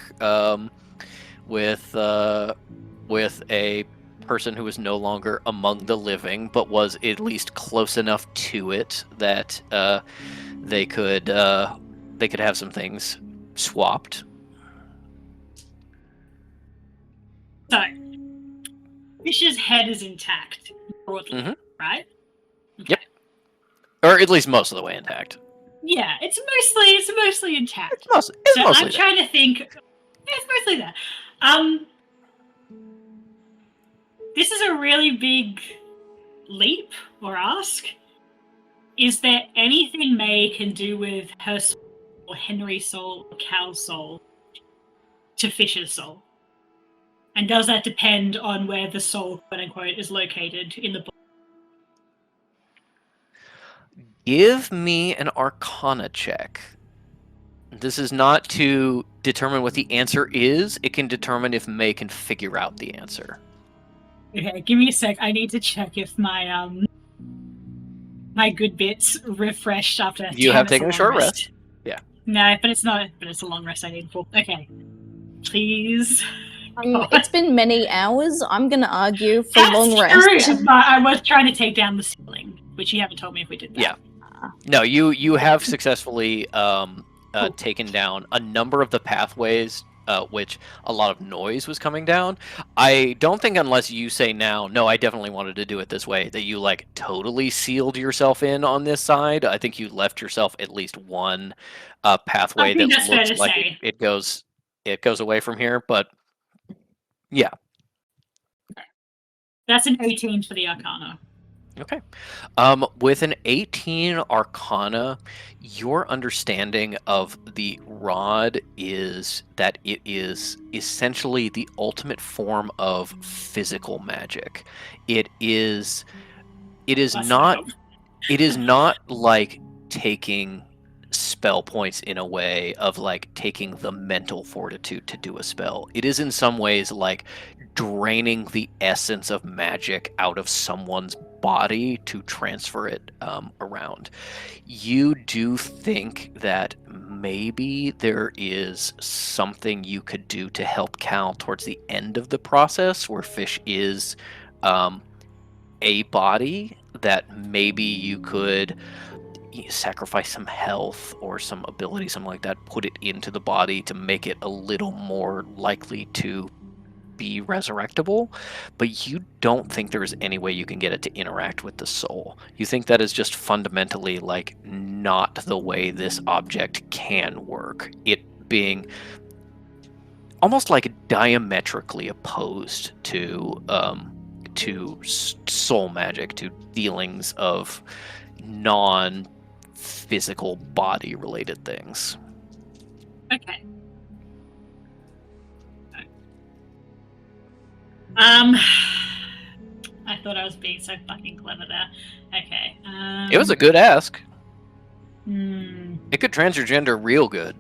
with a person who is no longer among the living, but was at least close enough to it that they could have some things swapped. So, Fish's head is intact, broadly, Mhm. right? Yep. Or at least most of the way intact. Yeah, it's mostly intact. It's mostly I'm there. trying to think. It's mostly there. This is a really big leap or ask. Is there anything May can do with her soul, or Henry's soul, or Cal's soul, to Fish's soul? And does that depend on where the soul, quote unquote, is located in the book? Give me an Arcana check. This is not to determine what the answer is. It can determine if May can figure out the answer. Okay, give me a sec. I need to check if my my good bits refreshed after. You have taken a short rest. Yeah. No, but it's not. But it's a long rest I need for. Okay, please. It's been many hours. I'm going to argue for That's long true, rest. but I was trying to take down the ceiling, which you haven't told me if we did that. Yeah. No, you have successfully taken down a number of the pathways which a lot of noise was coming down. I don't think unless you say now, no, I definitely wanted to do it this way, that you like totally sealed yourself in on this side. I think you left yourself at least one pathway I think that that's fair looks to like say. it goes away from here. But yeah, That's an 18 for the Arcana. okay. With an 18 Arcana, your understanding of the rod is that it is essentially the ultimate form of physical magic. It is That's not not- it is not like taking spell points in a way of like taking the mental fortitude to do a spell. It is in some ways like draining the essence of magic out of someone's body to transfer it around. You do think that maybe there is something you could do to help Cal towards the end of the process where Fish is a body, that maybe you could sacrifice some health or some ability, something like that, put it into the body to make it a little more likely to be resurrectable, but you don't think there is any way you can get it to interact with the soul. You think that is just fundamentally like not the way this object can work, it being almost like diametrically opposed to soul magic, to dealings of non-physical body related things. Okay. I thought I was being so fucking clever there. Okay. It was a good ask. Hmm. It could trans your gender real good.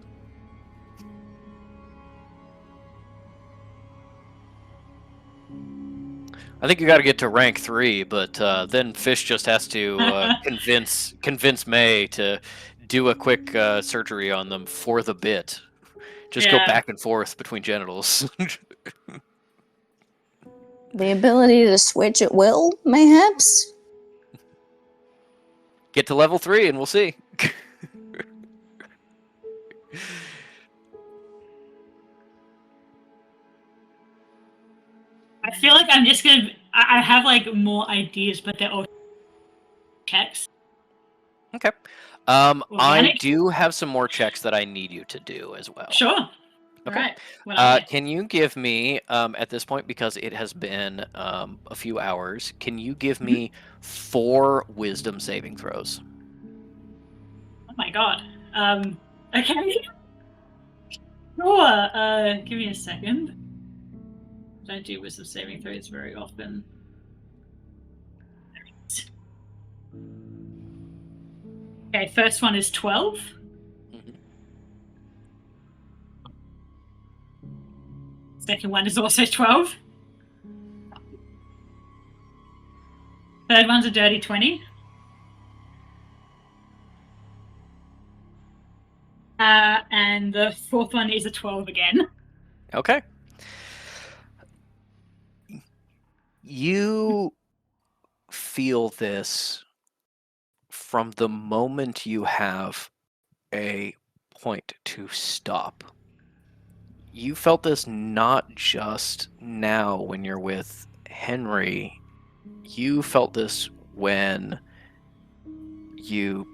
I think you got to get to rank 3, but then Fish just has to convince May to do a quick surgery on them for the bit. Just go Yeah. back and forth between genitals. The ability to switch at will, mayhaps? Get to level 3 and we'll see. I feel like I'm just gonna. I have like more ideas, but they're all checks. Okay. I Organic? do have some more checks that I need you to do as well. Sure. Okay. Right. What are they? Can you give me, at this point, because it has been a few hours, can you give me 4 wisdom saving throws? Oh my god. Okay. Sure. Give me a second. I don't do wisdom saving throws very often. There it is. Okay, first one is 12. Mhm. Second one is also 12. Third one's a dirty 20. And the fourth one is a 12 again. Okay. You feel this from the moment you have a point to stop. You felt this not just now when you're with Henry. You felt this when you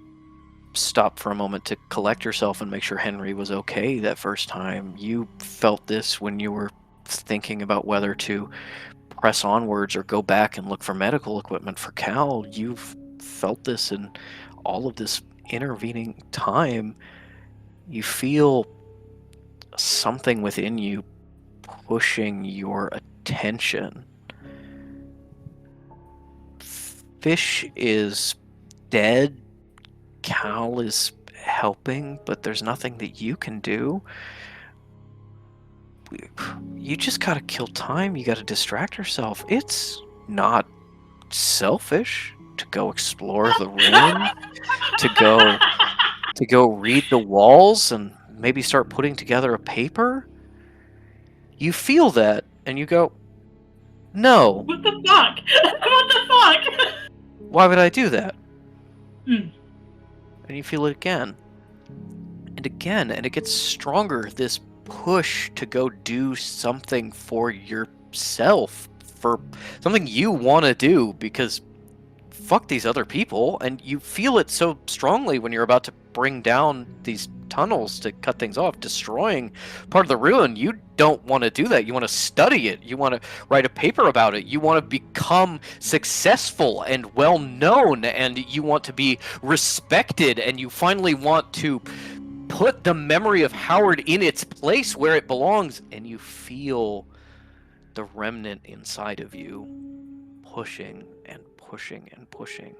stopped for a moment to collect yourself and make sure Henry was okay that first time. You felt this when you were thinking about whether to press onwards or go back and look for medical equipment for Cal. You've felt this in all of this intervening time. You feel something within you pushing your attention. Fish is dead. Cal is helping, but there's nothing that you can do. You just gotta kill time. You gotta distract yourself. It's not selfish to go explore the room, to go read the walls and maybe start putting together a paper. You feel that and you go, no, What the fuck? What the fuck? why would I do that? Hmm. And you feel it again and again, and it gets stronger, this push to go do something for yourself, for something you want to do, because fuck these other people, and you feel it so strongly when you're about to bring down these tunnels to cut things off, destroying part of the ruin. You don't want to do that. You want to study it. You want to write a paper about it. You want to become successful and well known, and you want to be respected, and you finally want to put the memory of Howard in its place where it belongs, and you feel the remnant inside of you pushing and pushing and pushing.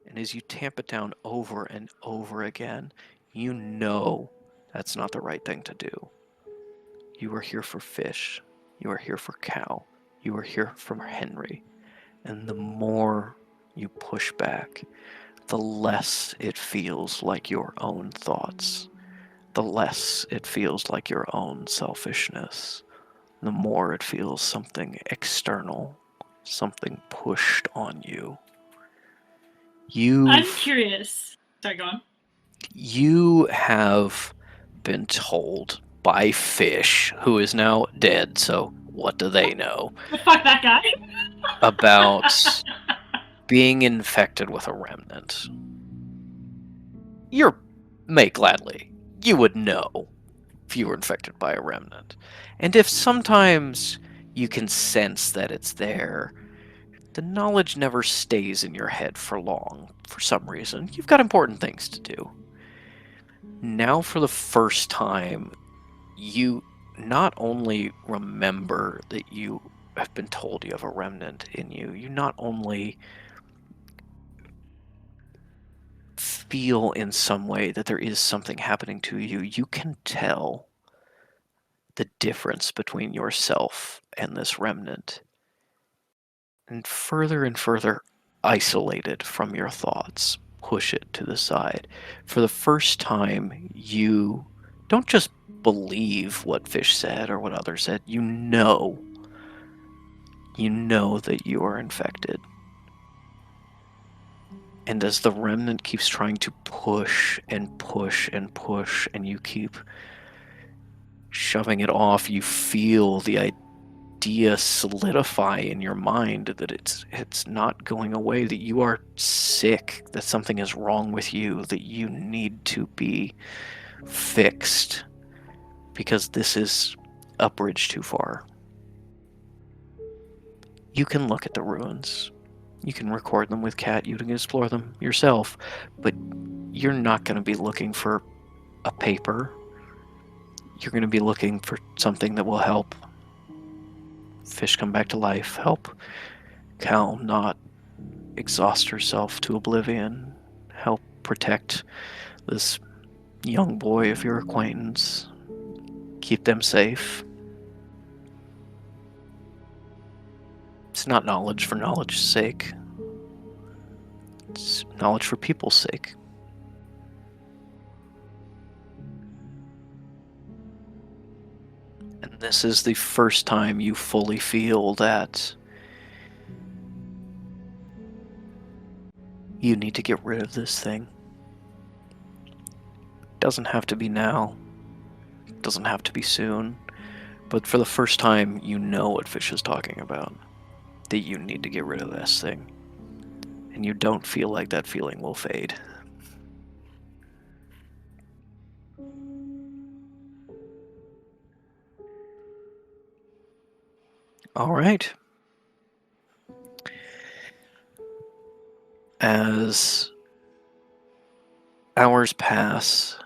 And as you tamp it down over and over again, you know that's not the right thing to do. You are here for Fish. You are here for Cal. You are here for Henry. And the more you push back, the less it feels like your own thoughts. The less it feels like your own selfishness. The more it feels something external, something pushed on you. I'm curious. Sorry, go on. You have been told by Fish, who is now dead, so what do they know? Fuck that guy. About being infected with a remnant. Gladly, you would know if you were infected by a remnant. And if sometimes you can sense that it's there, the knowledge never stays in your head for long, for some reason. You've got important things to do. Now, for the first time, you not only remember that you have been told you have a remnant in you, you not only feel in some way that there is something happening to you, you can tell the difference between yourself and this remnant. And further isolated from your thoughts, push it to the side. For the first time, you don't just believe what Fish said or what others said. You know that you are infected. And as the remnant keeps trying to push and push and push, and you keep shoving it off, you feel the idea solidify in your mind that it's not going away, that you are sick, that something is wrong with you, that you need to be fixed, because this is a bridge too far. You can look at the ruins. You can record them with Kat. You can explore them yourself. But you're not going to be looking for a paper. You're going to be looking for something that will help Fish come back to life. Help Cal not exhaust herself to oblivion. Help protect this young boy of your acquaintance. Keep them safe. It's not knowledge for knowledge's sake. It's knowledge for people's sake. And this is the first time you fully feel that you need to get rid of this thing. It doesn't have to be now. It doesn't have to be soon. But for the first time, you know what Fish is talking about. That you need to get rid of this thing. And you don't feel like that feeling will fade. All right. As hours pass,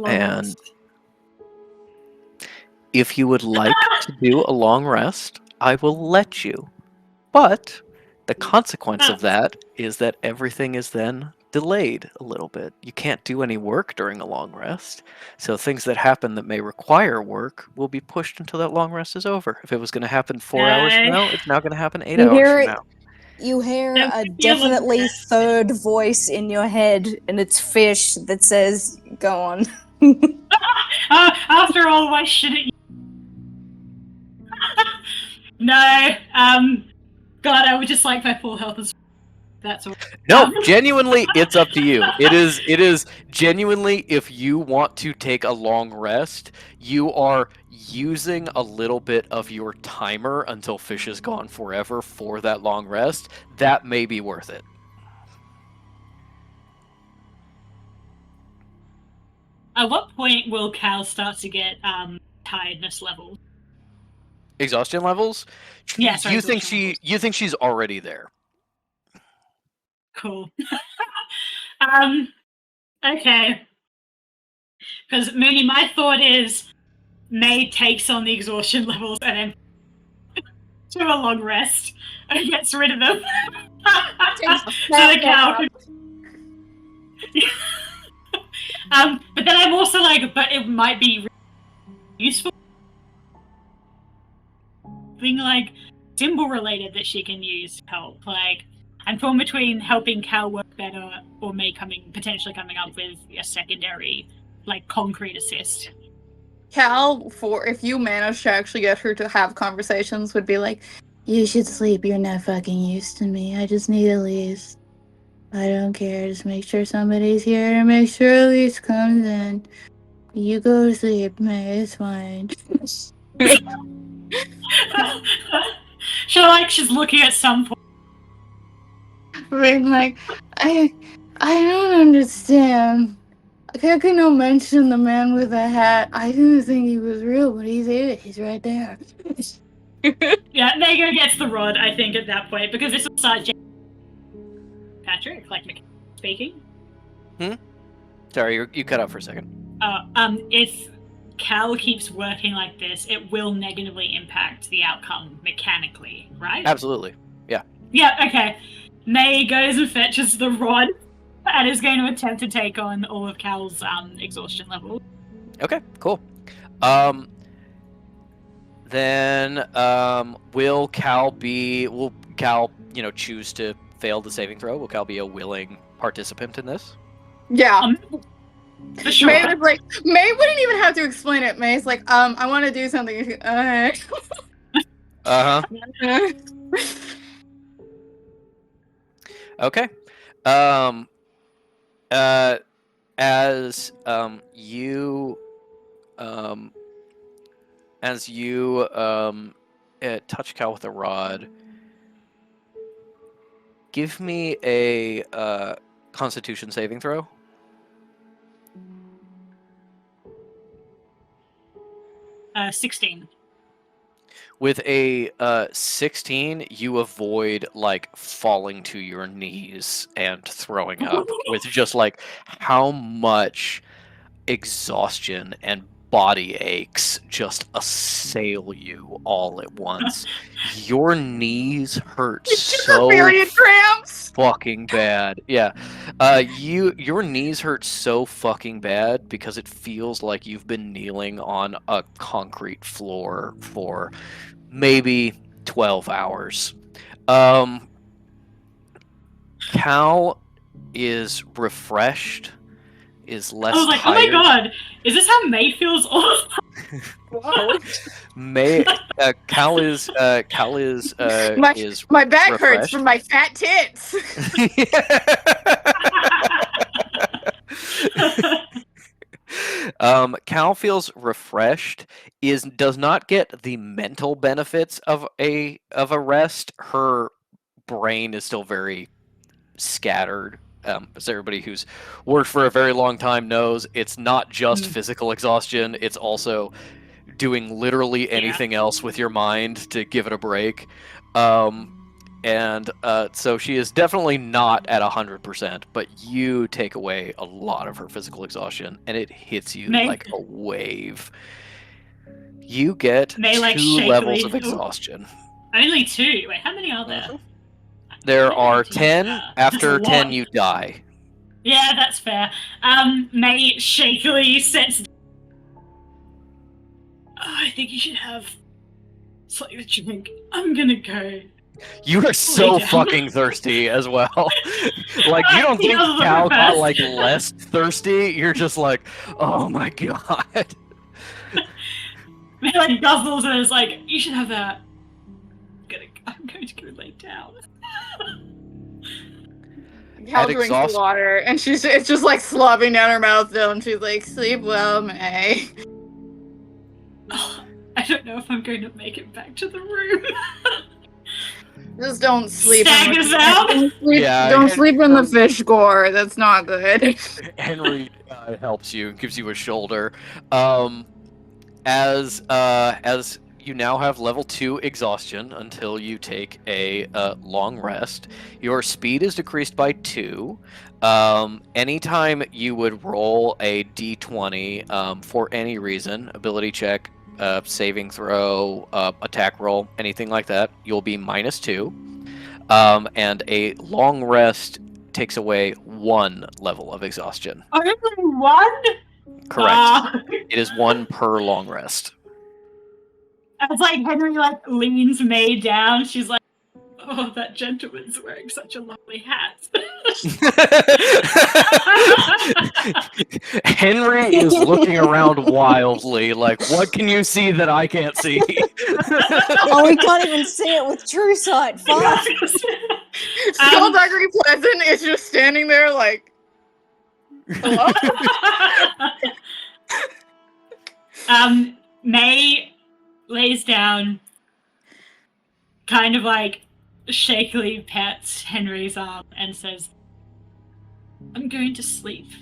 and if you would like to do a long rest, I will let you. But the consequence of that is that everything is then delayed a little bit. You can't do any work during a long rest. So things that happen that may require work will be pushed until that long rest is over. If it was going to happen 4 hours from now, it's now going to happen 8 hours from now. You hear a definitely third voice in your head, and it's Fish that says, "Go on." After all, why shouldn't you? No, God, I would just like my full health as That's all. No, genuinely, it's up to you. It is genuinely, if you want to take a long rest, you are using a little bit of your timer until Fish is gone forever for that long rest. That may be worth it. At what point will Cal start to get tiredness levels? Exhaustion levels? Yeah, sorry, you think exhaustion levels. you think she's already there. Cool. Okay. Because Mooney, my thought is May takes on the exhaustion levels and then to a long rest and gets rid of them. Takes a So the nap. cow can... but then I'm also like, but it might be useful. Thing like symbol related that she can use to help. Like, I'm torn between helping Cal work better or May potentially coming up with a secondary, like, concrete assist. Cal, if you manage to actually get her to have conversations, would be like, "You should sleep. You're not fucking used to me. I just need Elise. I don't care. Just make sure somebody's here and make sure Elise comes in. You go to sleep, May. It's fine." She's looking at some point. Being like, I don't understand. Kakino mentioned the man with the hat. I didn't think he was real, but he's here. He's right there. Yeah, Nego gets the rod, I think, at that point, because this was Patrick, like speaking. Sorry, you cut out for a second. If Cal keeps working like this, it will negatively impact the outcome mechanically, right? Absolutely. Yeah, okay. May goes and fetches the rod and is going to attempt to take on all of Cal's exhaustion levels. Okay, cool. Then will Cal, choose to fail the saving throw? Will Cal be a willing participant in this? Yeah. For sure. May wouldn't even have to explain it. May's like, I want to do something. Uh-huh. Okay. As you touch Cal with a rod, give me a Constitution saving throw. Uh, 16. With a 16, you avoid like falling to your knees and throwing up with just like how much exhaustion and body aches just assail you all at once. Your knees hurt so period cramps. fucking bad. Yeah. Your knees hurt so fucking bad because it feels like you've been kneeling on a concrete floor for maybe 12 hours. Cal is refreshed, is less I was like, tired. oh my god, is this how May feels all the time? Cal is My back hurts refreshed. from my fat tits. Cal feels refreshed, does not get the mental benefits of a rest. Her brain is still very scattered. As everybody who's worked for a very long time knows, it's not just physical exhaustion, it's also doing literally anything else with your mind to give it a break. So she is definitely not at 100%, but you take away a lot of her physical exhaustion, and it hits you like a wave. You get 2 levels of exhaustion. Only 2? Wait, how many are there? There are 10. After 10, you die. Yeah, that's fair. May shakily sets... I think you should have something to drink. I'm gonna go. You are so fucking thirsty as well. Like, you don't think Cal got, like, less thirsty? You're just like, oh my god. May, like, guzzles and is like, you should have that. I'm going to go lay down. Cal At drinks exhaust- the water, and it's just like slobbing down her mouth still, and she's like, "Sleep well, May." Oh, I don't know if I'm going to make it back to the room. Just don't sleep. Staggers out. Don't sleep in the fish gore. That's not good. Henry helps you and gives you a shoulder. As you now have level 2 exhaustion until you take a long rest. Your speed is decreased by 2. Anytime you would roll a d20 for any reason, ability check, saving throw, attack roll, anything like that, you'll be -2. And a long rest takes away 1 level of exhaustion. Only one? Correct. It is 1 per long rest. As like Henry like leans May down, she's like, "Oh, that gentleman's wearing such a lovely hat." Henry is looking around wildly, like, what can you see that I can't see? Oh, we can't even see it with true sight. Fuck. Skullduggery Pleasant is just standing there like, hello? May lays down, kind of like shakily pats Henry's arm and says, "I'm going to sleep.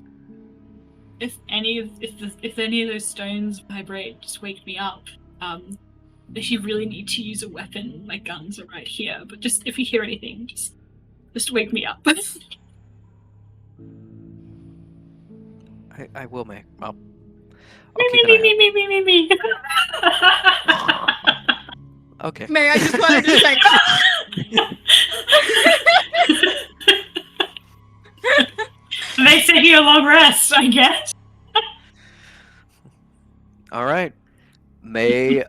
If any of those stones vibrate, just wake me up. If you really need to use a weapon, my guns are right here. But just if you hear anything, just wake me up." I will make. I'll Me, keep me, an me, eye me, me, me, me, me. out. Okay. May I just wanted to say, They take you a long rest, I guess. All right. May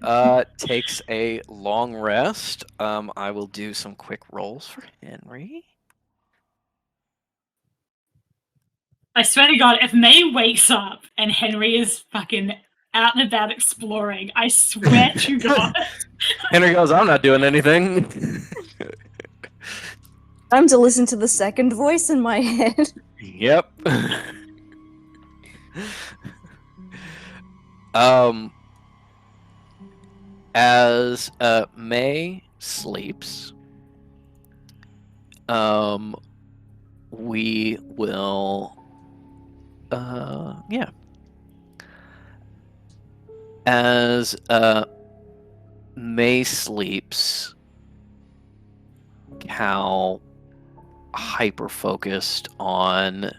takes a long rest. I will do some quick rolls for Henry. I swear to God, if May wakes up and Henry is fucking out and about exploring, I swear to God. Henry goes, I'm not doing anything. Time to listen to the second voice in my head. Yep. As May sleeps, we will, yeah. As May sleeps, Cal hyper focused on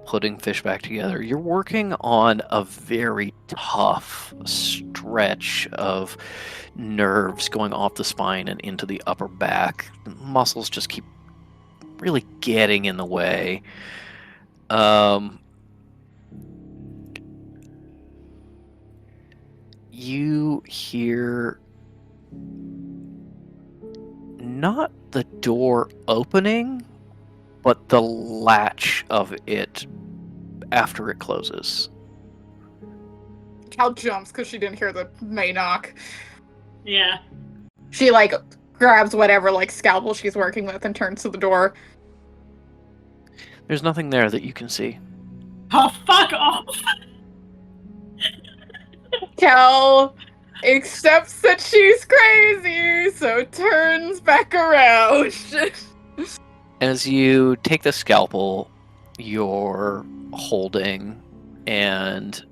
putting fish back together. You're working on a very tough stretch of nerves going off the spine and into the upper back. The muscles just keep really getting in the way. You hear not the door opening, but the latch of it after it closes. Cal jumps because she didn't hear the May knock. Yeah. She like grabs whatever like scalpel she's working with and turns to the door. There's nothing there that you can see. Oh, fuck off! Cal accepts that she's crazy, so turns back around. As you take the scalpel you're holding and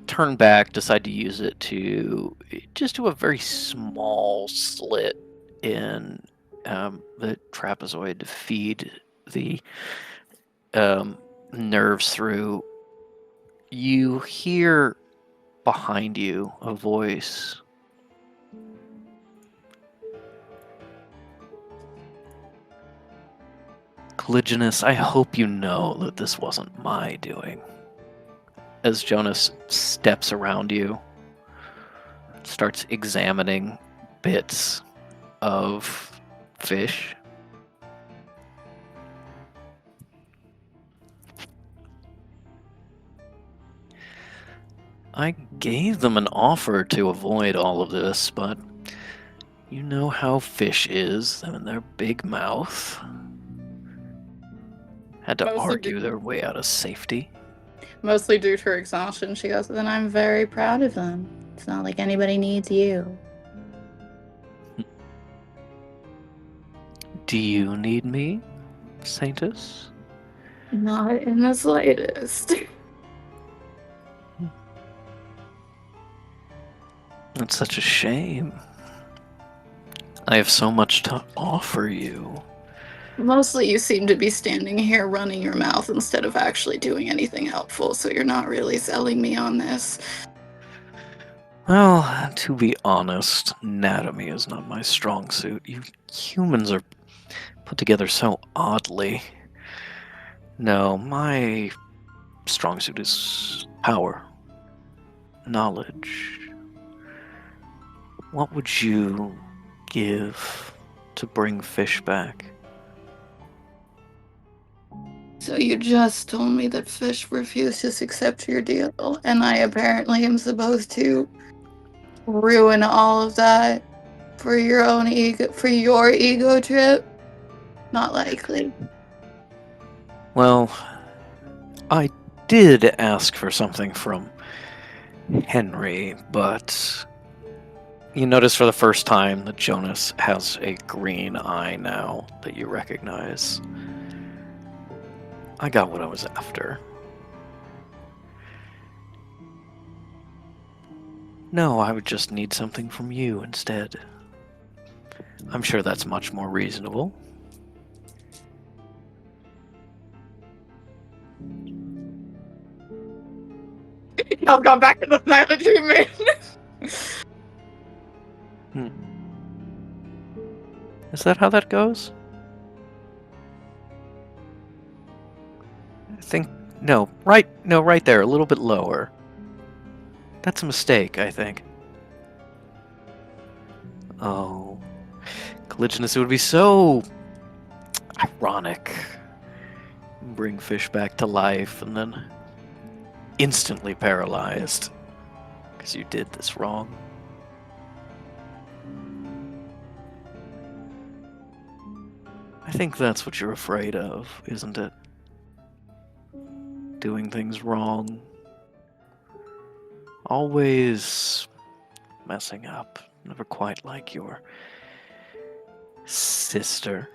turn back, decide to use it to just do a very small slit in the trapezoid to feed the nerves through. You hear behind you a voice. Caligulus, I hope you know that this wasn't my doing. As Jonas steps around you, starts examining bits of fish. I gave them an offer to avoid all of this, but You know how fish is, them and their big mouth. Had to Mostly argue their way out of safety. Mostly due to her exhaustion, she goes, then I'm very proud of them. It's not like anybody needs you. Do you need me, Saintus? Not in the slightest. That's such a shame. I have so much to offer you. Mostly you seem to be standing here running your mouth instead of actually doing anything helpful, so you're not really selling me on this. Well, to be honest, anatomy is not my strong suit. You humans are put together so oddly. No, my strong suit is power, knowledge. What would you give to bring fish back? So you just told me that Fish refused to accept your deal, and I apparently am supposed to ruin all of that for your own ego, for your ego trip? Not likely. Well, I did ask for something from Henry, but you notice for the first time that Jonas has a green eye now that you recognize. I got what I was after. No, I would just need something from you instead. I'm sure that's much more reasonable. I've gone back to the silent treatment. Is that how that goes? I think no, right there, a little bit lower. That's a mistake, I think. Oh. Caligulus, it would be so ironic. Bring fish back to life and then instantly paralyzed because you did this wrong. I think that's what you're afraid of, isn't it? Doing things wrong. Always messing up. Never quite like your sister.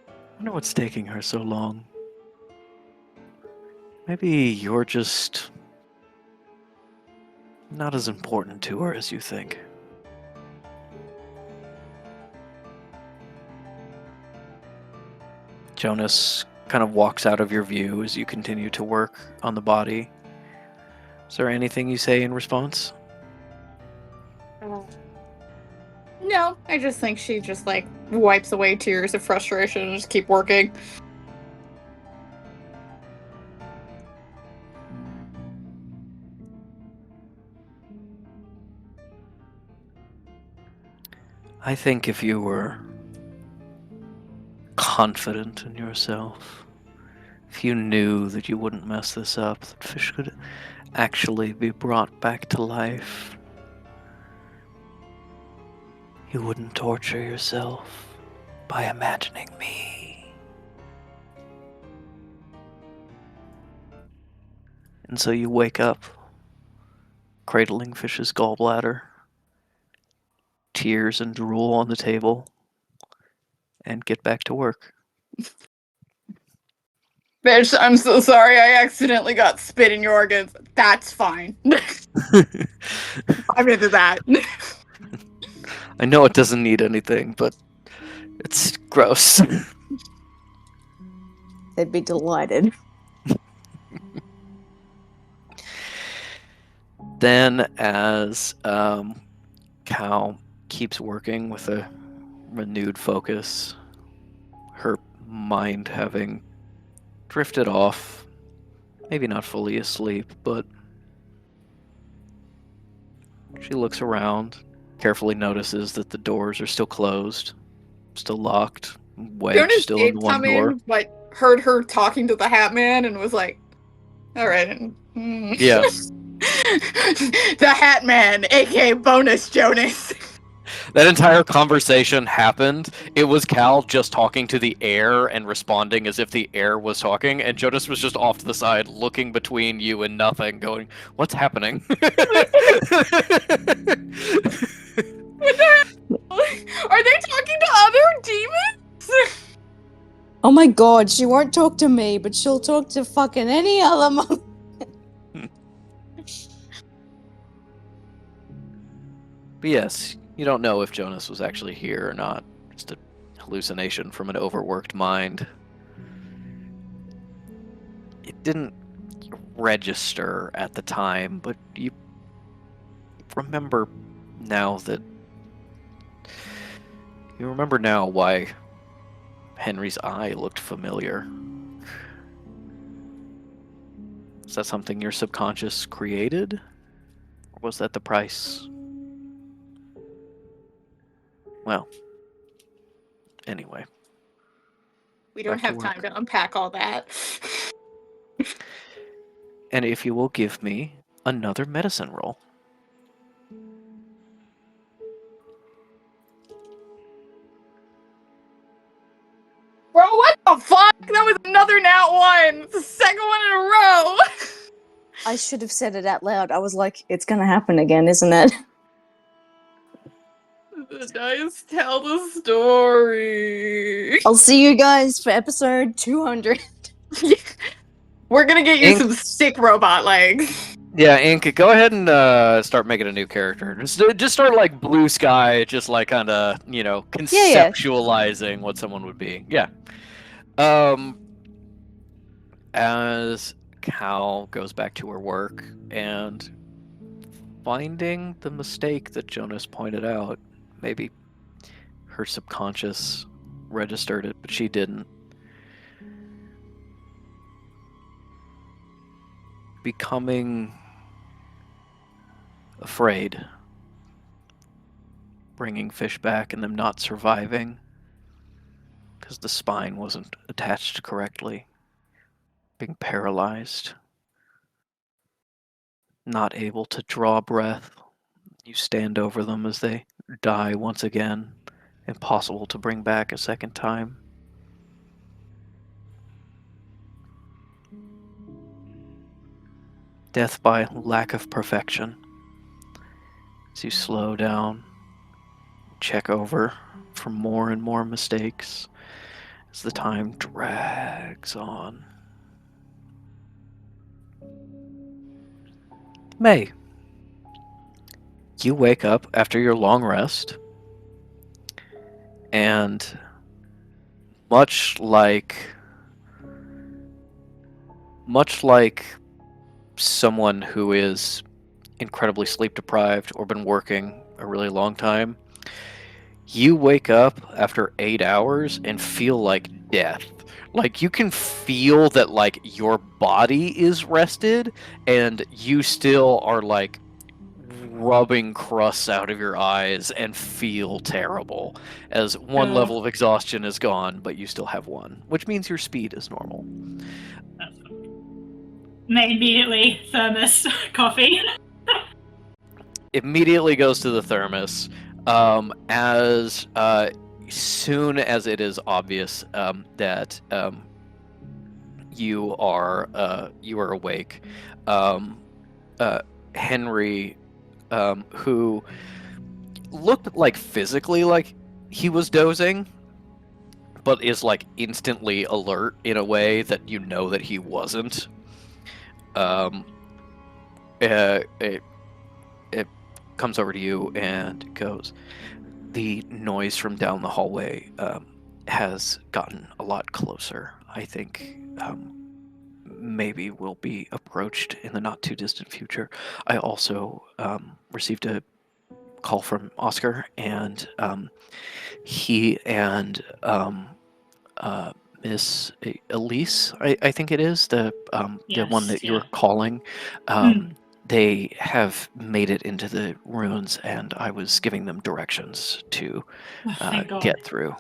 I wonder what's taking her so long. Maybe you're just not as important to her as you think. Jonas kind of walks out of your view as you continue to work on the body. Is there anything you say in response? No, I just think she just like wipes away tears of frustration and just keep working. I think if you were confident in yourself, if you knew that you wouldn't mess this up, that fish could actually be brought back to life, you wouldn't torture yourself by imagining me. And so you wake up, cradling Fish's gallbladder, tears and drool on the table, and get back to work. Bitch, I'm so sorry. I accidentally got spit in your organs. That's fine. I'm into that. I know it doesn't need anything, but it's gross. They'd be delighted. Then, as Cal keeps working with a renewed focus, her mind having drifted off, maybe not fully asleep, but she looks around, carefully notices that the doors are still closed, still locked, wedged Jonas still in did one come door. in, but heard her talking to the Hat Man and was like, all right. Yeah. The Hat Man, aka Bonus Jonas. That entire conversation happened. It was Cal just talking to the air and responding as if the air was talking, and Jonas was just off to the side, looking between you and nothing, going, "What's happening?" Are they talking to other demons? Oh my god, she won't talk to me, but she'll talk to fucking any other monk. But yes, you don't know if Jonas was actually here or not. Just a hallucination from an overworked mind. It didn't register at the time, but you remember now why Henry's eye looked familiar. Is that something your subconscious created? Or was that the price? Well, anyway. We don't Back to have time work. to unpack all that. And if you will give me another medicine roll. Bro, what the fuck? That was another nat 1! It's the second one in a row! I should have said it out loud. I was like, it's gonna happen again, isn't it? The dice tell the story. I'll see you guys for episode 200. We're gonna get you Ink. some sick robot legs. Yeah, Ink, go ahead and start making a new character. Just start like blue sky, just like kind of, conceptualizing what someone would be. Yeah. As Cal goes back to her work and finding the mistake that Jonas pointed out, maybe her subconscious registered it, but she didn't. Becoming afraid, bringing fish back and them not surviving because the spine wasn't attached correctly, being paralyzed, not able to draw breath. You stand over them as they die once again, impossible to bring back a second time. Death by lack of perfection. As you slow down, check over for more and more mistakes as the time drags on. May, you wake up after your long rest, and much like someone who is incredibly sleep deprived or been working a really long time, you wake up after 8 hours and feel like death. Like, you can feel that, like, your body is rested and you still are, like, rubbing crusts out of your eyes and feel terrible as one level of exhaustion is gone, but you still have one, which means your speed is normal. May immediately thermos coffee. Immediately goes to the thermos. As soon as it is obvious that you are awake, Henry, who looked like physically like he was dozing, but is like instantly alert in a way that you know that he wasn't. It comes over to you and goes, "The noise from down the hallway has gotten a lot closer. I think maybe will be approached in the not too distant future. I also received a call from Oscar, and he and Miss Elise, I think it is, the one that you were calling, they have made it into the ruins, and I was giving them directions to get through."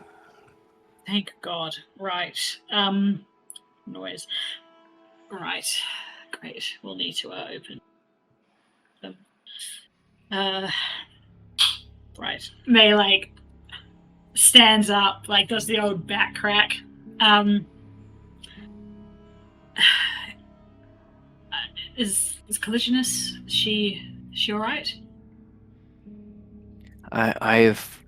Thank God. Right. Noise. Right. Great. We'll need to open. Right. May, like, stands up, like, does the old back crack. Is Collisionist, is she alright? I've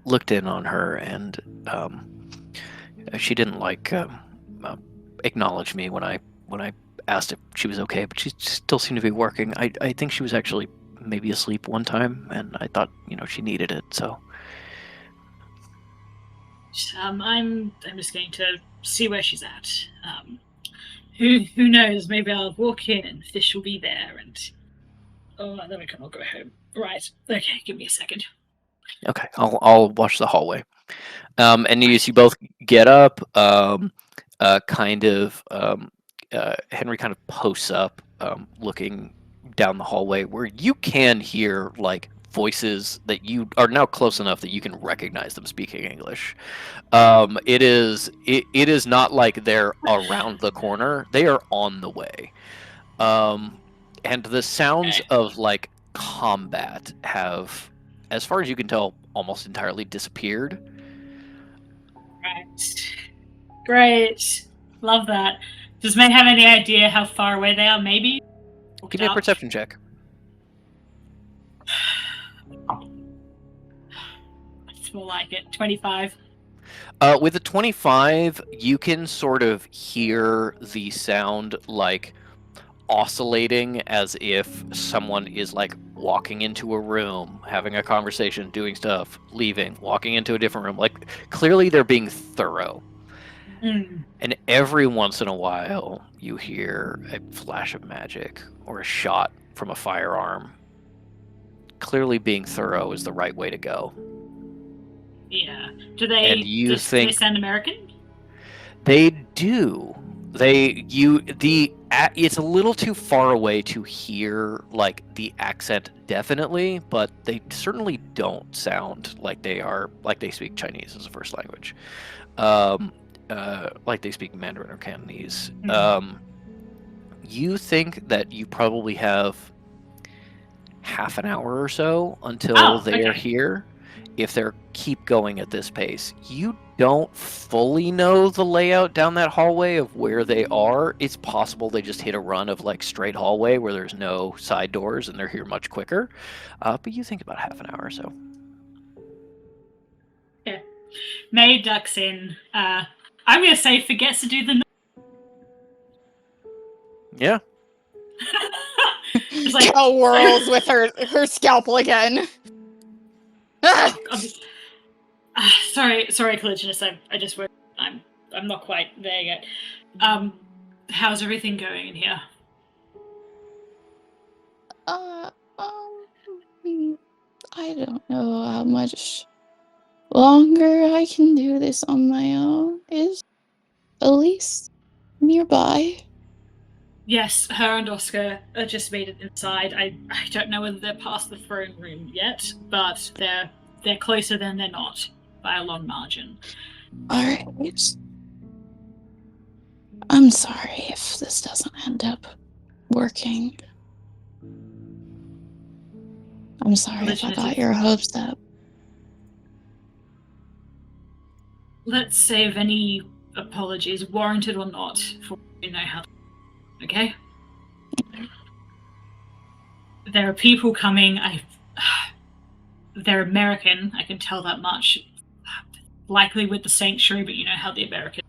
looked in on her, and she didn't acknowledge me when I asked if she was okay, but she still seemed to be working. I think she was actually maybe asleep one time, and I thought she needed it. So I'm just going to see where she's at. Who knows? Maybe I'll walk in and Fish will be there, and then we can all go home. Right. Okay. Give me a second. okay, I'll watch the hallway. And you both get up. Henry kind of posts up, looking down the hallway, where you can hear like voices that you are now close enough that you can recognize them speaking English. It is not like they're around the corner; they are on the way. And the sounds of like combat have, as far as you can tell, almost entirely disappeared. Right. Great. Love that. Does May have any idea how far away they are? Maybe. Give me a perception check. It's more like it. 25. With a 25, you can sort of hear the sound like oscillating, as if someone is like walking into a room, having a conversation, doing stuff, leaving, walking into a different room. Like, clearly they're being thorough. And every once in a while, you hear a flash of magic or a shot from a firearm. Clearly being thorough is the right way to go. Yeah. Do they sound American? They do. It's a little too far away to hear like the accent definitely, but they certainly don't sound like they speak Chinese as a first language. Like they speak Mandarin or Cantonese. You think that you probably have half an hour or so until they are here, if they keep going at this pace. You don't fully know the layout down that hallway of where they are. It's possible they just hit a run of like straight hallway where there's no side doors and they're here much quicker. But you think about half an hour or so. Yeah. May ducks in. I'm going to say forgets to do the... Yeah. It's like... Cal whirls with her scalpel again. Sorry, Collisionist. I just worked. I'm not quite there yet. How's everything going in here? I don't know how much longer I can do this on my own. Is Elise nearby? Yes, her and Oscar just made it inside. I don't know whether they're past the throne room yet, but they're closer than they're not by a long margin. Alright. I'm sorry if this doesn't end up working. I'm sorry if I got your hopes up. Let's save any apologies, warranted or not, for you know how. Okay? There are people coming. They're American, I can tell that much. Likely with the Sanctuary, but you know how the American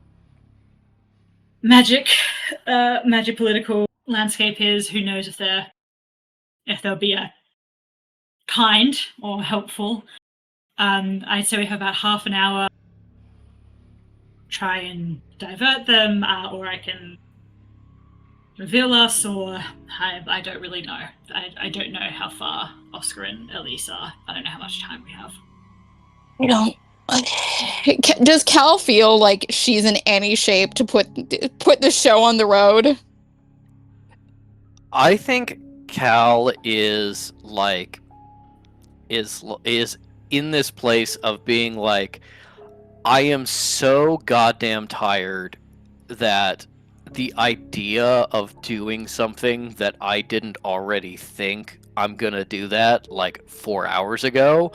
magic political landscape is. Who knows if they'll be a kind or helpful. I'd say we have about half an hour. Try and divert them, or I can reveal us, or I don't really know. I don't know how far Oscar and Elise are. I don't know how much time we have. I don't. Does Cal feel like she's in any shape to put the show on the road? I think Cal is in this place of being like, I am so goddamn tired that the idea of doing something that I didn't already think I'm gonna do that like 4 hours ago.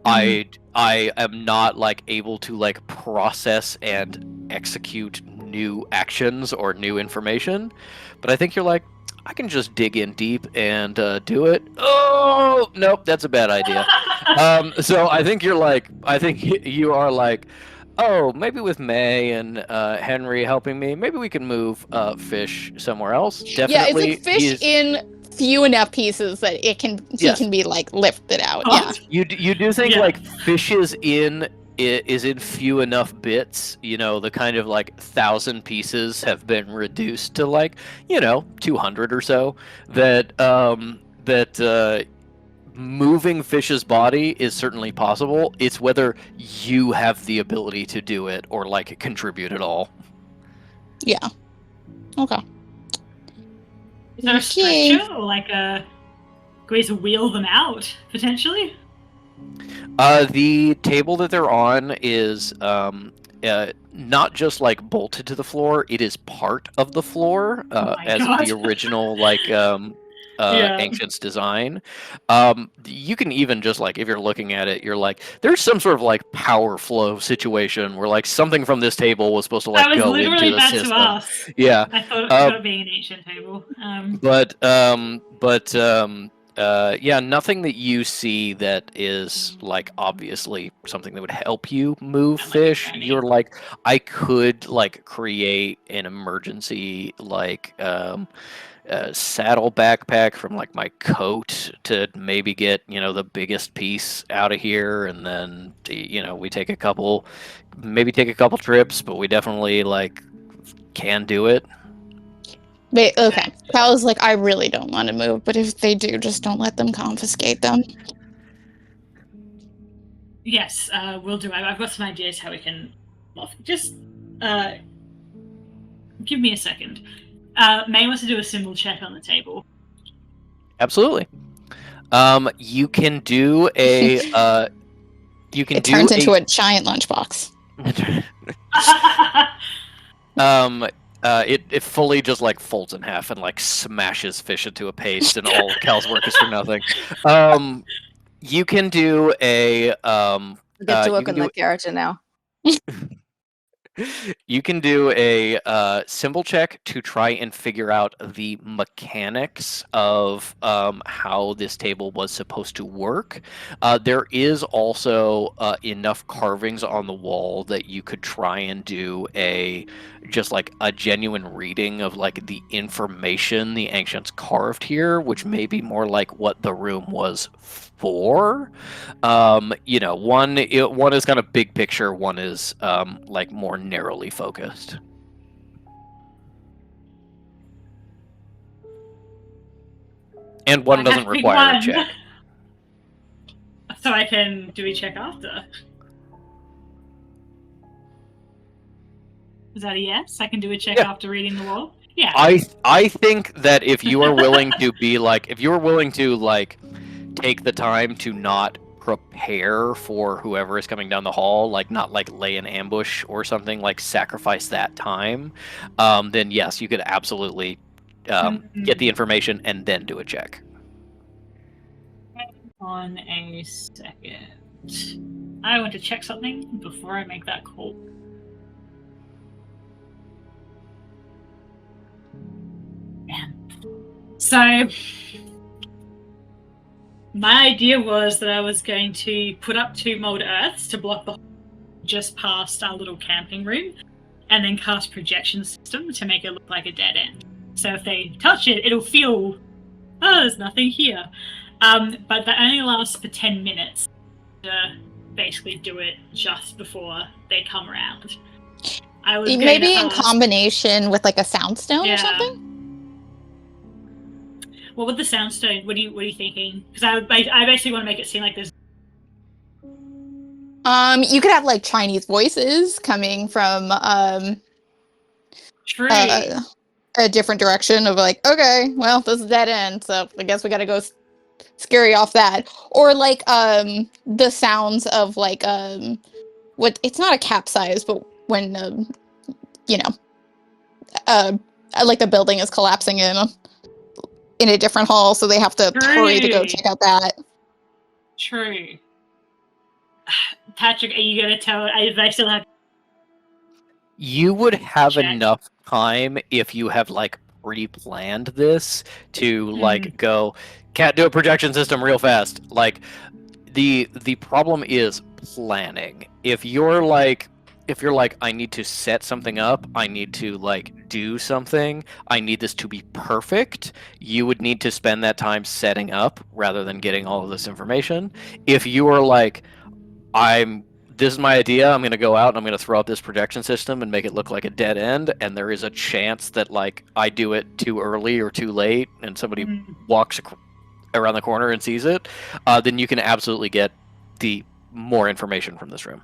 I am not like able to like process and execute new actions or new information. But I think you're like, I can just dig in deep and do it. Oh nope, that's a bad idea. So I think you're like, I think you are like, oh, maybe with May and Henry helping me, maybe we can move Fish somewhere else. Yeah, Definitely, it's like fish in few enough pieces that he Yes. can be like lifted out. Oh. Yeah. You do think Yeah. like Fish is in few enough bits, you know, the kind of like 1,000 pieces have been reduced to like, you know, 200 or so, that moving Fish's body is certainly possible. It's whether you have the ability to do it or like contribute at all. Yeah. Okay. Is there a Okay. stretcher or like a way to wheel them out potentially? The table that they're on is not just like bolted to the floor; it is part of the floor, Oh my as God. the original like Yeah. Ancient's design. You can even just like, if you're looking at it, you're like, there's some sort of like power flow situation where like something from this table was supposed to like I was go literally into the about system. to ask. Yeah, I thought it being an ancient table. yeah, nothing that you see that is like obviously something that would help you move That might be Fish. handy. You're like, I could like create an emergency like saddle backpack from like my coat to maybe get, you know, the biggest piece out of here, and then, you know, we take a couple trips, but we definitely like can do it. But, okay. Cal is like, I really don't want to move, but if they do, just don't let them confiscate them. Yes, we'll do. I've got some ideas how we can. Just give me a second. May wants to do a symbol check on the table. Absolutely. You can do a It turns into a giant lunchbox. It fully just like folds in half and like smashes Fish into a paste, and all Cal's work is for nothing. You can do a I get to you work can on that character now. You can do a symbol check to try and figure out the mechanics of how this table was supposed to work. There is also enough carvings on the wall that you could try and do just like a genuine reading of like the information the ancients carved here, which may be more like what the room was for. You know, one is kind of big picture, one is like more narrowly focused. And one doesn't require a check. So I can do a check after. Is that a yes? I can do a check after reading the wall? Yeah. I think that if you are willing to be like, if you're willing to like take the time to not prepare for whoever is coming down the hall, like not like lay an ambush or something, like sacrifice that time, then yes, you could absolutely get the information and then do a check. On a second. I want to check something before I make that call. So, my idea was that I was going to put up 2 mold earths to block the just past our little camping room, and then cast projection system to make it look like a dead end. So if they touch it, it'll feel, oh, there's nothing here. But that only lasts for 10 minutes to basically do it just before they come around. I was maybe in combination with like a soundstone Yeah. or something. What would the soundstone? What are you thinking? Because I basically want to make it seem like there's. You could have like Chinese voices coming from True. a different direction of like, okay, well, this is dead end, so I guess we gotta go scary off that. Or like the sounds of like what, it's not a capsize, but when you know, like the building is collapsing in. in a different hall, so they have to hurry to go True. check out that. True. Patrick, are you gonna tell? I still have. You would have Check. enough time if you have like pre-planned this to like go, can't do a projection system real fast. Like the problem is planning. If you're like, I need to set something up, I need to like do something, I need this to be perfect, you would need to spend that time setting up rather than getting all of this information. If you are like, this is my idea, I'm going to go out and I'm going to throw up this projection system and make it look like a dead end, and there is a chance that like I do it too early or too late and somebody walks around the corner and sees it, then you can absolutely get the more information from this room.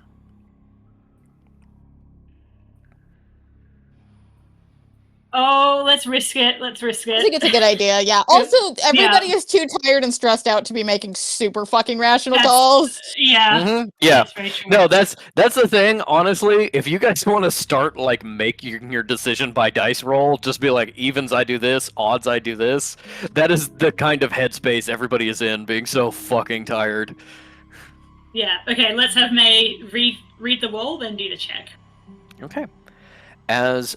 Oh, let's risk it. Let's risk it. I think it's a good idea, yeah. Also, everybody is too tired and stressed out to be making super fucking rational calls. Yeah. Mm-hmm. Yeah. That's very true. No, that's the thing, honestly. If you guys want to start like making your decision by dice roll, just be like, evens I do this, odds I do this. That is the kind of headspace everybody is in, being so fucking tired. Yeah. Okay, let's have May read the wall, then do the check. Okay. As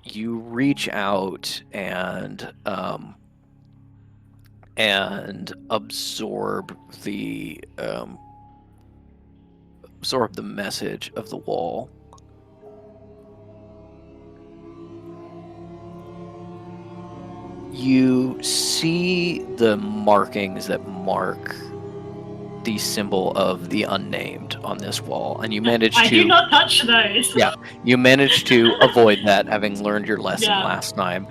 you reach out and absorb the message of the wall, you see the markings that mark the symbol of the unnamed on this wall, and you manage to... I do not touch those. Yeah, you managed to avoid that, having learned your lesson last time.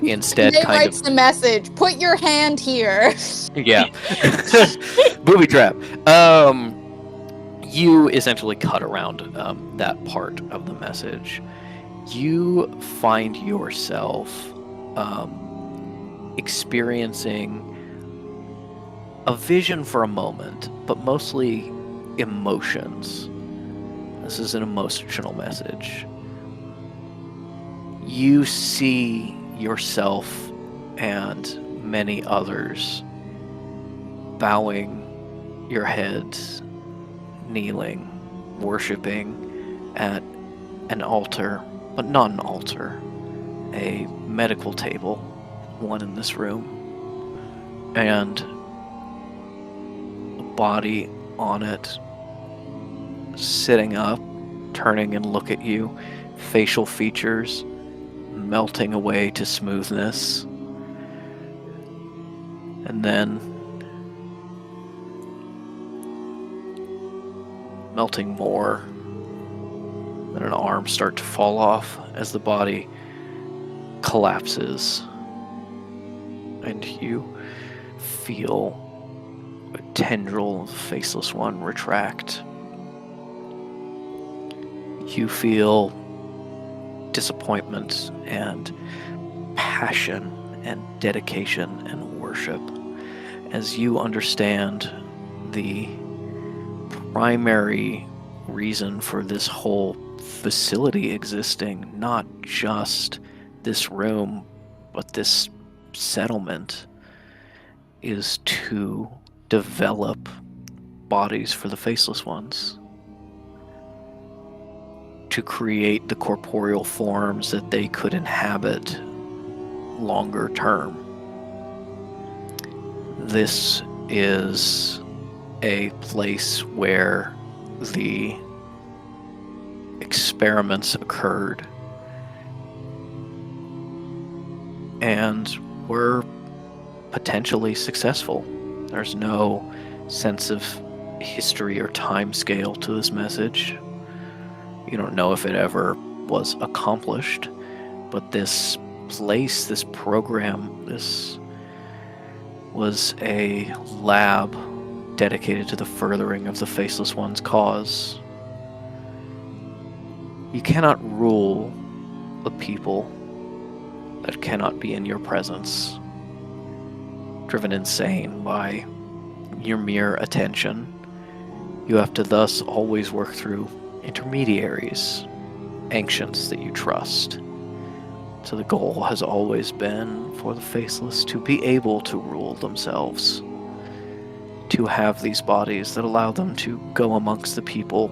Instead, May kind writes of... the message, put your hand here. Yeah. Booby trap. You essentially cut around that part of the message. You find yourself experiencing a vision for a moment, but mostly emotions. This is an emotional message. You see yourself and many others bowing your heads, kneeling, worshipping at an altar, but not an altar, a medical table, one in this room, and body on it, sitting up, turning and look at you, facial features melting away to smoothness, and then melting more. Then an arm start to fall off as the body collapses, and you feel a tendril of the Faceless One retract. You feel disappointment and passion and dedication and worship as you understand the primary reason for this whole facility existing, not just this room, but this settlement, is to develop bodies for the Faceless Ones, to create the corporeal forms that they could inhabit longer term. This is a place where the experiments occurred and were potentially successful. There's no sense of history or time scale to this message. You don't know if it ever was accomplished, but this place, this program, this was a lab dedicated to the furthering of the Faceless One's cause. You cannot rule the people that cannot be in your presence, driven insane by your mere attention. You have to thus always work through intermediaries, ancients that you trust, So the goal has always been for the Faceless to be able to rule themselves, to have these bodies that allow them to go amongst the people,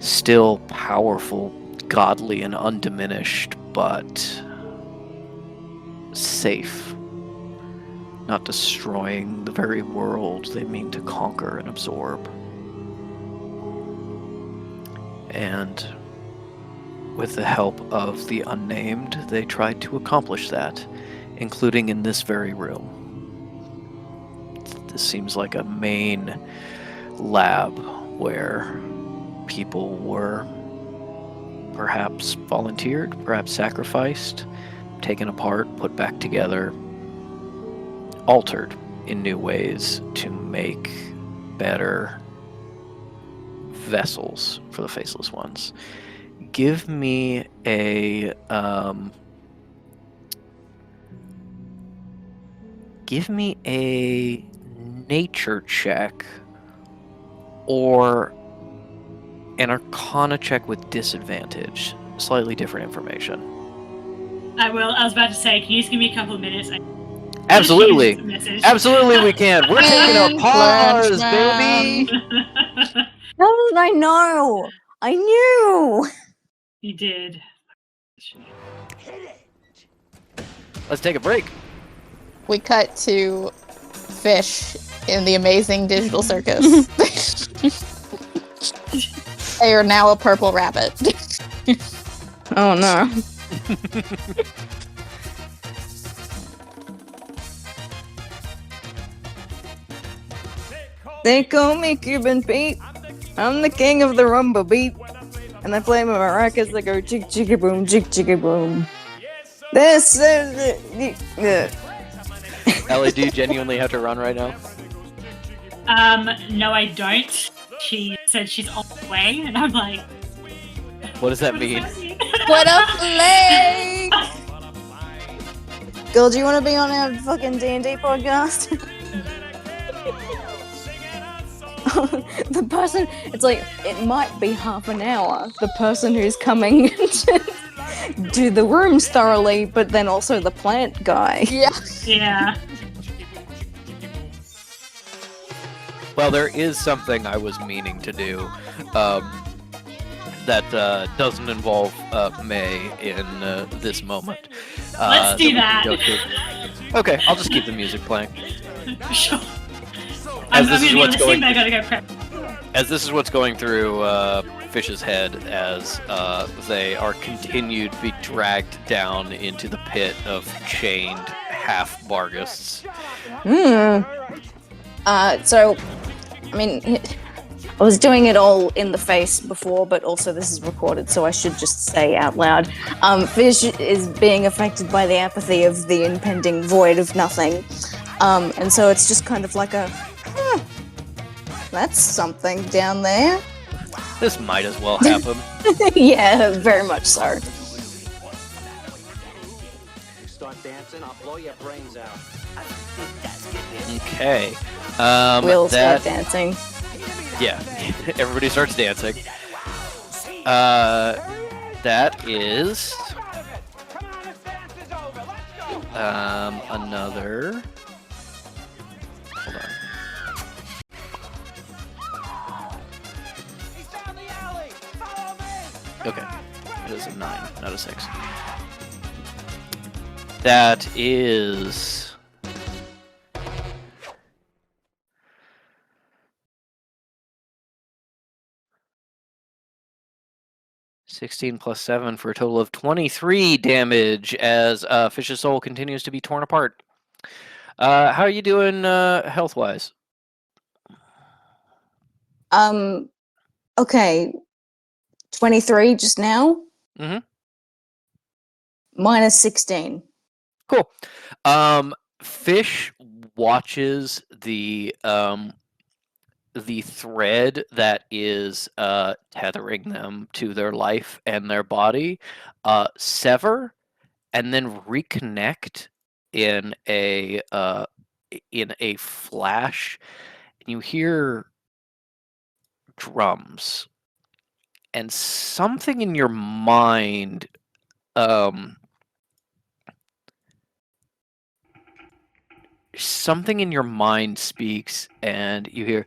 still powerful, godly, and undiminished, but safe, not destroying the very world they mean to conquer and absorb. And with the help of the Unnamed, they tried to accomplish that, including in this very room. This seems like a main lab where people were perhaps volunteered, perhaps sacrificed, taken apart, put back together, altered in new ways to make better vessels for the Faceless Ones. Give me a nature check or an arcana check with disadvantage. Slightly different information. I will. I was about to say, can you just give me a couple of minutes? Absolutely. Message. Absolutely we can. We're taking a And pause, flashback. baby. How did I know? I knew. You did. Let's take a break. We cut to Fish in the amazing digital circus. They are now a purple rabbit. Oh no. They call me Cuban Pete. I'm the king of the rumba beat. And I play my maracas that go chick chicka boom, chick chicka boom. This is Ellie, do you genuinely have to run right now? No, I don't. She said she's on the way, and I'm like, What does that mean? What up, leg? Girl, do you want to be on our fucking D&D podcast? The person, it's like, it might be half an hour. The person who's coming to do the rooms thoroughly, but then also the plant guy. Yeah. Yeah. Well, there is something I was meaning to do that doesn't involve May in this moment. Let's do we can that. go through. Okay, I'll just keep the music playing. Sure. As I'm this is gonna what's be going, I gotta go prep. as this is what's going through Fish's head as they are continued to be dragged down into the pit of chained half Bargists. So, I mean, I was doing it all in the face before, but also this is recorded, so I should just say out loud. Fish is being affected by the apathy of the impending void of nothing. And so it's just kind of like a, that's something down there. This might as well happen. Yeah, very much so. You start dancing, I'll blow your brains out. Okay. We'll that, start dancing. Yeah, everybody starts dancing. That is another. Hold on. Okay, it is a 9, not a 6. That is. $16 plus 7 for a total of 23 damage as Fish's soul continues to be torn apart. How are you doing health-wise? Okay. 23 just now? Mhm. Minus 16. Cool. Fish watches the thread that is tethering them to their life and their body sever and then reconnect in a flash. And you hear drums and something in your mind something in your mind speaks, and you hear,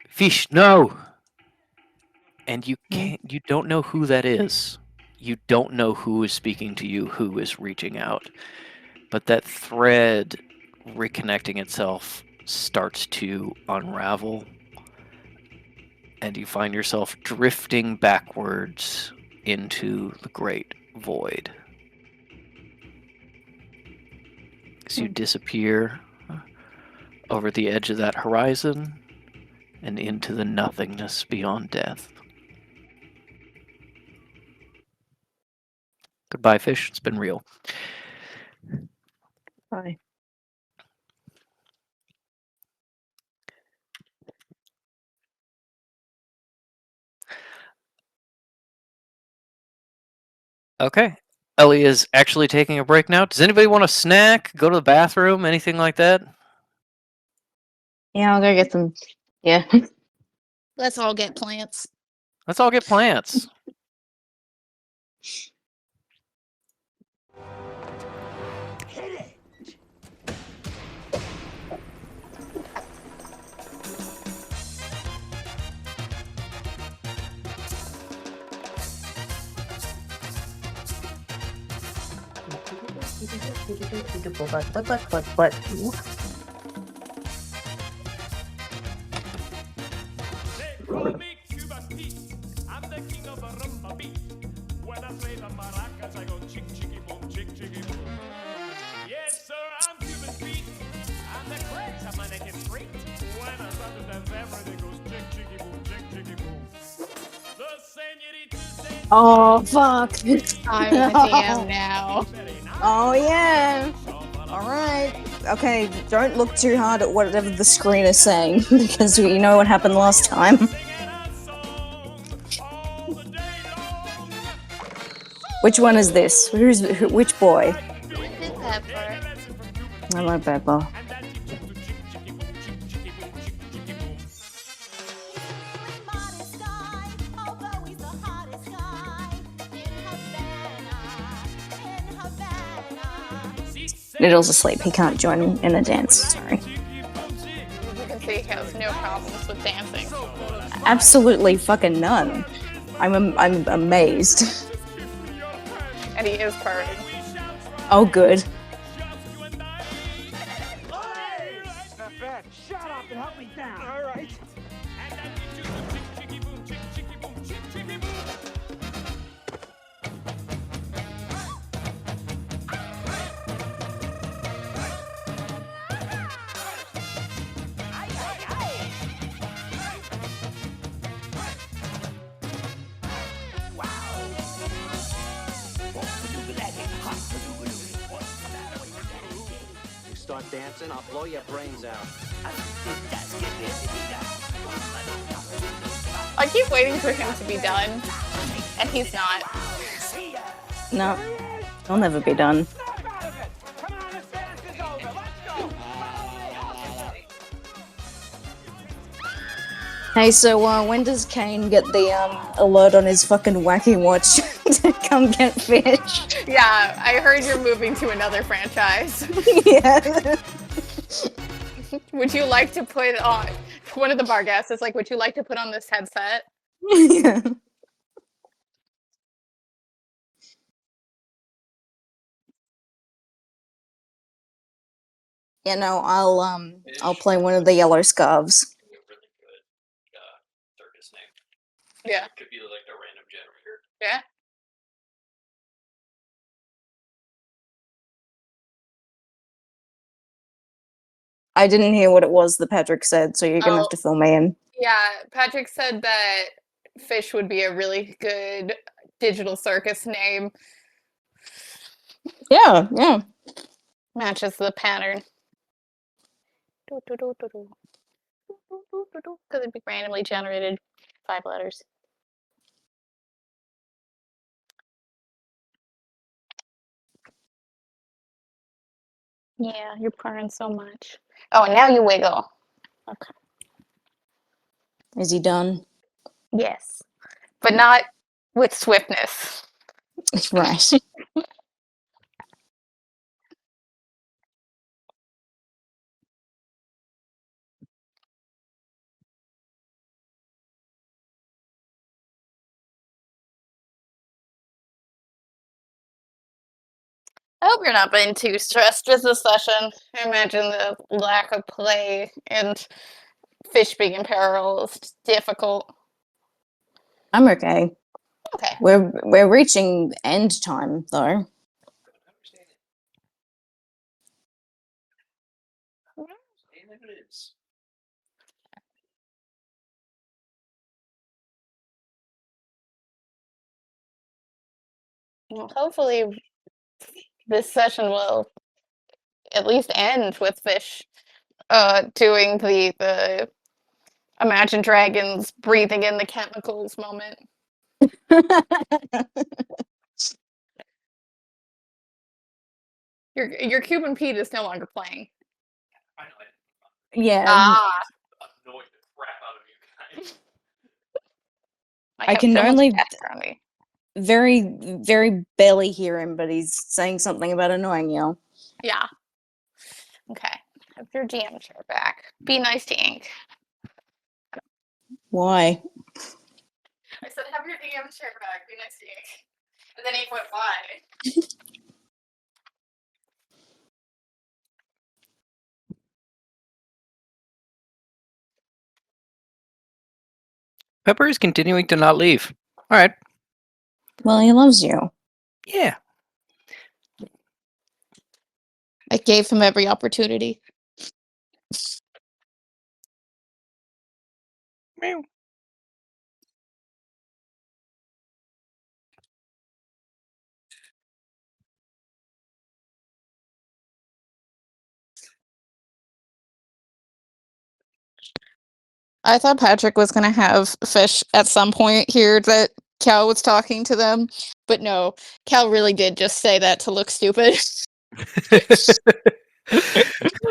"Fish, no!" And you don't know who that is. You don't know who is speaking to you, who is reaching out. But that thread reconnecting itself starts to unravel, and you find yourself drifting backwards into the great void. As you disappear over the edge of that horizon and into the nothingness beyond death. Goodbye, Fish. It's been real. Bye. Okay. Ellie is actually taking a break now. Does anybody want a snack? Go to the bathroom? Anything like that? Yeah, I'll go get them. Yeah. Let's all get plants. Let's all get plants. They call me Cuba Pete. I'm the king of the rumba beat. When I play the maracas, I go chick chicky boom, chick chicky boom. Yes, sir, I'm Cuban Pete. I'm the craze, I'm a naked freak. When I start to dance, everything goes chick chicky boom, chick chicky boom. The senorita says, Oh, fuck. I'm a DM now. Oh, yeah. All right. Okay, don't look too hard at whatever the screen is saying, because you know what happened last time. singing a song all the day long. Which one is this? Which boy? I like Pepper. And that teaches you to chick chicky boom, chick chicky boom, chick chicky boom. Noodle's asleep. He can't join in a dance. Sorry. You can see he has no problems with dancing. Absolutely fucking none. I'm amazed. And he is purring. Oh, good. Shut up and help me down. All right. And that teaches you to chick chicky boom, chick chicky boom, chick chicky boom. You start dancing, I'll blow your brains out. I keep waiting for him to be done, and he's not. No, I'll never be done. Hey, so when does Kane get the alert on his fucking wacky watch to come get fish? Yeah, I heard you're moving to another franchise. Yeah. Would you like to put on one of the bar guests is like, would you like to put on this headset? Yeah. Yeah, no, I'll play one of the yellow scarves. Circus name. Yeah. Could be like a random generator. Yeah. I didn't hear what it was that Patrick said, so you're gonna have to fill me in. Yeah, Patrick said that Fish would be a really good digital circus name. Yeah, yeah. Matches the pattern. Because it'd be randomly generated 5 letters. Yeah, you're purring so much. Oh, and now you wiggle. Okay. Is he done? Yes. But not with swiftness. Right. I hope you're not being too stressed with this session. I imagine the lack of play and fish being in peril is difficult. I'm okay. Okay. We're reaching end time though. Well, hopefully this session will at least end with fish doing the Imagine Dragons breathing in the chemicals moment. Your Cuban Pete is no longer playing. I know it. Yeah, Ah, Annoyed the crap out of you guys. I have can so much only- background. very, very barely hear him, but he's saying something about annoying you. Yeah. Okay. Have your GM chair back. Be nice to Ink. Why? I said, have your DM chair back. Be nice to Ink. And then Ink went, why? Pepper is continuing to not leave. All right. Well, he loves you. Yeah. I gave him every opportunity. Meow. I thought Patrick was going to have fish at some point here that Cal was talking to them, but no, Cal really did just say that to look stupid.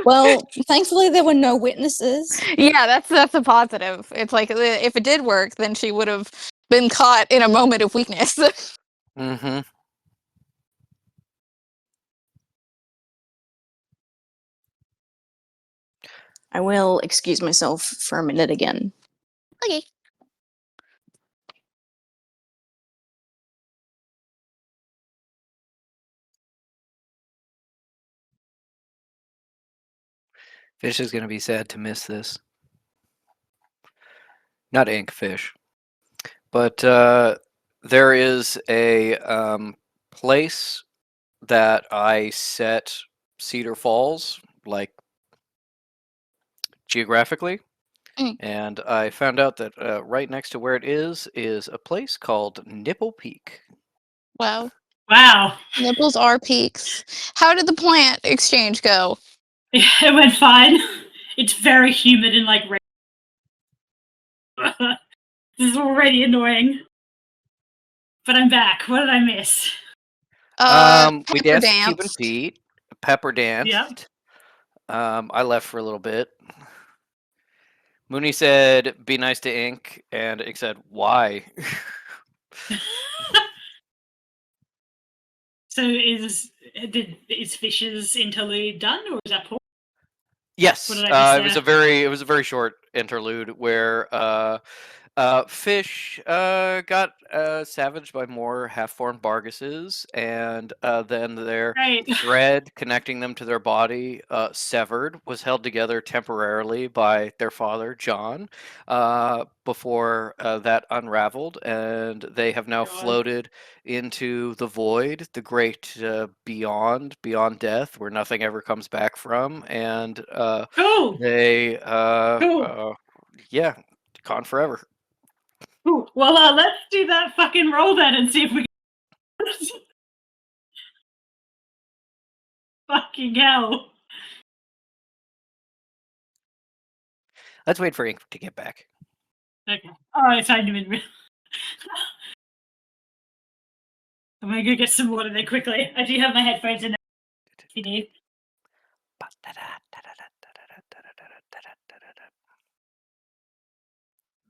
Well, thankfully there were no witnesses. Yeah, that's a positive. It's like if it did work, then she would have been caught in a moment of weakness. Mm-hmm. I will excuse myself for a minute again. Okay. Fish is going to be sad to miss this. Not ink fish. But there is a place that I set Cedar Falls, like geographically. Mm. And I found out that right next to where it is a place called Nipple Peak. Wow. Wow. Nipples are peaks. How did the plant exchange go? It went fine. It's very humid and like this is already annoying. But I'm back. What did I miss? We Pepper danced Cuban danced. Pete. Pepper danced. Yep. I left for a little bit. Mooney said, "Be nice to Ink," and Ink said, "Why?" So is Fish's interlude done, or is that Paul? Yes, What did I miss it was a very short interlude where Fish got savaged by more half-formed Barguses, and then their Great. thread connecting them to their body severed, was held together temporarily by their father, John, before that unraveled, and they have now God. floated into the void, the great beyond death, where nothing ever comes back from, and Cool. they Cool. yeah, gone forever. Cool. Well, let's do that fucking roll then and see if we can. Fucking hell. Let's wait for Ink to get back. Okay. Alright, time to in. I'm gonna go get some water there quickly. I do have my headphones in there if you need.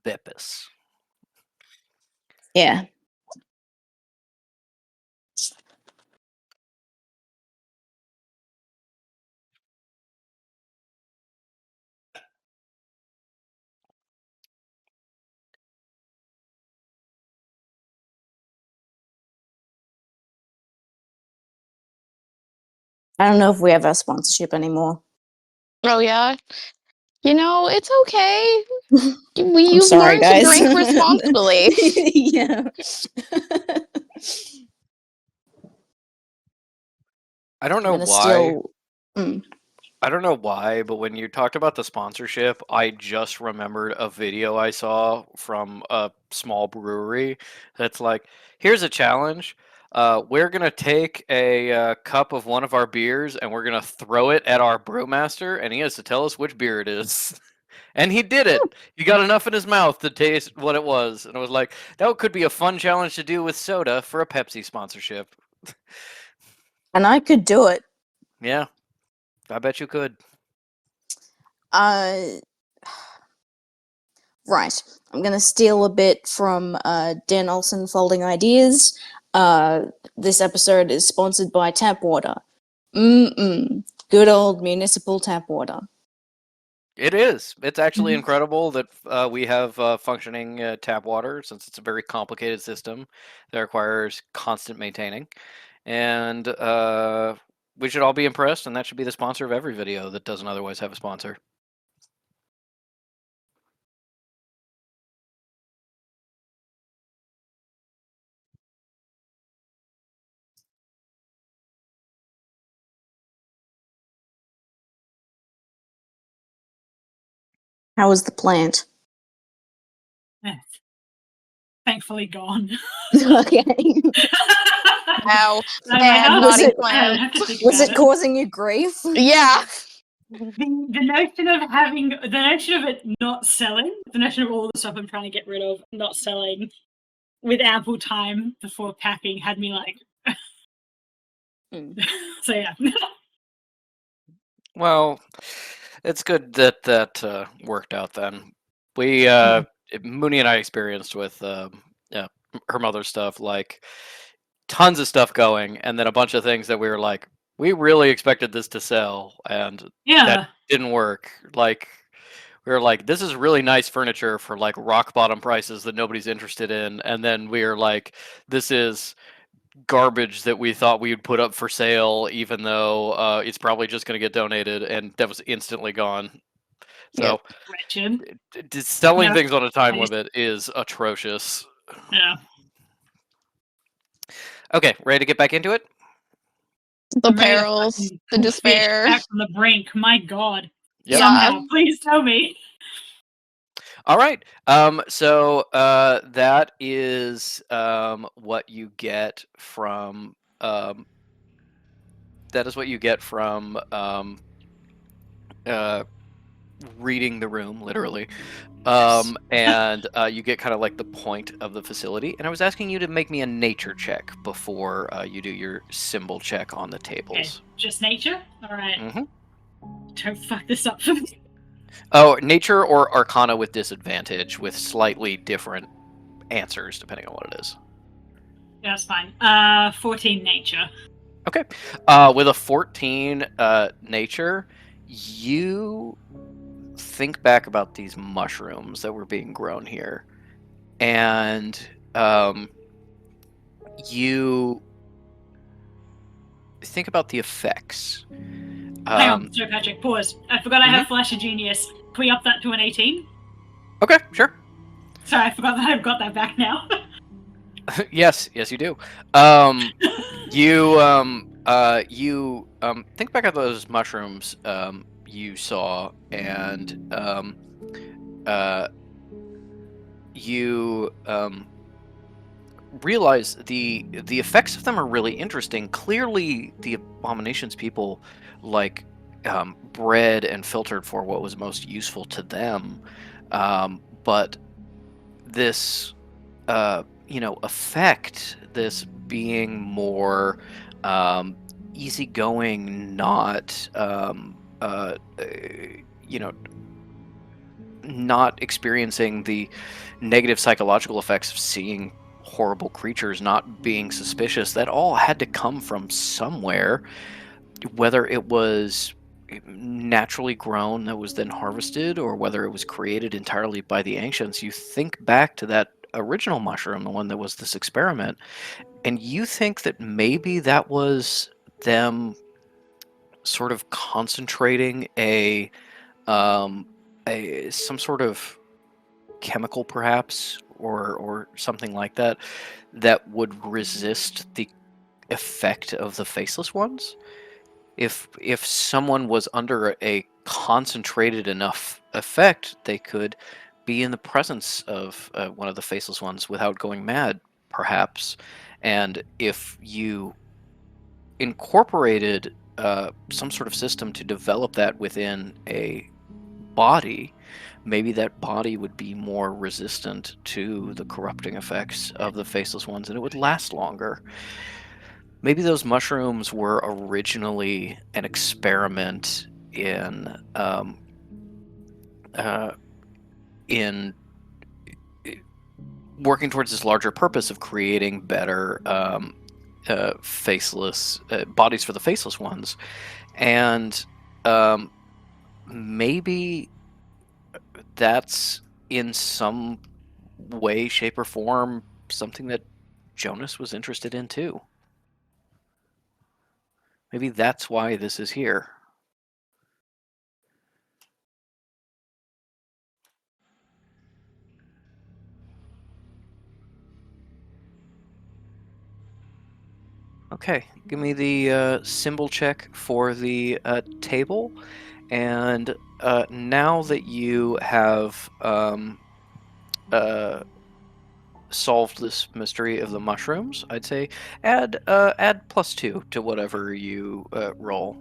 Beppis. Yeah. I don't know if we have our sponsorship anymore. Oh yeah. You know, it's okay. I'm You've sorry, learned guys. to drink responsibly. Yeah. I don't I'm know gonna why. steal. Mm. I don't know why, but when you talked about the sponsorship, I just remembered a video I saw from a small brewery that's like, here's a challenge. We're going to take a cup of one of our beers and we're going to throw it at our brewmaster, and he has to tell us which beer it is. And he did it. He got enough in his mouth to taste what it was. And I was like, that could be a fun challenge to do with soda for a Pepsi sponsorship. And I could do it. Yeah, I bet you could. Right. I'm gonna steal a bit from Dan Olson Folding Ideas. This episode is sponsored by Tap Water. Good old municipal tap water. It is. It's actually Mhm. incredible that we have functioning tap water, since it's a very complicated system that requires constant maintaining. And we should all be impressed, and that should be the sponsor of every video that doesn't otherwise have a sponsor. How is the plant? Yes. Thankfully gone. Okay. Wow. So my Bad house- naughty Was it- I plan. have to think Was about it causing you grief? Yeah. The notion of it not selling, the notion of all the stuff I'm trying to get rid of not selling with ample time before packing had me like. Mm. So yeah. Well, it's good that that worked out then. We, Mooney and I experienced with her mother's stuff, like tons of stuff going, and then a bunch of things that we were like, we really expected this to sell, and Yeah. didn't work. Like, we were like, this is really nice furniture for like rock bottom prices that nobody's interested in, and then we were like, this is garbage that we thought we would put up for sale, even though it's probably just going to get donated, and that was instantly gone. So Wretched. selling Yeah, things on a time I just- limit is atrocious. Yeah. Okay, ready to get back into it? The I'm ready to perils, fucking the pull fish despair. Back from the brink. My God. Yep. Somehow, please tell me. All right. So that is what you get from reading the room, literally. And you get kind of like the point of the facility. And I was asking you to make me a nature check before you do your symbol check on the Okay, tables. just nature? Alright. Mhm. Don't fuck this up for me. Oh, nature or arcana with disadvantage, with slightly different answers depending on what it is. Yeah, that's fine. 14 nature. Okay. With a 14 nature, you think back about these mushrooms that were being grown here, and you think about the effects. Hang on, sorry, Patrick, pause. I forgot I have Flash of Genius. Can we up that to an 18? Okay, sure. Sorry, I forgot that I've got that back now. Yes, you do. You think back at those mushrooms you saw, and you realize the effects of them are really interesting. Clearly, the Abominations people like bred and filtered for what was most useful to them, but this effect, this being more easygoing, not not experiencing the negative psychological effects of seeing horrible creatures, not being suspicious, that all had to come from somewhere, whether it was naturally grown that was then harvested, or whether it was created entirely by the ancients. You think back to that original mushroom, the one that was this experiment, and you think that maybe that was them sort of concentrating some sort of chemical, perhaps, or something like that, that would resist the effect of the faceless ones. If someone was under a concentrated enough effect, they could be in the presence of one of the faceless ones without going mad, perhaps. And if you incorporated some sort of system to develop that within a body, maybe that body would be more resistant to the corrupting effects of the faceless ones, and it would last longer. Maybe those mushrooms were originally an experiment in working towards this larger purpose of creating better faceless bodies for the faceless ones, and maybe that's in some way, shape, or form something that Jonas was interested in too. Maybe that's why this is here. Okay, give me the symbol check for the table. And now that you have solved this mystery of the mushrooms, I'd say add +2 to whatever you roll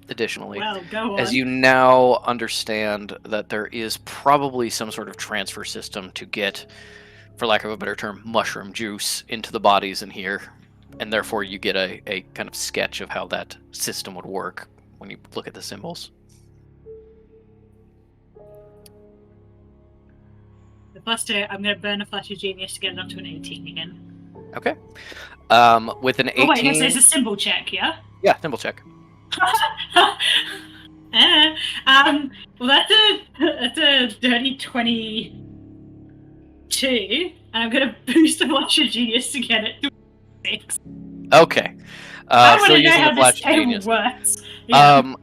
additionally. Well, go on. As you now understand that there is probably some sort of transfer system to get, for lack of a better term, mushroom juice into the bodies in here. And therefore you get a kind of sketch of how that system would work when you look at the symbols. The +2, I'm going to burn a flash of genius to get it up to an 18 again. Okay. With an 18... Oh wait, no, so it's a symbol check, yeah? Yeah, symbol check. Well, that's a dirty 22, and I'm going to boost a flash of genius to get it to 6. Okay. I want still to know using how the this flash table genius. works. Yeah.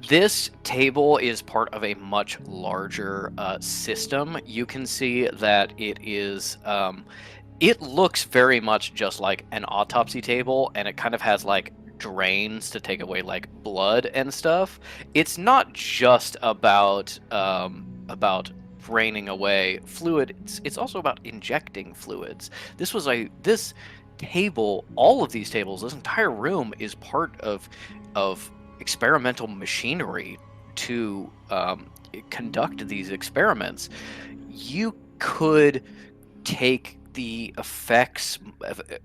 This table is part of a much larger system. You can see that it is. It looks very much just like an autopsy table, and it kind of has like drains to take away like blood and stuff. It's not just about draining away fluid. It's also about injecting fluids. This table, all of these tables, this entire room is part of experimental machinery to conduct these experiments. You could take the effects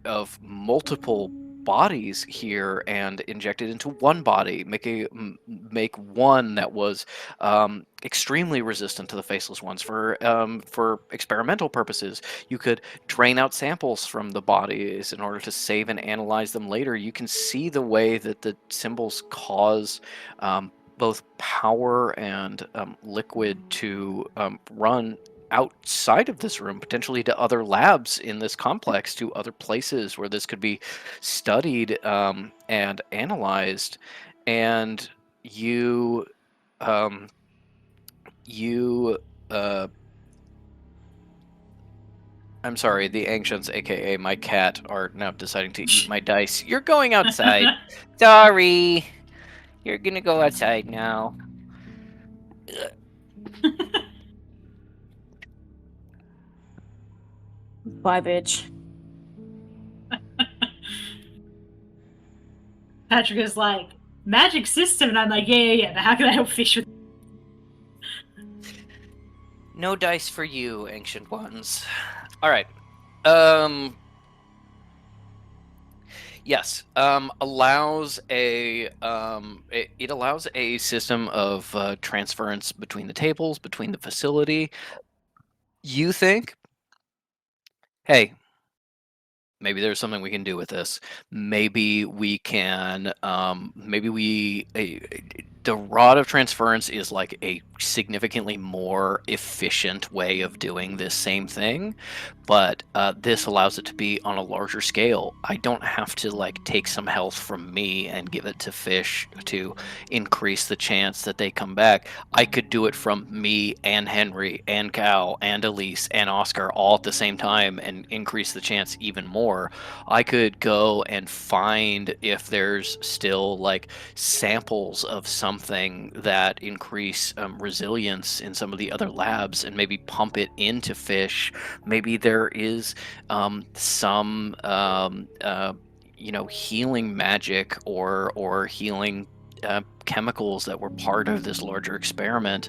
of multiple bodies here and inject it into one body, make one that was extremely resistant to the faceless ones for experimental purposes. You could drain out samples from the bodies in order to save and analyze them later. You can see the way that the symbols cause both power and liquid to run outside of this room, potentially to other labs in this complex, to other places where this could be studied and analyzed. And I'm sorry, the ancients, aka my cat, are now deciding to eat my dice. You're going outside. Sorry. You're gonna go outside now. Bye, bitch. Patrick is like, magic system, and I'm like, yeah, but how can I help fish with? No dice for you, ancient ones. All right. Yes. Allows a it allows a system of transference between the tables, between the facility. You think, hey, maybe there's something we can do with this. Maybe we can. Maybe we the Rod of Transference is like a significantly more efficient way of doing this same thing, but this allows it to be on a larger scale. I don't have to like take some health from me and give it to fish to increase the chance that they come back. I could do it from me and Henry and Cal and Elise and Oscar all at the same time and increase the chance even more. I could go and find if there's still like samples of something that increase resilience in some of the other labs and maybe pump it into fish. Maybe there is some healing magic or healing chemicals that were part of this larger experiment.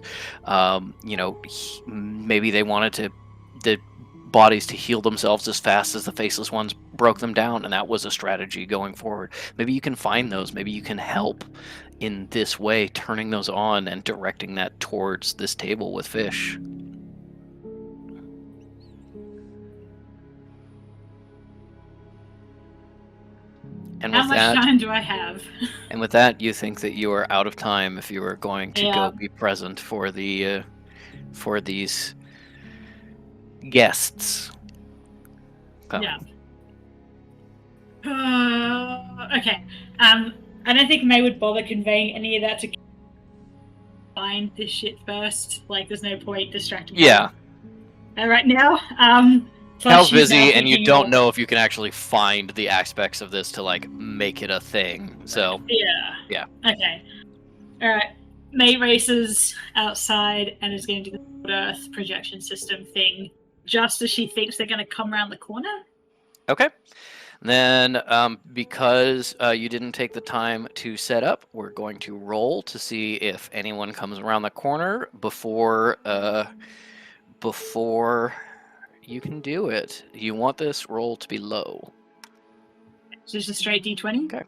Maybe they wanted the bodies to heal themselves as fast as the faceless ones broke them down, and that was a strategy going forward. Maybe you can find those. Maybe you can help in this way, turning those on and directing that towards this table with fish. And How with much that, time do I have? and with that, you think that you are out of time if you are going to Yeah. go be present for the for these guests. Yeah. Okay. I don't think May would bother conveying any of that to find this shit first. Like, there's no point distracting. Yeah, her right now. Plus Cal's she's now busy, and you thinking don't of- know if you can actually find the aspects of this to like make it a thing. So Yeah. Yeah. Okay. All right. May races outside and is going to do the Earth projection system thing just as she thinks they're going to come around the corner. okay. Then, because you didn't take the time to set up, we're going to roll to see if anyone comes around the corner before you can do it. You want this roll to be low. So just a straight D20. Okay.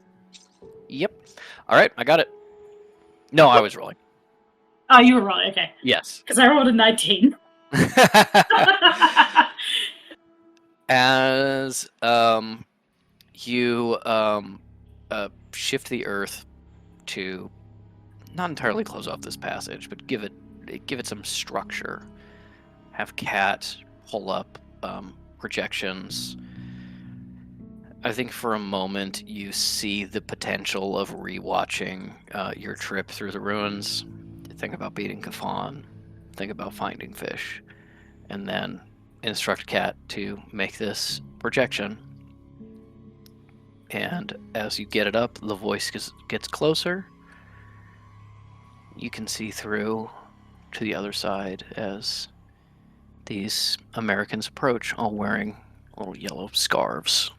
Yep. All right, I got it. No, I was rolling. Oh, you were right. Okay. Yes. Because I rolled a 19. As you shift the earth to not entirely close off this passage, but give it some structure. Have Cat pull up projections. I think for a moment you see the potential of rewatching your trip through the ruins. Think about beating Kafan. Think about finding fish, and then instruct Cat to make this projection. And as you get it up, the voice gets closer. You can see through to the other side as these Americans approach, all wearing little yellow scarves.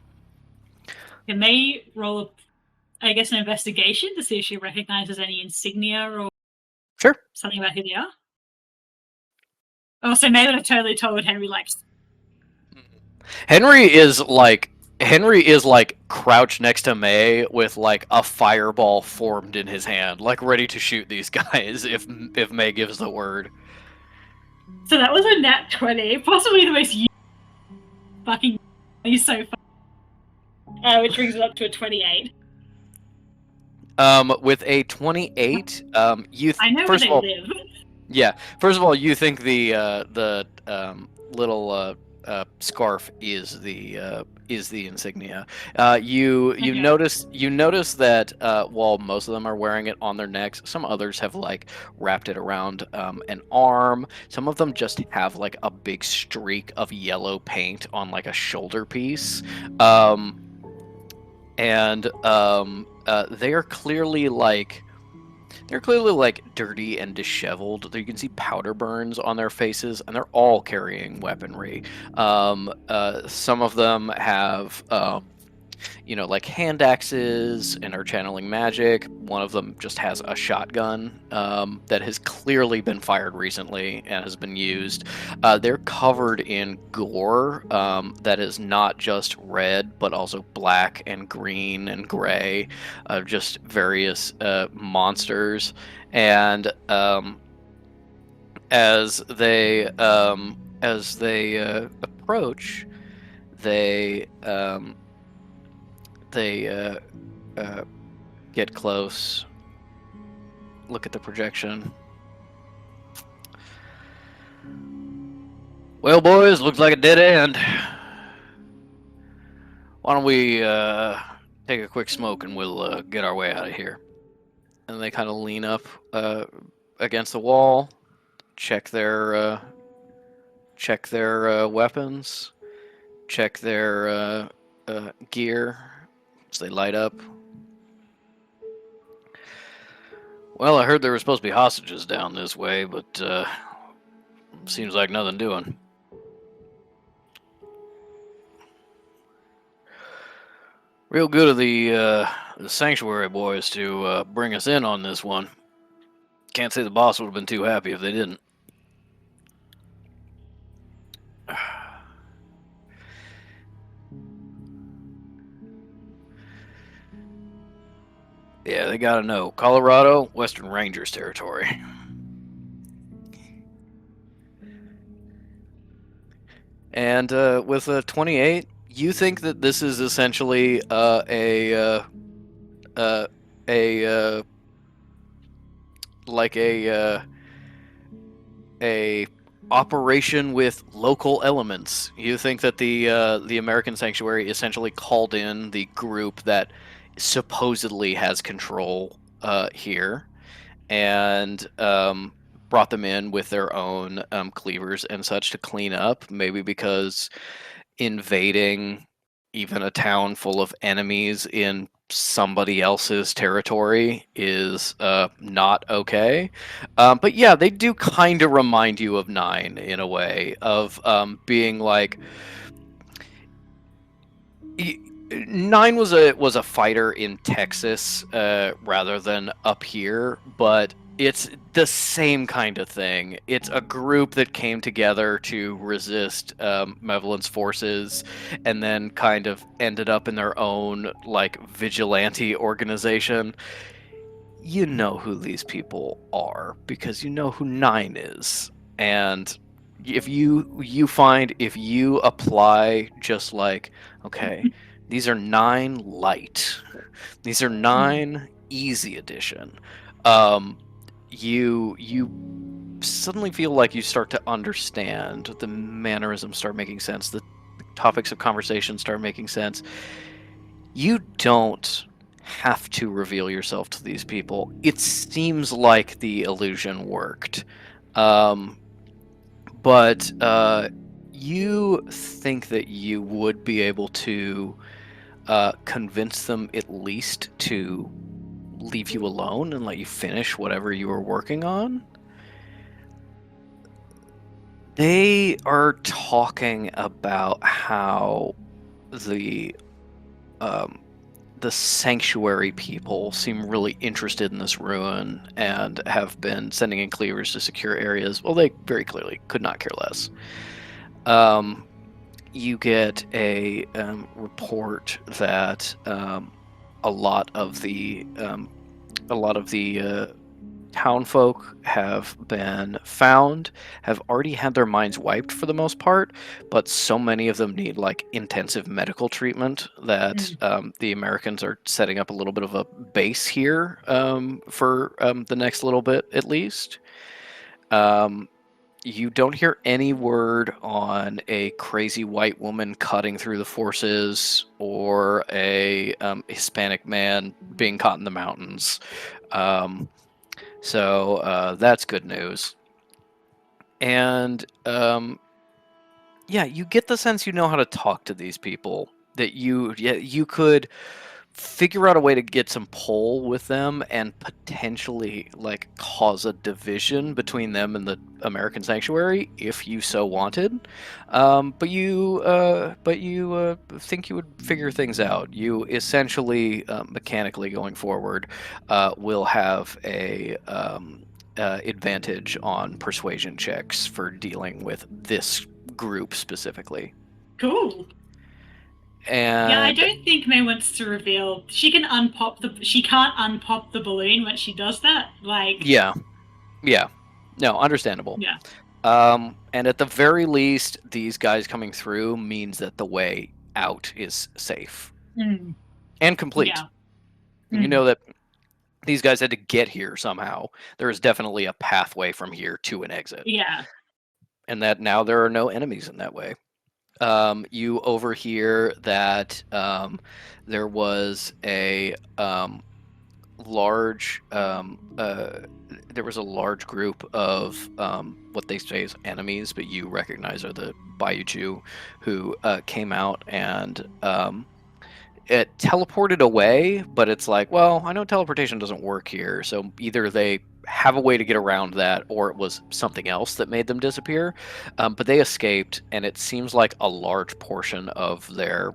Can they roll, I guess, an investigation to see if she recognizes any insignia or Sure. something about who they are? Oh, so May would have totally told Henry, like, Henry is like crouched next to May with like a fireball formed in his hand, like ready to shoot these guys if May gives the word. so that was a nat 20, possibly the most fucking so far. Which brings it up to a 28. With a 28, you I know first of where all, they live. yeah. First of all, you think the little scarf is the insignia. You Okay. notice that while most of them are wearing it on their necks, some others have like wrapped it around an arm. Some of them just have like a big streak of yellow paint on like a shoulder piece. They are clearly like dirty and disheveled. You can see powder burns on their faces, and they're all carrying weaponry. Some of them have like hand axes and are channeling magic. One of them just has a shotgun that has clearly been fired recently and has been used. They're covered in gore that is not just red, but also black and green and gray, just various monsters. And as they approach, they get close look at the projection. Well, boys, looks like a dead end. Why don't we take a quick smoke and we'll get our way out of here? And they kind of lean up against the wall, check their weapons, check their gear as they light up. Well, I heard there were supposed to be hostages down this way, but seems like nothing doing. Real good of the Sanctuary boys to bring us in on this one. Can't say the boss would have been too happy if they didn't. Yeah, they gotta know. Colorado, Western Rangers territory. And with a 28, you think that this is essentially a operation with local elements. You think that the American Sanctuary essentially called in the group that supposedly has control here, and brought them in with their own cleavers and such to clean up. Maybe because invading even a town full of enemies in somebody else's territory is not okay. But yeah, they do kind of remind you of Nine in a way, of being like... Nine was a fighter in Texas rather than up here, but it's the same kind of thing. It's a group that came together to resist Malevolent's forces, and then kind of ended up in their own like vigilante organization. You know who these people are because you know who Nine is, and if you find if you apply just like, okay, these are 9 light, these are 9 easy edition. You suddenly feel like you start to understand. The mannerisms start making sense. The topics of conversation start making sense. You don't have to reveal yourself to these people. It seems like the illusion worked. But you think that you would be able to convince them at least to leave you alone and let you finish whatever you were working on. They are talking about how the Sanctuary people seem really interested in this ruin and have been sending in cleavers to secure areas. Well, they very clearly could not care less. You get a report that a lot of the townfolk have been found, have already had their minds wiped for the most part, but so many of them need like intensive medical treatment that the Americans are setting up a little bit of a base here for the next little bit at least. You don't hear any word on a crazy white woman cutting through the forces or a Hispanic man being caught in the mountains. So that's good news. And yeah, you get the sense you know how to talk to these people, that you could figure out a way to get some pull with them and potentially like cause a division between them and the American Sanctuary if you so wanted. But you think you would figure things out. You essentially mechanically going forward will have a advantage on persuasion checks for dealing with this group specifically. Cool. And Yeah, I don't think May wants to reveal. She can't unpop the balloon when she does that. Like, yeah, no, understandable. Yeah. And at the very least, these guys coming through means that the way out is safe and complete. Yeah. You know that these guys had to get here somehow. There is definitely a pathway from here to an exit. Yeah. And that now there are no enemies in that way. You overhear that there was a large group of what they say is enemies, but you recognize are the Baijuju, who came out and it teleported away, but it's like, well, I know teleportation doesn't work here, so either they have a way to get around that, or it was something else that made them disappear. But they escaped, and it seems like a large portion of their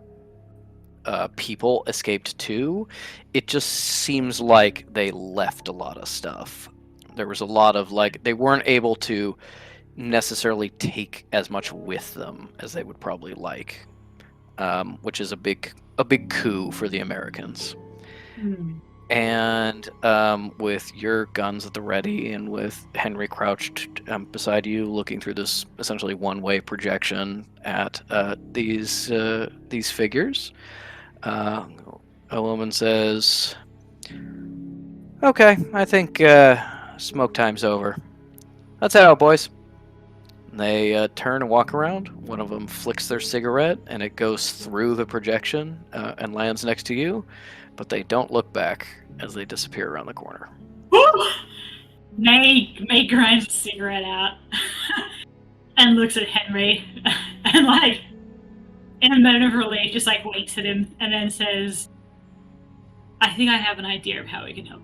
people escaped too. It just seems like they left a lot of stuff. There was a lot of, like, they weren't able to necessarily take as much with them as they would probably like, which is a big coup for the Americans. And with your guns at the ready, and with Henry crouched beside you, looking through this essentially one-way projection at these figures, a woman says, "Okay, I think smoke time's over. Let's head out, boys." And they turn and walk around. One of them flicks their cigarette, and it goes through the projection and lands next to you, but they don't look back as they disappear around the corner. May grinds a cigarette out and looks at Henry and, like, in a moment of relief, just like winks at him and then says, "I think I have an idea of how we can help."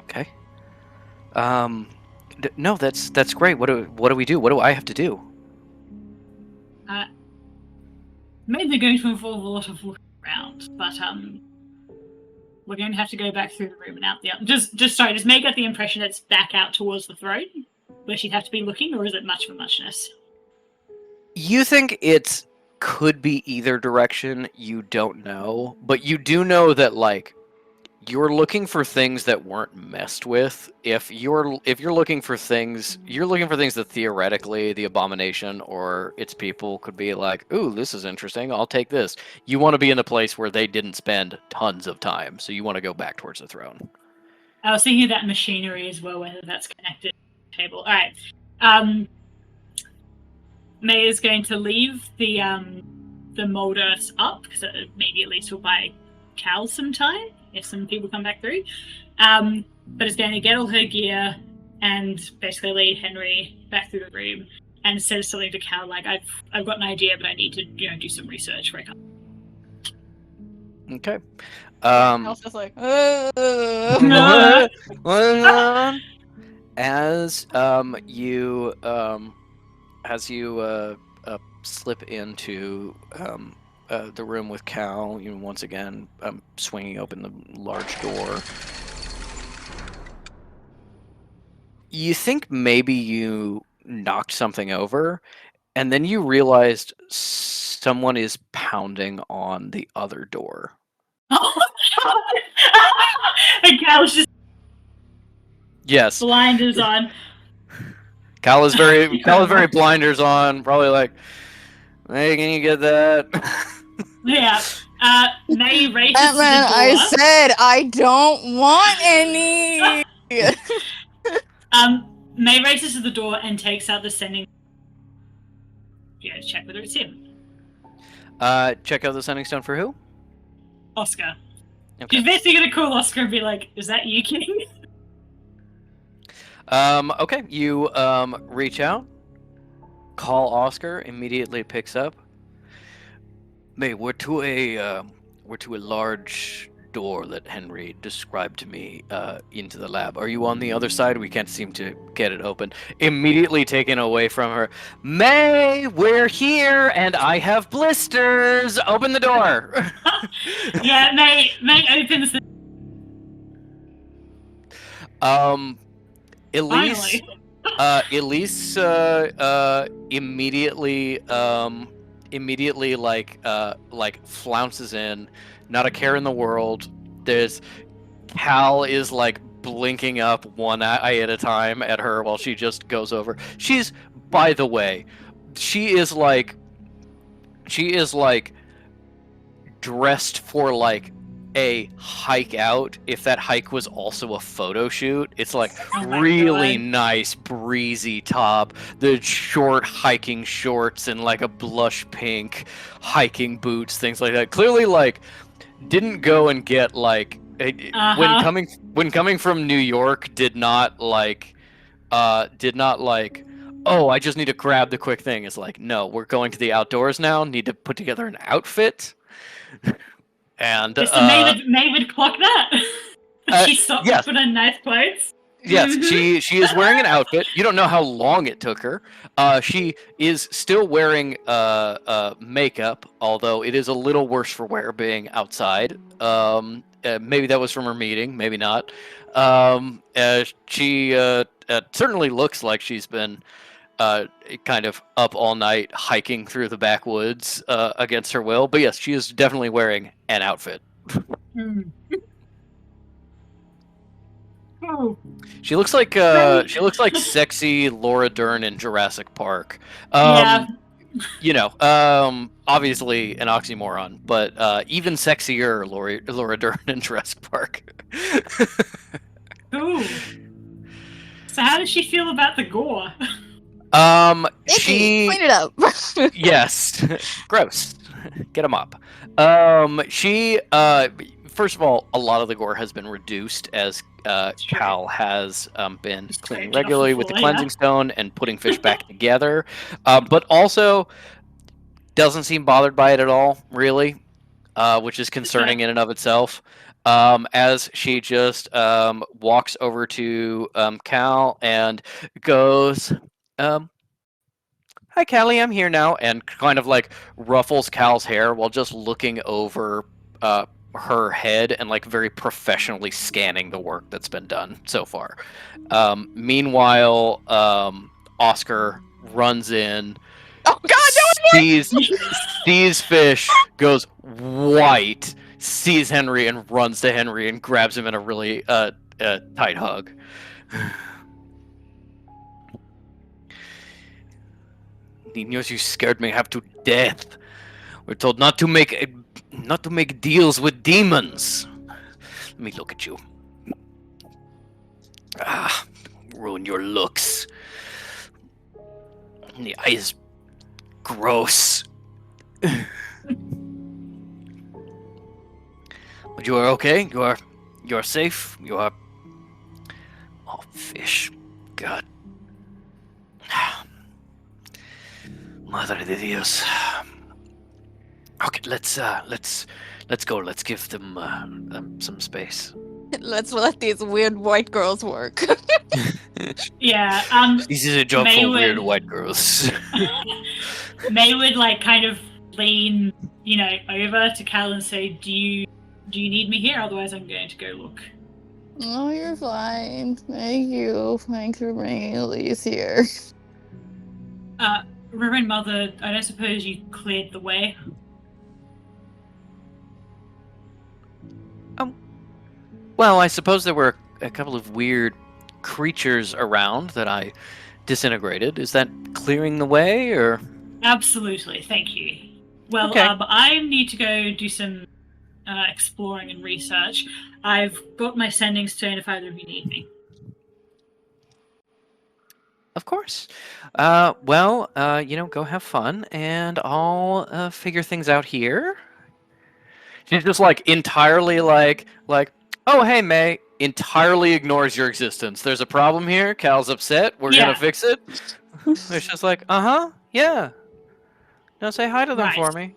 Okay. No, that's great. What do we do? What do I have to do? Maybe they're going to involve a lot of looking around, but we're going to have to go back through the room and out the other. Just May get the impression it's back out towards the throne, where she'd have to be looking, or is it much of a muchness? You think it could be either direction. You don't know, but you do know that, like, you're looking for things that weren't messed with. If you're looking for things, that theoretically the Abomination or its people could be like, "Ooh, this is interesting. I'll take this." You want to be in the place where they didn't spend tons of time, so you want to go back towards the throne. I was thinking of that machinery as well, whether that's connected to the table. All right. May is going to leave the molders up, because maybe at least will buy Cal some time if some people come back through. But is going to get all her gear and basically lead Henry back through the room and says something to Cal like, I've got an idea, but I need to do some research for it. Okay. Cal's just like, No. As you slip into the room with Cal, you once again swinging open the large door. You think maybe you knocked something over, and then you realized someone is pounding on the other door. Oh my god! And Cal's just Yes, blinders on. Cal is very blinders on. Probably like, "Hey, can you get that?" Yeah. May races to the door. Batman, I said I don't want any. May races to the door and takes out the sending. Yeah, check whether it's him. Check out the sending stone for who? Oscar. Okay. She's basically gonna call Oscar and be like, "Is that you, King?" Okay, you reach out, call Oscar, immediately picks up. May, we're to a large door that Henry described to me into the lab. Are you on the other side? We can't seem to get it open. Immediately taken away from her. May, we're here, and I have blisters. Open the door. Yeah, May opens the. Elise. Finally. Elise immediately like flounces in, not a care in the world. There's Cal is like blinking up one eye at a time at her while she just goes over. By the way, she is like dressed for like a hike out if that hike was also a photo shoot. It's like Oh my really God. nice breezy top, the short hiking shorts and like a blush pink hiking boots, things like that. Clearly like didn't go and get like Uh-huh. when coming from New York did not like oh, I just need to grab the quick thing. It's like, no, we're going to the outdoors now, need to put together an outfit. And Mr. May would clock that. She stopped yes. to put on nice clothes. Yes, Mhm. she is wearing an outfit. You don't know how long it took her. She is still wearing makeup, although it is a little worse for wear being outside. Maybe that was from her meeting, maybe not. She certainly looks like she's been kind of up all night hiking through the backwoods against her will. But yes, she is definitely wearing an outfit. Hmm. Oh, She looks like sexy Laura Dern in Jurassic Park. yeah. You know, obviously an oxymoron, but even sexier Laura Dern in Jurassic Park. Ooh. So how does she feel about the gore? Icky, She clean it up. yes, gross. Get them up. She first of all, a lot of the gore has been reduced as True. Cal has been Just cleaning scraped it off the regularly with the floor, yeah. cleansing stone and putting fish back together, but also doesn't seem bothered by it at all, really, which is concerning in and of itself. As she just walks over to Cal and goes, "Hi, Callie, I'm here now," and kind of like ruffles Cal's hair while just looking over her head and like very professionally scanning the work that's been done so far. Meanwhile, Oscar runs in, Oh God, sees fish, goes white, sees Henry and runs to Henry and grabs him in a really tight hug. Niños, you scared me half to death. We're told not to make deals with demons. Let me look at you. Ah, ruin your looks. The eyes, gross. But you are okay. You are safe. You are. Oh, fish. God. Madre de Dios. Okay, let's go. Let's give them some space. let's let these weird white girls work. Yeah. This is a job May for weird would- white girls. May would like kind of lean, over to Cal and say, "Do you need me here? Otherwise, I'm going to go look." Oh, you're fine. Thank you. Thanks for bringing Elise here. Reverend Mother, I don't suppose you cleared the way. Well, I suppose there were a couple of weird creatures around that I disintegrated. Is that clearing the way, or? Absolutely, thank you. Well, Okay. I need to go do some exploring and research. I've got my sending stone if either of you need me. Of course. Well, go have fun, and I'll figure things out here. She's just like entirely like, oh hey May, entirely ignores your existence. There's a problem here. Cal's upset. We're Yeah. gonna fix it. It's just like, yeah. Now say hi to them Right. for me.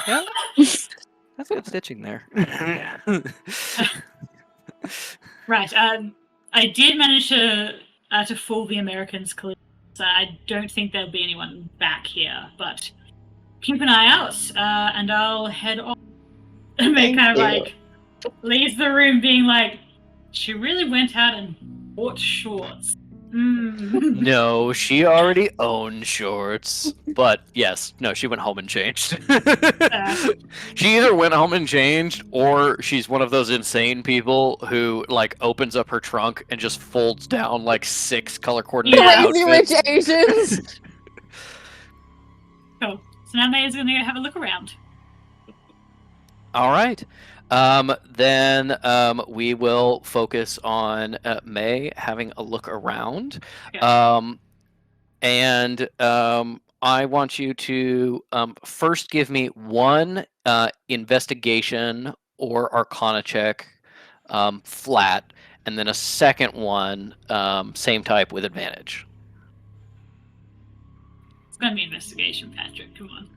Yeah. That's good stitching there. Right. I did manage to fool the Americans clearly, so I don't think there'll be anyone back here. But keep an eye out, and I'll head off. And they Thank kind of you. like leaves the room, being like, "She really went out and bought shorts." Mm. No, she already owned shorts. But yes, no, she went home and changed. She either went home and changed, or she's one of those insane people who like opens up her trunk and just folds down like 6 color coordinated Yeah. Crazy outfits. rich Asians. Cool. So now Maya's gonna go have a look around. All right. Then we will focus on May having a look around. Okay. I want you to first give me one investigation or arcana check flat, and then a second one, same type with advantage. It's gonna be investigation, Patrick. Come on.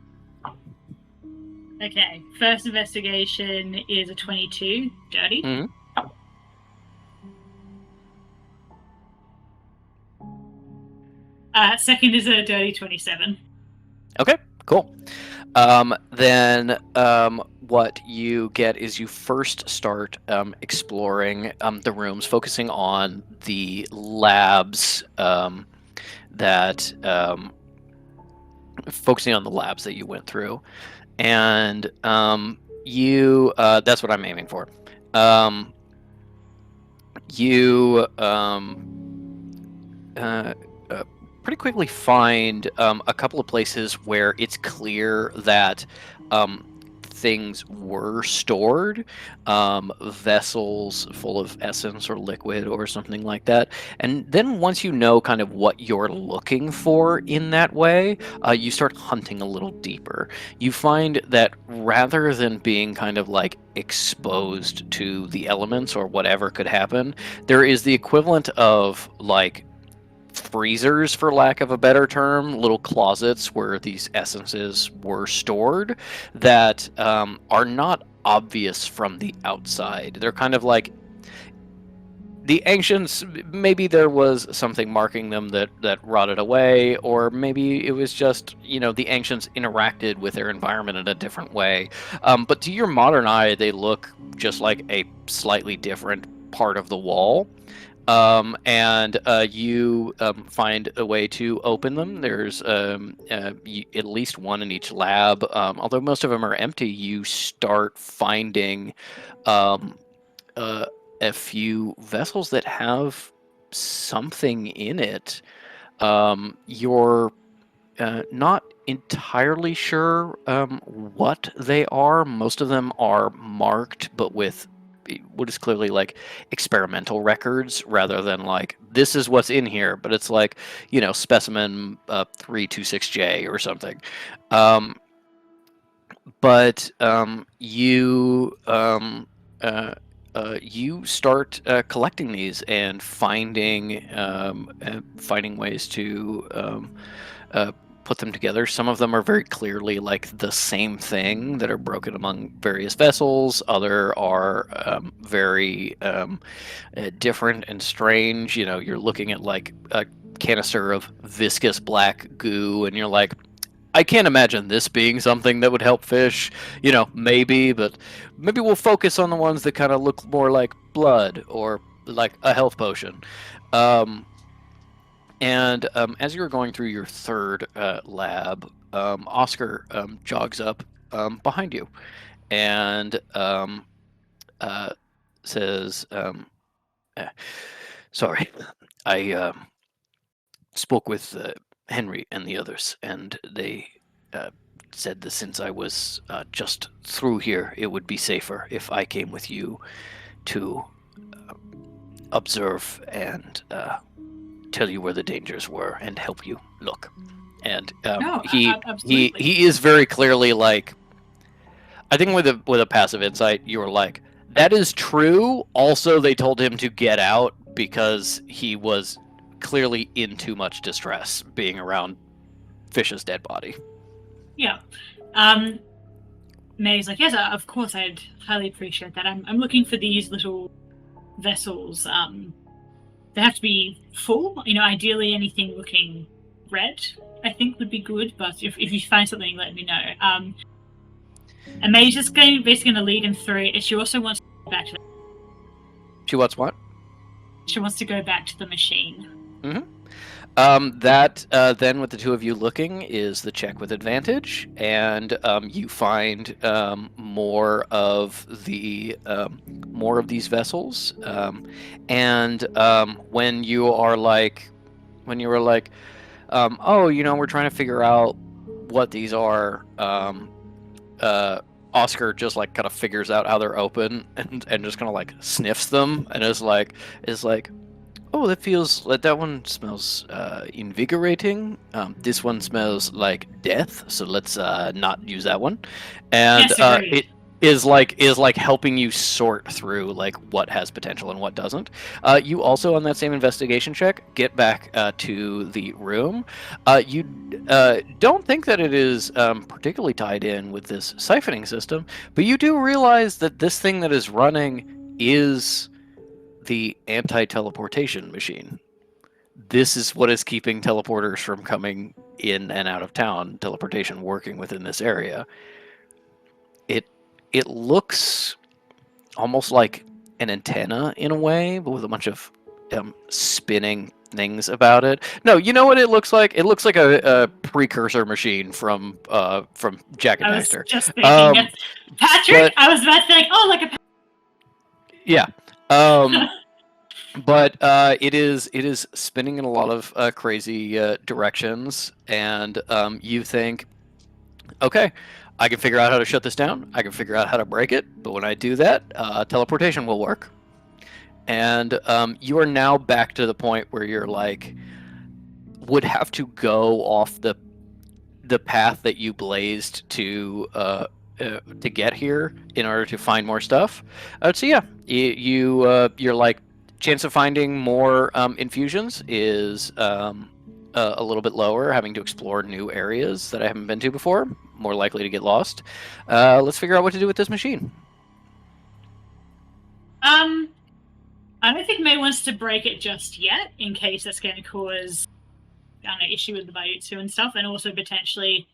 Okay. First investigation is a 22, dirty. Mhm. Second is a dirty 27. Okay, cool. Then what you get is you first start exploring the rooms, focusing on the labs focusing on the labs that you went through, and you that's what I'm aiming for. You pretty quickly find a couple of places where it's clear that things were stored, vessels full of essence or liquid or something like that. And then once you know kind of what you're looking for in that way, you start hunting a little deeper. You find that rather than being kind of like exposed to the elements or whatever could happen, there is the equivalent of like freezers, for lack of a better term, little closets where these essences were stored that are not obvious from the outside. They're kind of like the ancients, maybe there was something marking them that rotted away, or maybe it was just, the ancients interacted with their environment in a different way. But to your modern eye, they look just like a slightly different part of the wall. You find a way to open them. There's at least one in each lab. Although most of them are empty, you start finding a few vessels that have something in it. You're not entirely sure what they are. Most of them are marked, but with what is clearly like experimental records rather than like this is what's in here, but it's like specimen 326J or something. You start collecting these and finding ways to put them together. Some of them are very clearly like the same thing that are broken among various vessels. Other are very different and strange. You're looking at like a canister of viscous black goo, and you're like, I can't imagine this being something that would help fish. Maybe, but maybe we'll focus on the ones that kind of look more like blood or like a health potion. As you're going through your third lab, Oscar jogs up behind you and says, sorry, I spoke with Henry and the others, and they said that since I was just through here, it would be safer if I came with you to observe and tell you where the dangers were and help you look. And absolutely. he is very clearly like, I think with a passive insight, you were like, that is true. Also, they told him to get out because he was clearly in too much distress being around Fish's dead body. Yeah. May's like, yes, of course, I'd highly appreciate that. I'm looking for these little vessels. They have to be full. Ideally anything looking red, I think, would be good. But if you find something, let me know. And May's just basically going to lead him through. And she also wants to go back to the... She wants what? She wants to go back to the machine. Mm-hmm. Then with the two of you looking is the check with advantage, and you find more of these vessels. When you were like, we're trying to figure out what these are. Oscar just like kind of figures out how they're open and just kind of like sniffs them and is like, oh, that feels like that one smells invigorating. This one smells like death, so let's not use that one. And Yes, agreed. it is like helping you sort through like what has potential and what doesn't. You also on that same investigation check get back to the room. You don't think that it is particularly tied in with this siphoning system, but you do realize that this thing that is running is the anti-teleportation machine. This is what is keeping teleporters from coming in and out of town, teleportation working within this area. It looks almost like an antenna in a way, but with a bunch of spinning things about it. No, you know what it looks like? It looks like a precursor machine from Jack and I was Daxter. just thinking, it's Patrick. but- I was about to think, oh, like a. Yeah. But it is spinning in a lot of crazy directions, and you think, okay, I can figure out how to shut this down. I can figure out how to break it. But when I do that, teleportation will work. And you are now back to the point where you're like, would have to go off the path that you blazed to get here in order to find more stuff. So yeah, you're like, chance of finding more infusions is a little bit lower, having to explore new areas that I haven't been to before, more likely to get lost. Let's figure out what to do with this machine. I don't think May wants to break it just yet, in case that's going to cause an issue with the Baiutsu and stuff, and also potentially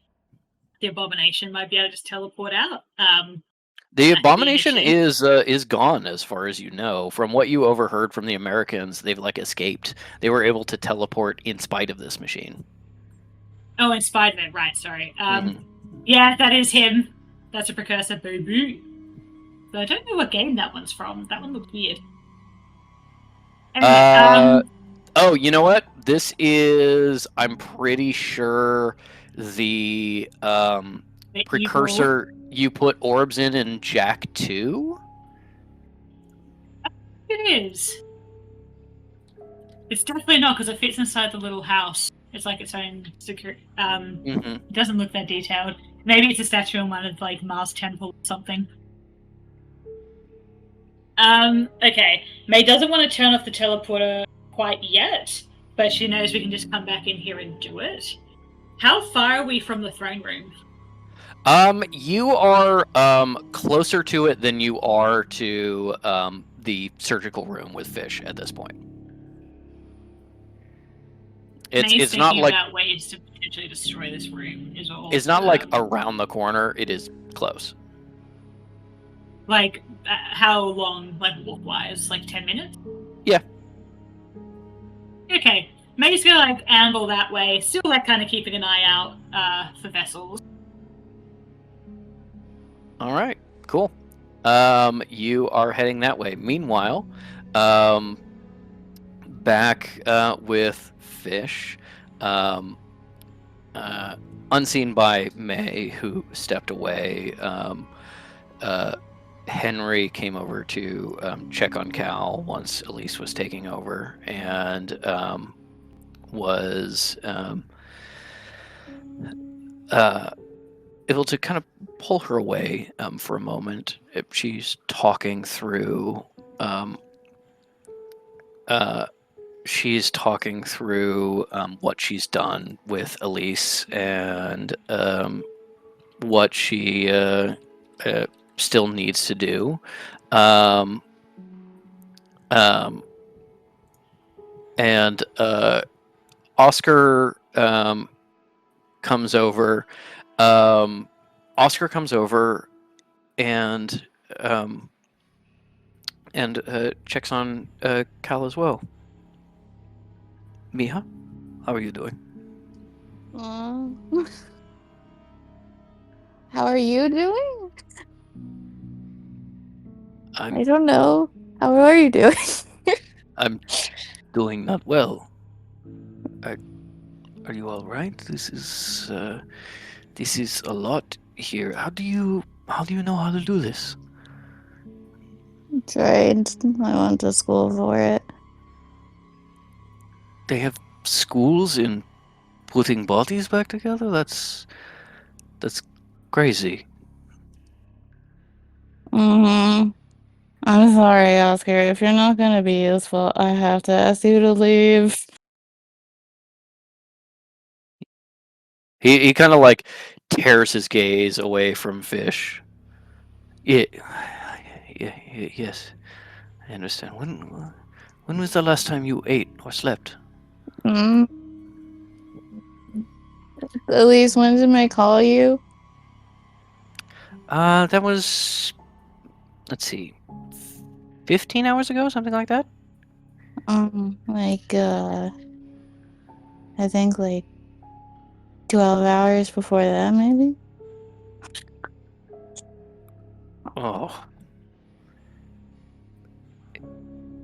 the Abomination might be able to just teleport out. The That could be an Abomination issue. is gone, as far as you know. From what you overheard from the Americans, they've like escaped. They were able to teleport in spite of this machine. Oh, in spite of it, right? Sorry. Mhm. Yeah, that is him. That's a precursor, boo boo. But I don't know what game that one's from. That one looked weird. Anyway, Oh, you know what? This is, I'm pretty sure, the the evil- precursor you put orbs in Jack 2? It is. It's definitely not because it fits inside the little house. It's like its own secure. Mm-hmm. It doesn't look that detailed. Maybe it's a statue in one of like Mars Temple or something. Okay. May doesn't want to turn off the teleporter quite yet, but she knows we can just come back in here and do it. How far are we from the throne room? You are closer to it than you are to the surgical room with Fish at this point. May's It's not thinking like about ways to potentially destroy this room. Is all. it's not like around the corner. It is close. Like how long? Like walk-wise? Like 10 minutes? Yeah. Okay. May's gonna like amble that way. Still like kind of keeping an eye out for vessels. All right, cool. You are heading that way. Meanwhile, back with Fish, unseen by May, who stepped away. Henry came over to check on Cal once Elise was taking over, and was able to kind of pull her away for a moment. She's talking through what she's done with Elise and what she still needs to do. And Oscar comes over. Oscar comes over and checks on Cal as well. Miha, how are you doing? How are you doing? I I'm don't know. How are you doing? I'm doing not well. Are you all right? This is a lot here. How do you How do you know how to do this? Tried. I went to school for it. They have schools in putting bodies back together? That's crazy. Mm-hmm. I'm sorry, Oscar. If you're not gonna be useful, I have to ask you to leave. He kind of like tears his gaze away from Fish. Yeah, yes, I understand. When was the last time you ate or slept? Mm. Elise, when did I call you? That was, let's see, 15 hours ago, something like that. Like, I think like 12 hours before that, maybe? Oh.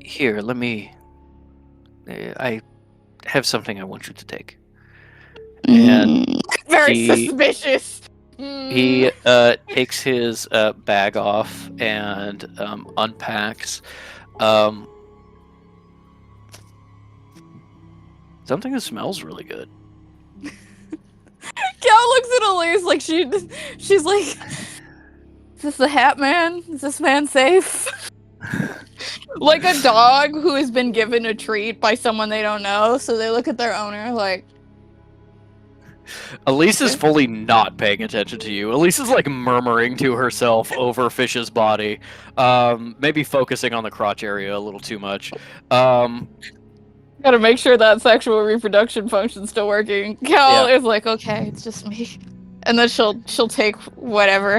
Here, let me. I have something I want you to take. And Very he- suspicious. He takes his bag off and unpacks something that smells really good. Cal looks at Elise like she's like, is this the Hat Man? Is this man safe? Like a dog who has been given a treat by someone they don't know, so they look at their owner like, Elise is fully not paying attention to you. Elise is like murmuring to herself over Fish's body, maybe focusing on the crotch area a little too much. gotta make sure that sexual reproduction function's still working. Cal is like, okay, it's just me. And then she'll take whatever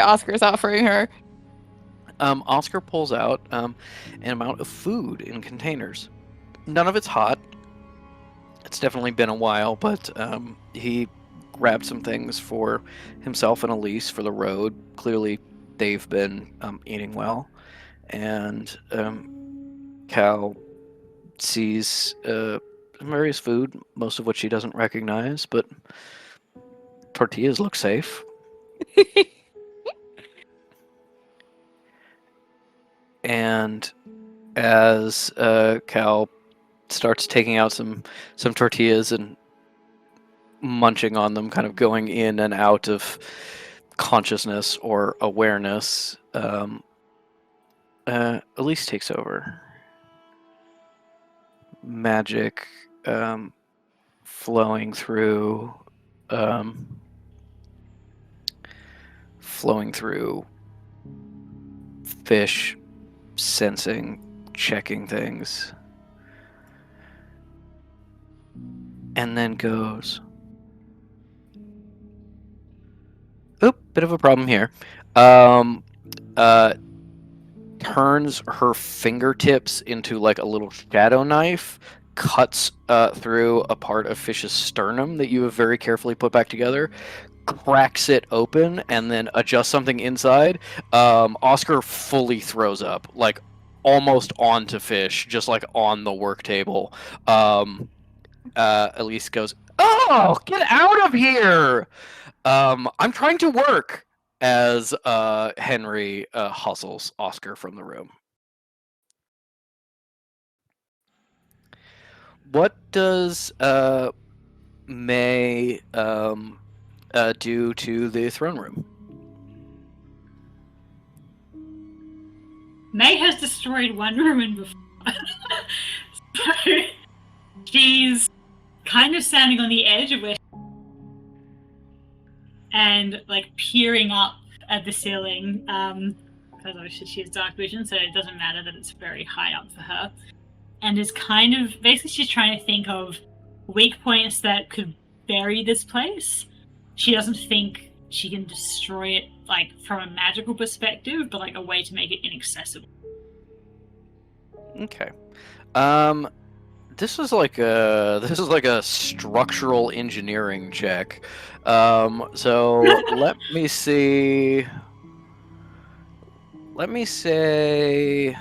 Oscar's offering her. Oscar pulls out an amount of food in containers. None of it's hot. It's definitely been a while, but he grabbed some things for himself and Elise for the road. Clearly, they've been eating well. And Cal sees various food, most of which she doesn't recognize, but tortillas look safe. And as Cal starts taking out some tortillas and munching on them, kind of going in and out of consciousness or awareness, Elise takes over. Magic flowing through Fish, sensing, checking things, and then goes, oop, bit of a problem here. Turns her fingertips into like a little shadow knife, cuts through a part of Fish's sternum that you have very carefully put back together, cracks it open, and then adjusts something inside. Oscar fully throws up, like almost onto Fish, just like on the work table. Elise goes, "Oh, get out of here! I'm trying to work." As Henry hustles Oscar from the room. What does May do to the throne room? May has destroyed Wonder Woman before. So she's kind of standing on the edge of where and like peering up at the ceiling, because obviously she has dark vision, so it doesn't matter that it's very high up for her. And is kind of basically she's trying to think of weak points that could bury this place. She doesn't think she can destroy it like from a magical perspective, but like a way to make it inaccessible. Okay. This is like a structural engineering check. So let me see. Let me say.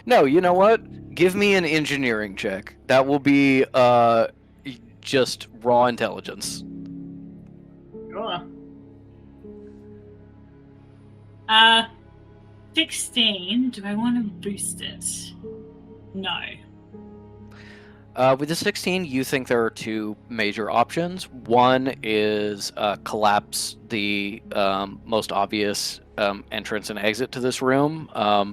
No, you know what? Give me an engineering check. That will be just raw intelligence. Sure. 16. Do I want to boost it? No. With the 16, you think there are two major options. One is collapse the most obvious entrance and exit to this room.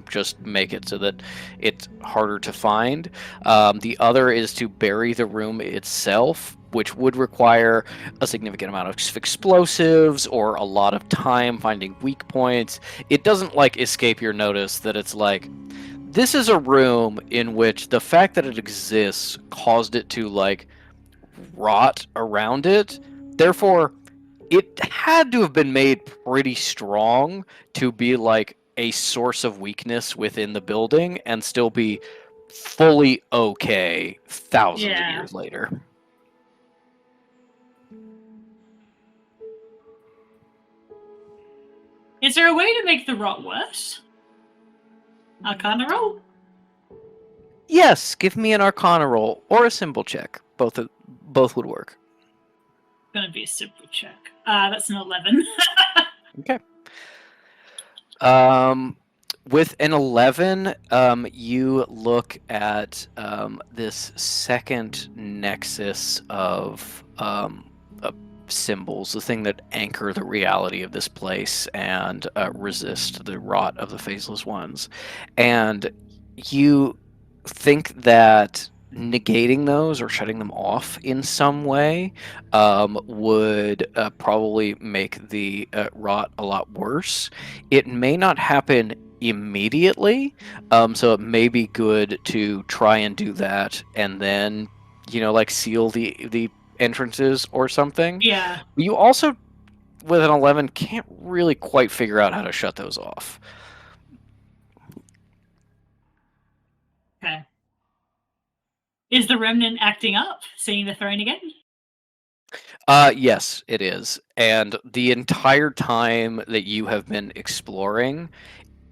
Just make it so that it's harder to find. The other is to bury the room itself, which would require a significant amount of explosives or a lot of time finding weak points. It doesn't like escape your notice that it's like, this is a room in which the fact that it exists caused it to like rot around it. Therefore, it had to have been made pretty strong to be like a source of weakness within the building and still be fully okay thousands of years later. Is there a way to make the rot worse? Arcana roll? Yes, give me an Arcana roll or a symbol check. Both would work. Gonna be a simple check. That's an 11. Okay. With an 11, you look at this second nexus of symbols, the thing that anchor the reality of this place and resist the rot of the Faceless Ones. And you think that negating those or shutting them off in some way would probably make the rot a lot worse. It may not happen immediately, so it may be good to try and do that and then, like seal the entrances or something. Yeah. You also, with an 11, can't really quite figure out how to shut those off. Okay. Is the remnant acting up, seeing the throne again? Yes, it is. And the entire time that you have been exploring,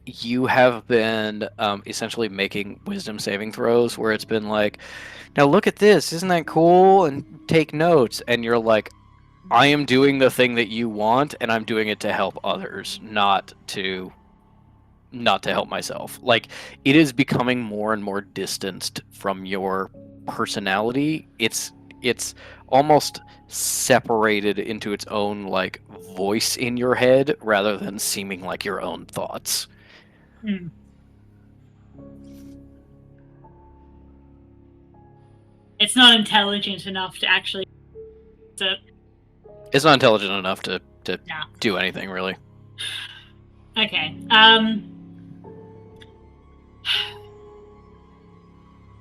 you have been essentially making wisdom saving throws where it's been like, now look at this, isn't that cool? And take notes. And you're like, I am doing the thing that you want, and I'm doing it to help others, not to help myself. Like, it is becoming more and more distanced from your personality. It's almost separated into its own like voice in your head rather than seeming like your own thoughts. Hmm. It's not intelligent enough to actually. It's not intelligent enough to No. do anything really. Okay.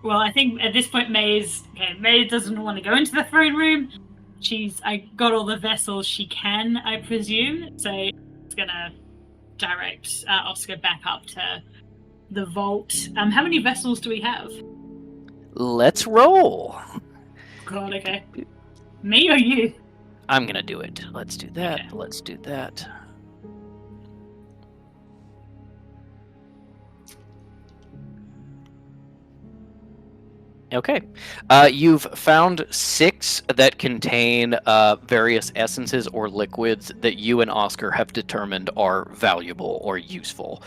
Well, I think at this point May doesn't want to go into the throne room. I got all the vessels she can, I presume. So it's gonna direct Oscar back up to the vault. How many vessels do we have? Let's roll. God, okay. Me or you? I'm gonna do it. Let's do that. Okay. Let's do that. Okay. You've found 6 that contain various essences or liquids that you and Oscar have determined are valuable or useful.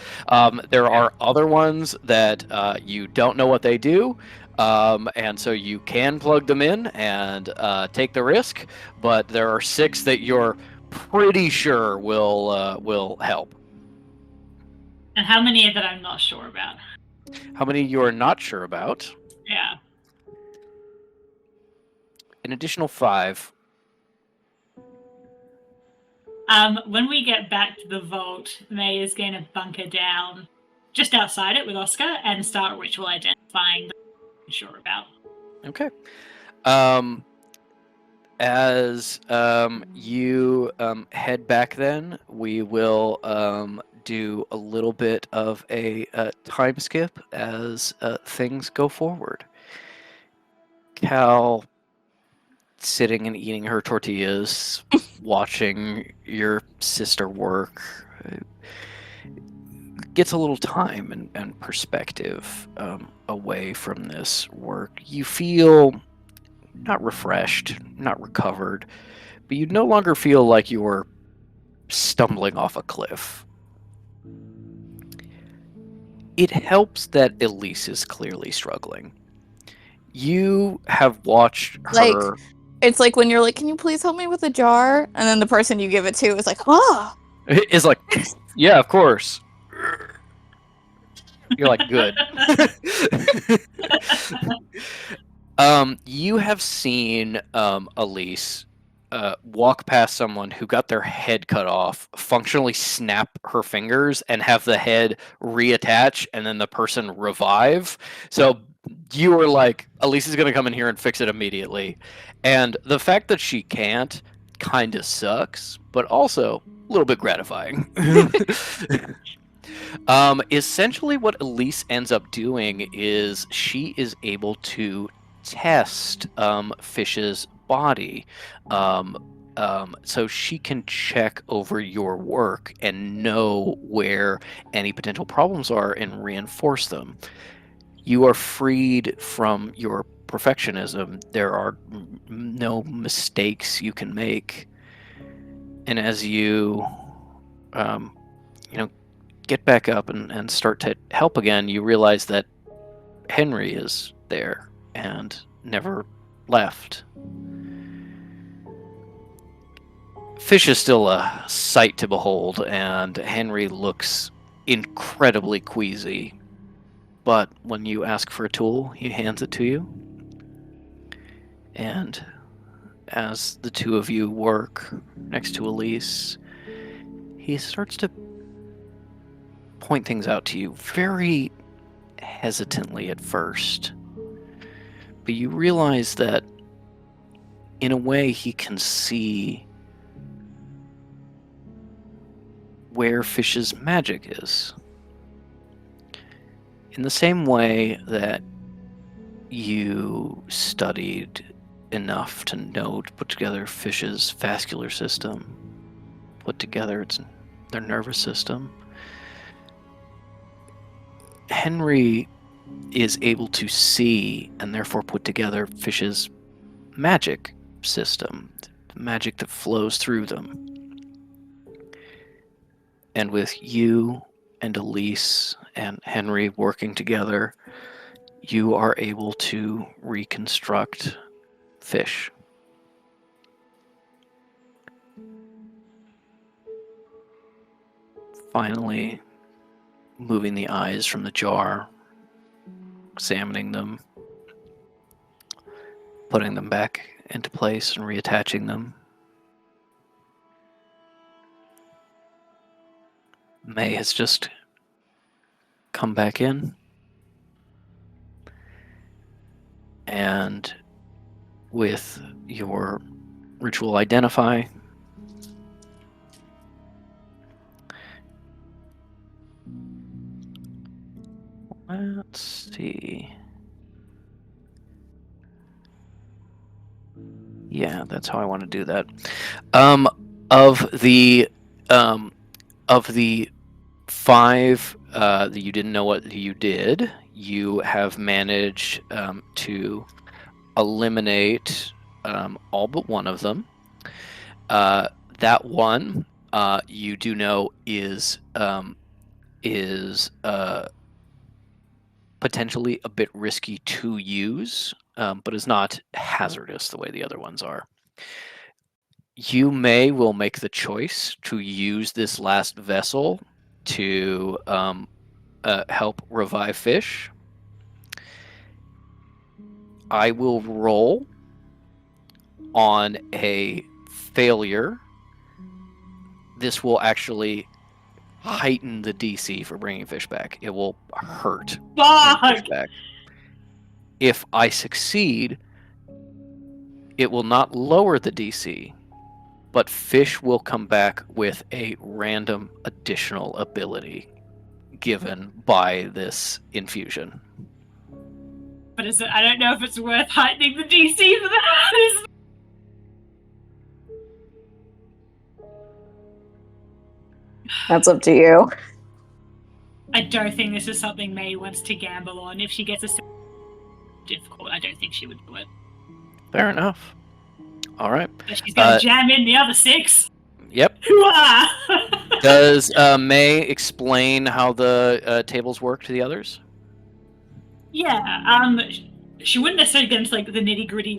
There are other ones that you don't know what they do, and so you can plug them in and take the risk, but there are 6 that you're pretty sure will help. And how many that I'm not sure about? How many you're not sure about? Yeah. An additional 5. When we get back to the vault, May is going to bunker down just outside it with Oscar and start ritual identifying that I'm sure about. Okay. As you head back then, we will do a little bit of a time skip as things go forward. Cal, sitting and eating her tortillas, watching your sister work, gets a little time and perspective away from this work. You feel not refreshed, not recovered, but you no longer feel like you're stumbling off a cliff. It helps that Elise is clearly struggling. You have watched Like- her. It's like when you're like, "Can you please help me with a jar?" And then the person you give it to is like, "Oh." Is like, yeah, of course. You're like, good. You have seen Elise walk past someone who got their head cut off, functionally snap her fingers and have the head reattach, and then the person revive. So you were like, Elise is going to come in here and fix it immediately. And the fact that she can't kind of sucks, but also a little bit gratifying. Essentially, what Elise ends up doing is she is able to test Fish's body. So she can check over your work and know where any potential problems are and reinforce them. You are freed from your perfectionism. There are no mistakes you can make. And as you, get back up and start to help again, you realize that Henry is there and never left. Fish is still a sight to behold, and Henry looks incredibly queasy. But when you ask for a tool, he hands it to you. And as the two of you work next to Elise, he starts to point things out to you very hesitantly at first. But you realize that in a way he can see where Fish's magic is. In the same way that you studied enough to know to put together Fish's vascular system, put together their nervous system, Henry is able to see and therefore put together Fish's magic system, the magic that flows through them. And with you and Elise and Henry working together, you are able to reconstruct Fish. Finally, moving the eyes from the jar, examining them, putting them back into place and reattaching them. May has just come back in, and with your ritual identify, let's see. Yeah, that's how I want to do that. Of the 5 that you didn't know what you did, you have managed to eliminate all but one of them. That one you do know is potentially a bit risky to use, but is not hazardous the way the other ones are. You will make the choice to use this last vessel to help revive Fish. I will roll on a failure. This will actually heighten the DC for bringing Fish back. It will hurt bringing Fish back. If I succeed, it will not lower the DC, but Fish will come back with a random additional ability given by this infusion. But I don't know if it's worth heightening the DC for that. That's up to you. I don't think this is something May wants to gamble on. If she gets a difficult, I don't think she would do it. Fair enough. All right. But she's going to jam in the other 6. Yep. Hoo-ah! Does May explain how the tables work to the others? Yeah, she wouldn't necessarily get into like the nitty gritty,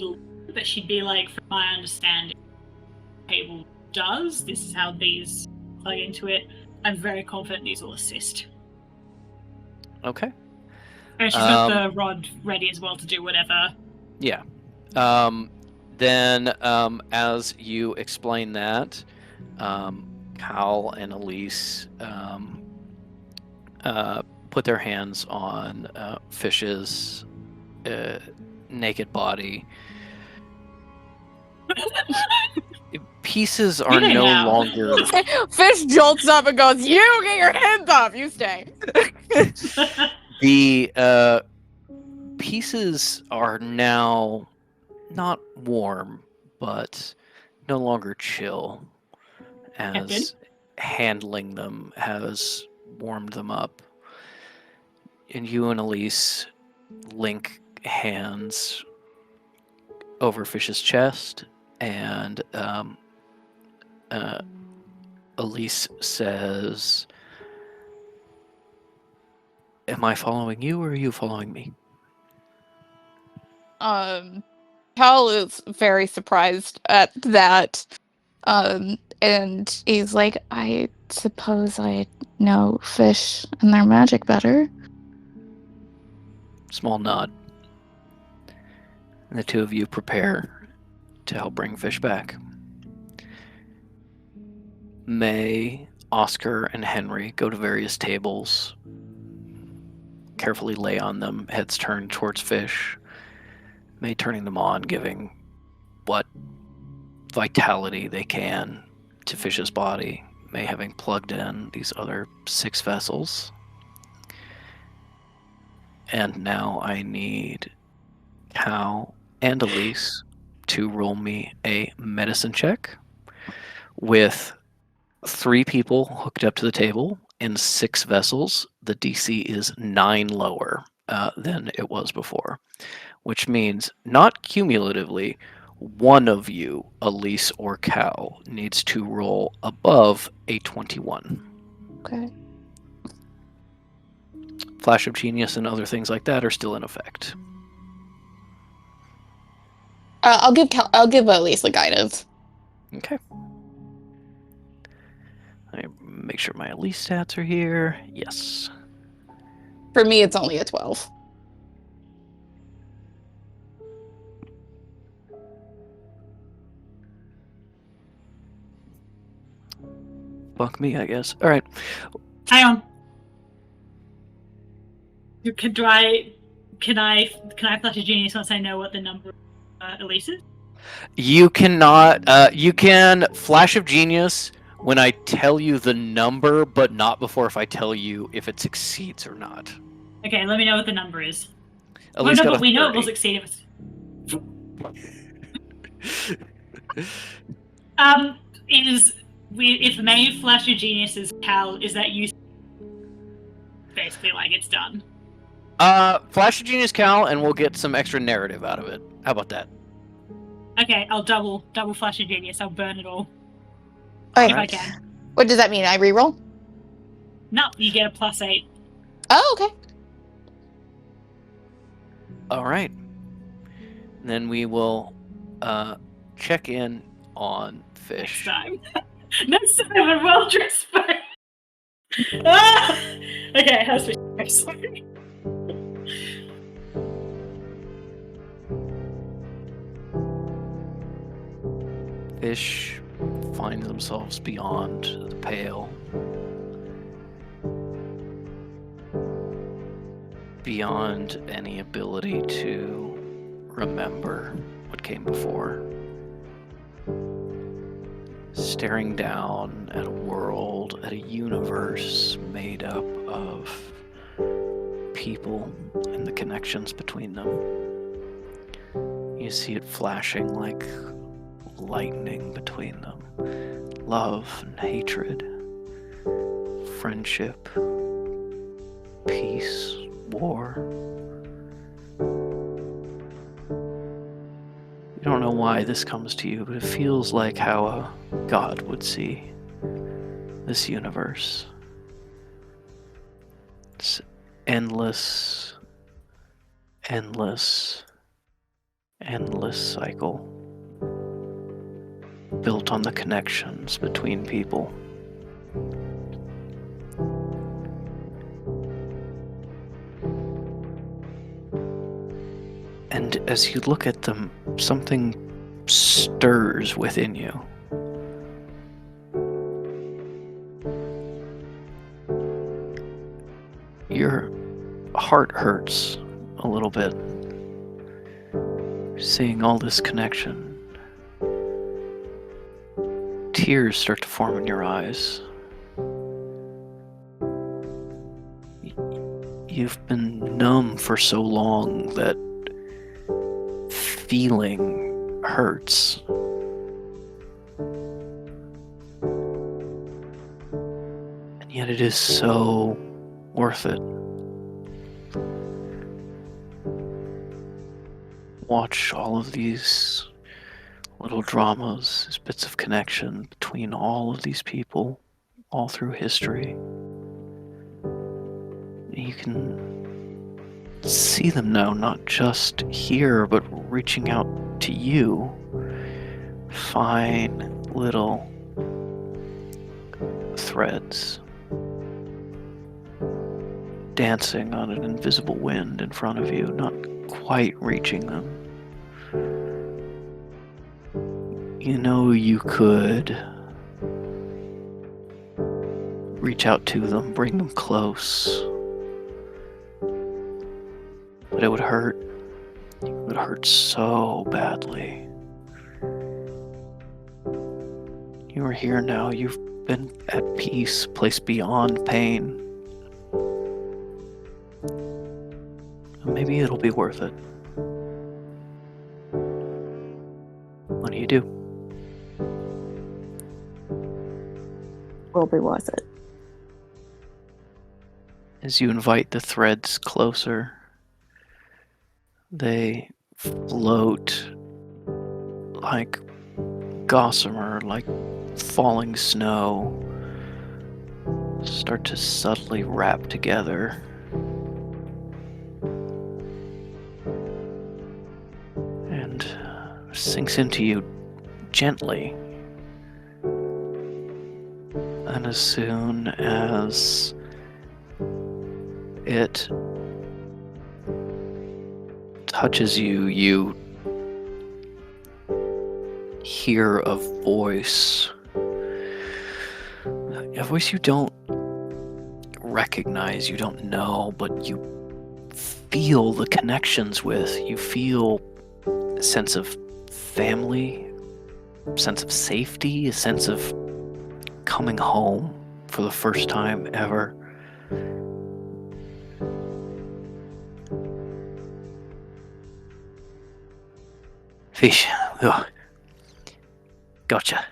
but she'd be like, from my understanding, table does. This is how these plug into it. I'm very confident these will assist. Okay. And she's got the rod ready as well to do whatever. Yeah. Then, as you explain that, Cal and Elise put their hands on Fish's naked body. Pieces are they no now? longer. Fish jolts up and goes, "You get your hands off. You stay." The pieces are now not warm, but no longer chill, as handling them has warmed them up. And you and Elise link hands over Fish's chest, and Elise says, "Am I following you, or are you following me?" Cal is very surprised at that. And he's like, "I suppose I know fish and their magic better." Small nod. And the two of you prepare to help bring Fish back. May, Oscar, and Henry go to various tables, carefully lay on them, heads turned towards Fish. May turning them on, giving what vitality they can to Fish's body. May having plugged in these other 6 vessels. And now I need Cal and Elise to roll me a medicine check with 3 people hooked up to the table and 6 vessels. The DC is 9 lower than it was before, which means not cumulatively, one of you, Elise or Cal, needs to roll above a 21. Okay. Flash of Genius and other things like that are still in effect. I'll give Elise the guidance. Okay. I make sure my Elise stats are here. Yes. For me, it's only a 12. Fuck me, I guess. All right. Hang on. Can I flash a genius once I know what the number Elise is? You cannot. You can Flash of Genius when I tell you the number, but not before if I tell you if it succeeds or not. Okay, let me know what the number is. Elise got a but we know it 30. will succeed if it's... if May flash a genius is Cal, is that you? Basically, like it's done. Flash of Genius Cal, and we'll get some extra narrative out of it. How about that? Okay, I'll double flash a genius. I'll burn it all Okay. if I can. What does that mean? I reroll? No, you get a +8. Oh, okay. All right. Then we will check in on Fish. Next time, I'm well dressed. Ah! Okay, how's Fish? I'm sorry. Fish find themselves beyond the pale, beyond any ability to remember what came before, staring down at a world, at a universe made up of people and the connections between them. You see it flashing like lightning between them. Love and hatred, friendship, peace, war. You don't know why this comes to you, but it feels like how a god would see this universe. It's endless, endless, endless cycle built on the connections between people. And as you look at them, something stirs within you. Your heart hurts a little bit, seeing all this connection. Tears start to form in your eyes. You've been numb for so long that feeling hurts. And yet it is so worth it. Watch all of these little dramas, these bits of connection between all of these people, all through history. You can see them now, not just here, but reaching out to you. Fine little threads dancing on an invisible wind in front of you, not quite reaching them. You know you could reach out to them, bring them close, but it would hurt. It would hurt so badly. You are here now. You've been at peace, placed beyond pain. Maybe it'll be worth it. What do you do? Will be worth it. As you invite the threads closer, they float like gossamer, like falling snow, start to subtly wrap together. And sinks into you gently. And as soon as it touches you, you hear a voice. A voice you don't recognize, you don't know, but you feel the connections with. You feel a sense of family, a sense of safety, a sense of coming home for the first time ever. Fish. Ugh. Gotcha.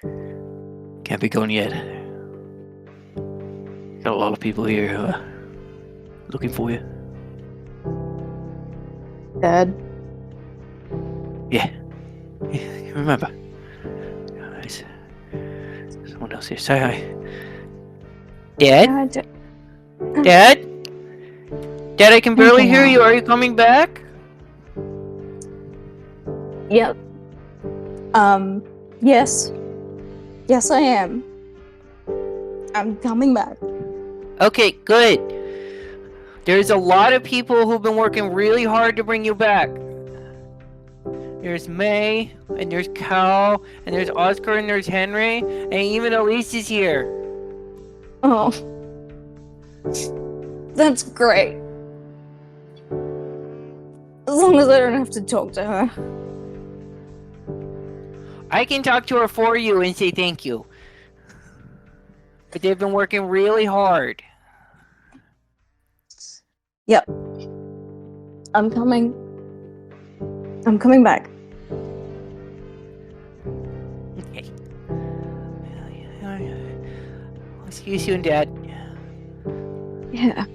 Can't be going yet. Got a lot of people here who are looking for you. Dad. Yeah. You remember. There's someone else here. Say hi. Dad? Dad? Dad, I can barely hear you. Are you coming back? Yep. Yes. Yes, I am. I'm coming back. Okay, good. There's a lot of people who've been working really hard to bring you back. There's May, and there's Cal, and there's Oscar, and there's Henry, and even Elise is here. Oh. That's great. As long as I don't have to talk to her. I can talk to her for you and say thank you. But they've been working really hard. Yep. I'm coming. I'm coming back. Okay. I'll see you soon, Dad. Yeah.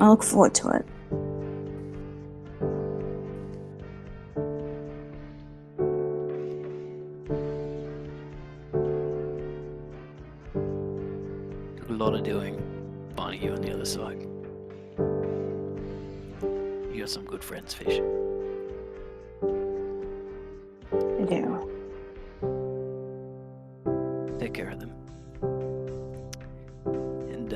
I look forward to it. lot of doing. Bonnie, you on the other side. You got some good friends, Fish. I do. Take care of them. And,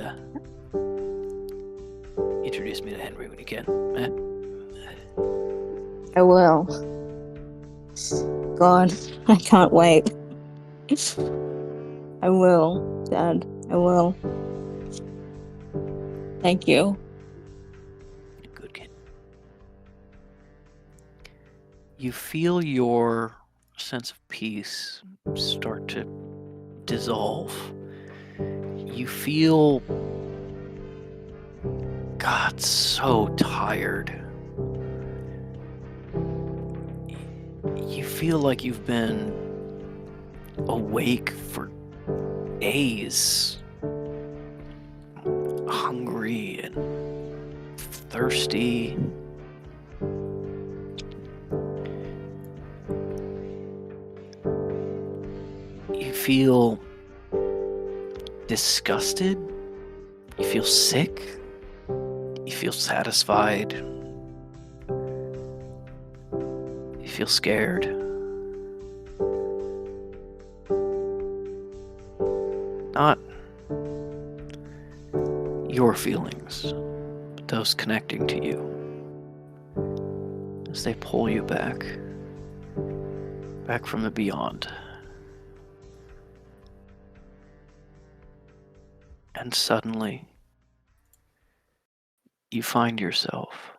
introduce me to Henry when you can. I will. God, I can't wait. I will, Dad. I will. Thank you. Good kid. You feel your sense of peace start to dissolve. You feel, God, so tired. You feel like you've been awake for days, hungry and thirsty. You feel disgusted. You feel sick. You feel satisfied. You feel scared. Not your feelings, but those connecting to you. As they pull you back from the beyond. And suddenly, you find yourself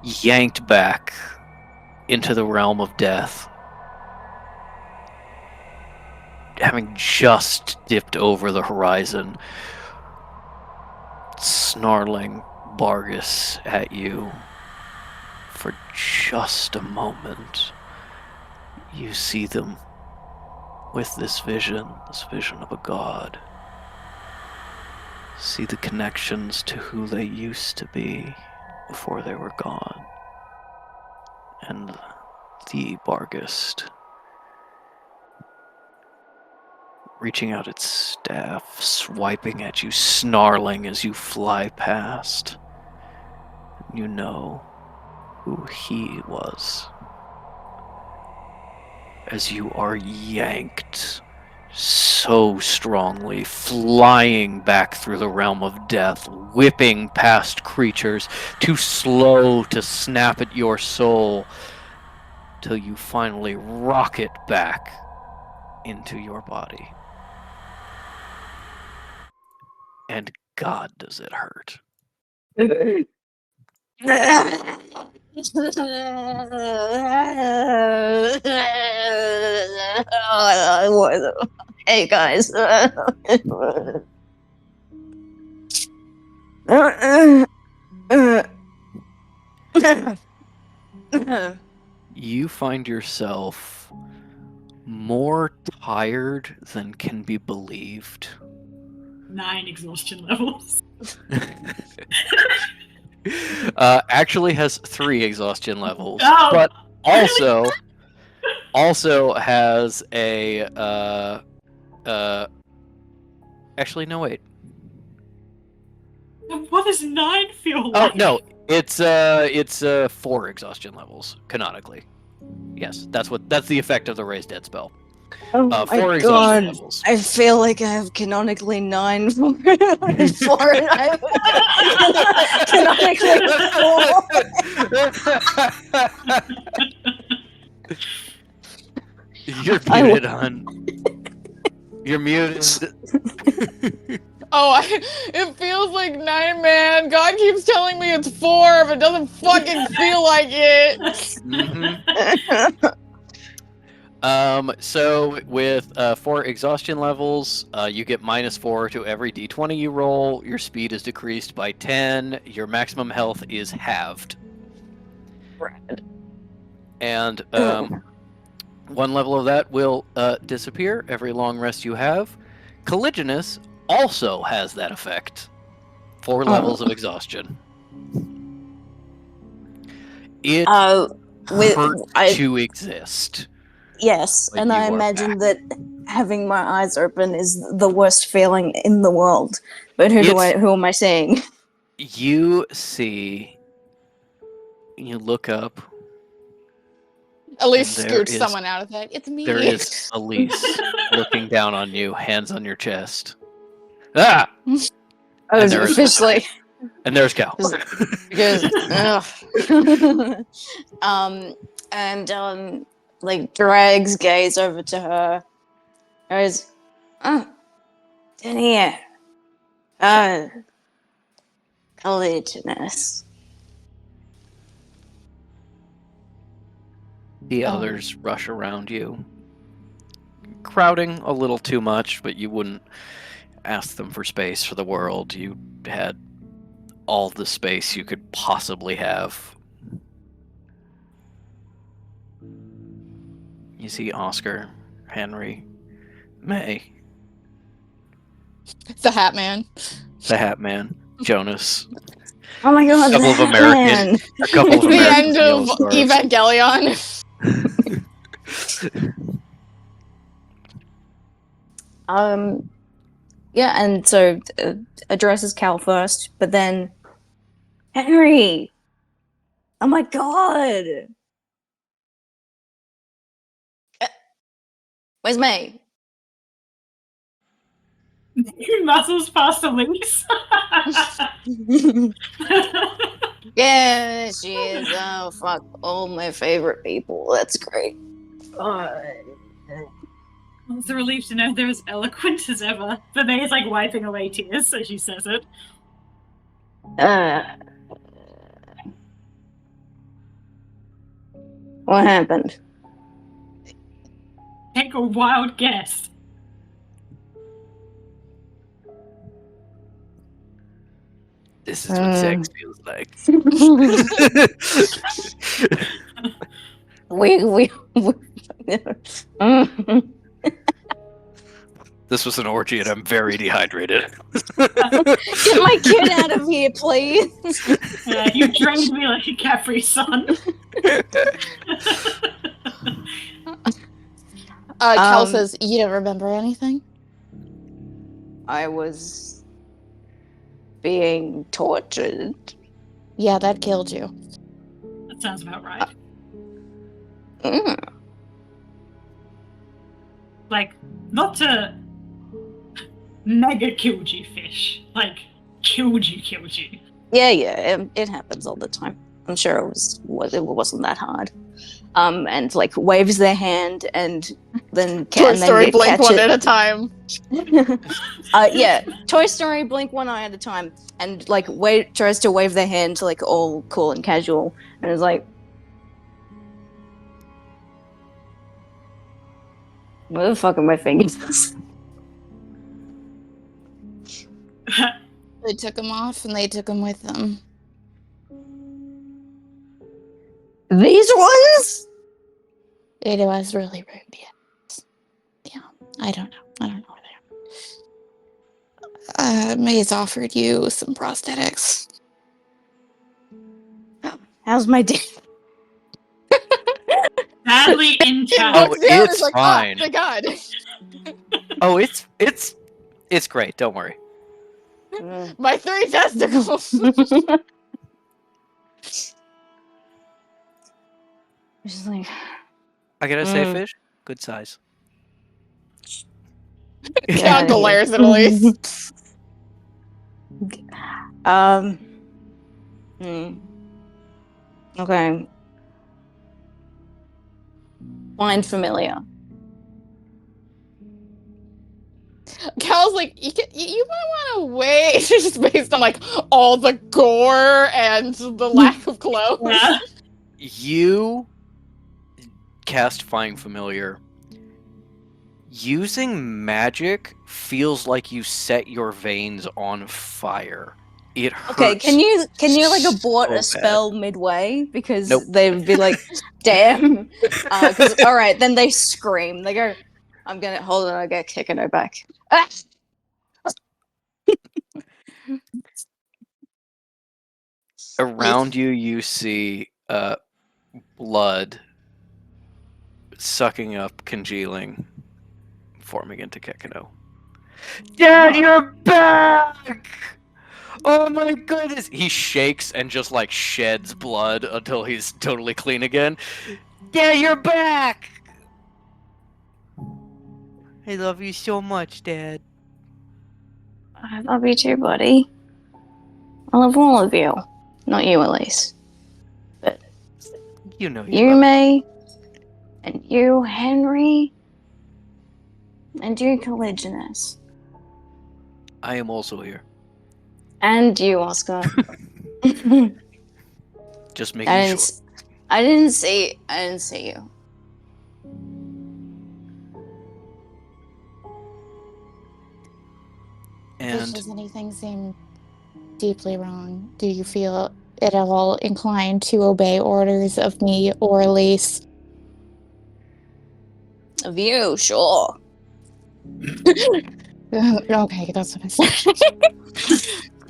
yanked back into the realm of death, having just dipped over the horizon, snarling Bargus at you. For just a moment, you see them with this vision of a god. See the connections to who they used to be before they were gone. And the Bargust reaching out its staff, swiping at you, snarling as you fly past. You know who he was. As you are yanked so strongly, flying back through the realm of death, whipping past creatures too slow to snap at your soul, till you finally rocket back into your body. And God, does it hurt. Hey guys. You find yourself more tired than can be believed. 9 exhaustion levels. Actually has 3 exhaustion levels, Oh, but really? also has a actually no wait. What does 9 feel Oh like? no, it's 4 exhaustion levels canonically. Yes, that's the effect of the raise dead spell. Oh 4 my exhaustion god. levels. I feel like I have canonically 9 for it, and I canonically 4. You're I muted, hon. You're muted. Oh, it feels like 9, man. God keeps telling me it's 4, but it doesn't fucking feel like it. Mhm. So with 4 exhaustion levels, you get -4 to every d20 you roll. Your speed is decreased by 10. Your maximum health is halved. Rad. And 1 level of that will disappear every long rest you have. Colliginous also has that effect. 4 levels of exhaustion. It With- hurt to exist. Yes, But and I you are imagine that having my eyes open is the worst feeling in the world. But who am I seeing? You see, you look up, At least And there scooch is- someone out of it. It's me. there is Elise looking down on you, hands on your chest. Ah! I was there is- officially And there's Cal. because like drags gaze over to her. Goes, oh, Denia. Colleginous. The others rush around you, crowding a little too much, but you wouldn't ask them for space for the world. You had all the space you could possibly have. You see Oscar, Henry, May, The Hat Man. the Hat Man, Jonas, Oh my god, Couple of that American- man. a couple It's of the American end of stars. Evangelion. Yeah, and so addresses Cal first, but then Henry. Oh my god. Where's May? Who muscles past Elise? Yeah, she is. Oh fuck, all my favorite people. That's great. It's a relief to know they're as eloquent as ever. But then he's like wiping away tears as she says it. What happened? Take a wild guess. This is what sex feels like. we This was an orgy, and I'm very dehydrated. Get my kid out of here, please. Yeah, you drained me like a Capri Sun. Cal says, "You don't remember anything?" I was being tortured. Yeah, that killed you. That sounds about right. Like, not to mega killed you, fish. Like, killed you. Yeah, it happens all the time. I'm sure it wasn't that hard. And like waves their hand, and then Toy Story, blink catch one it. at a time. Yeah, Toy Story, blink one eye at a time, and like tries to wave their hand like all cool and casual, and is like, "Where the fuck are my fingers?" They took him off, and they took him with them. These ones? It was really rude. Yeah, I don't know where they are. May's offered you some prosthetics. How's my dick? Badly intact. Oh, Looks down, it's is like, fine. Oh, thank God. Oh, it's great. Don't worry. My 3 testicles. She's like, I gotta say, fish, good size. Cal glares at Elise. Okay. Find familiar. Cal's like, you might want to wait, just based on like all the gore and the lack of clothes. Yeah. You cast Find Familiar. Using magic feels like you set your veins on fire. It hurts. Okay, can you like abort so a bad. spell midway, because Nope. they would be like, "Damn!" All right, then they scream. They go, "I'm gonna hold on." I get kicking her back. Ah! Around you, you see blood sucking up, congealing, forming into Kekino. Dad, you're back! Oh my goodness! He shakes and just like sheds blood until he's totally clean again. Dad, you're back! I love you so much, Dad. I love you too, buddy. I love all of you. Not you, Elise. You know You, love May. And you, Henry. And you, Caligulus. I am also here. And you, Oscar. Just making I sure. didn't see you. And Does anything seem deeply wrong? Do you feel at all inclined to obey orders of me or Elise? Of you, sure. Okay, that's what I said.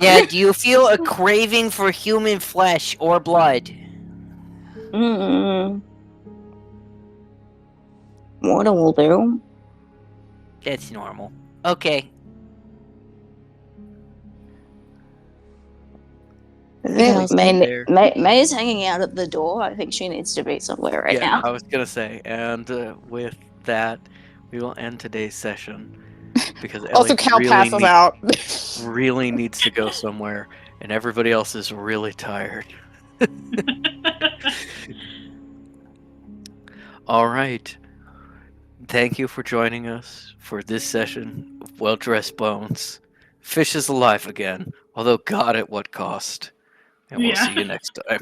Yeah, do you feel a craving for human flesh or blood? What will do? That's normal. Okay. Yeah, May is hanging out at the door. I think she needs to be somewhere right now. I was gonna say, and with that, we will end today's session because Also, Ellie Cal really passes out. really needs to go somewhere, and everybody else is really tired. All right. Thank you for joining us for this session of Well Dressed Bones. Fish is alive again, although God, at what cost? And we'll Yeah. see you next time.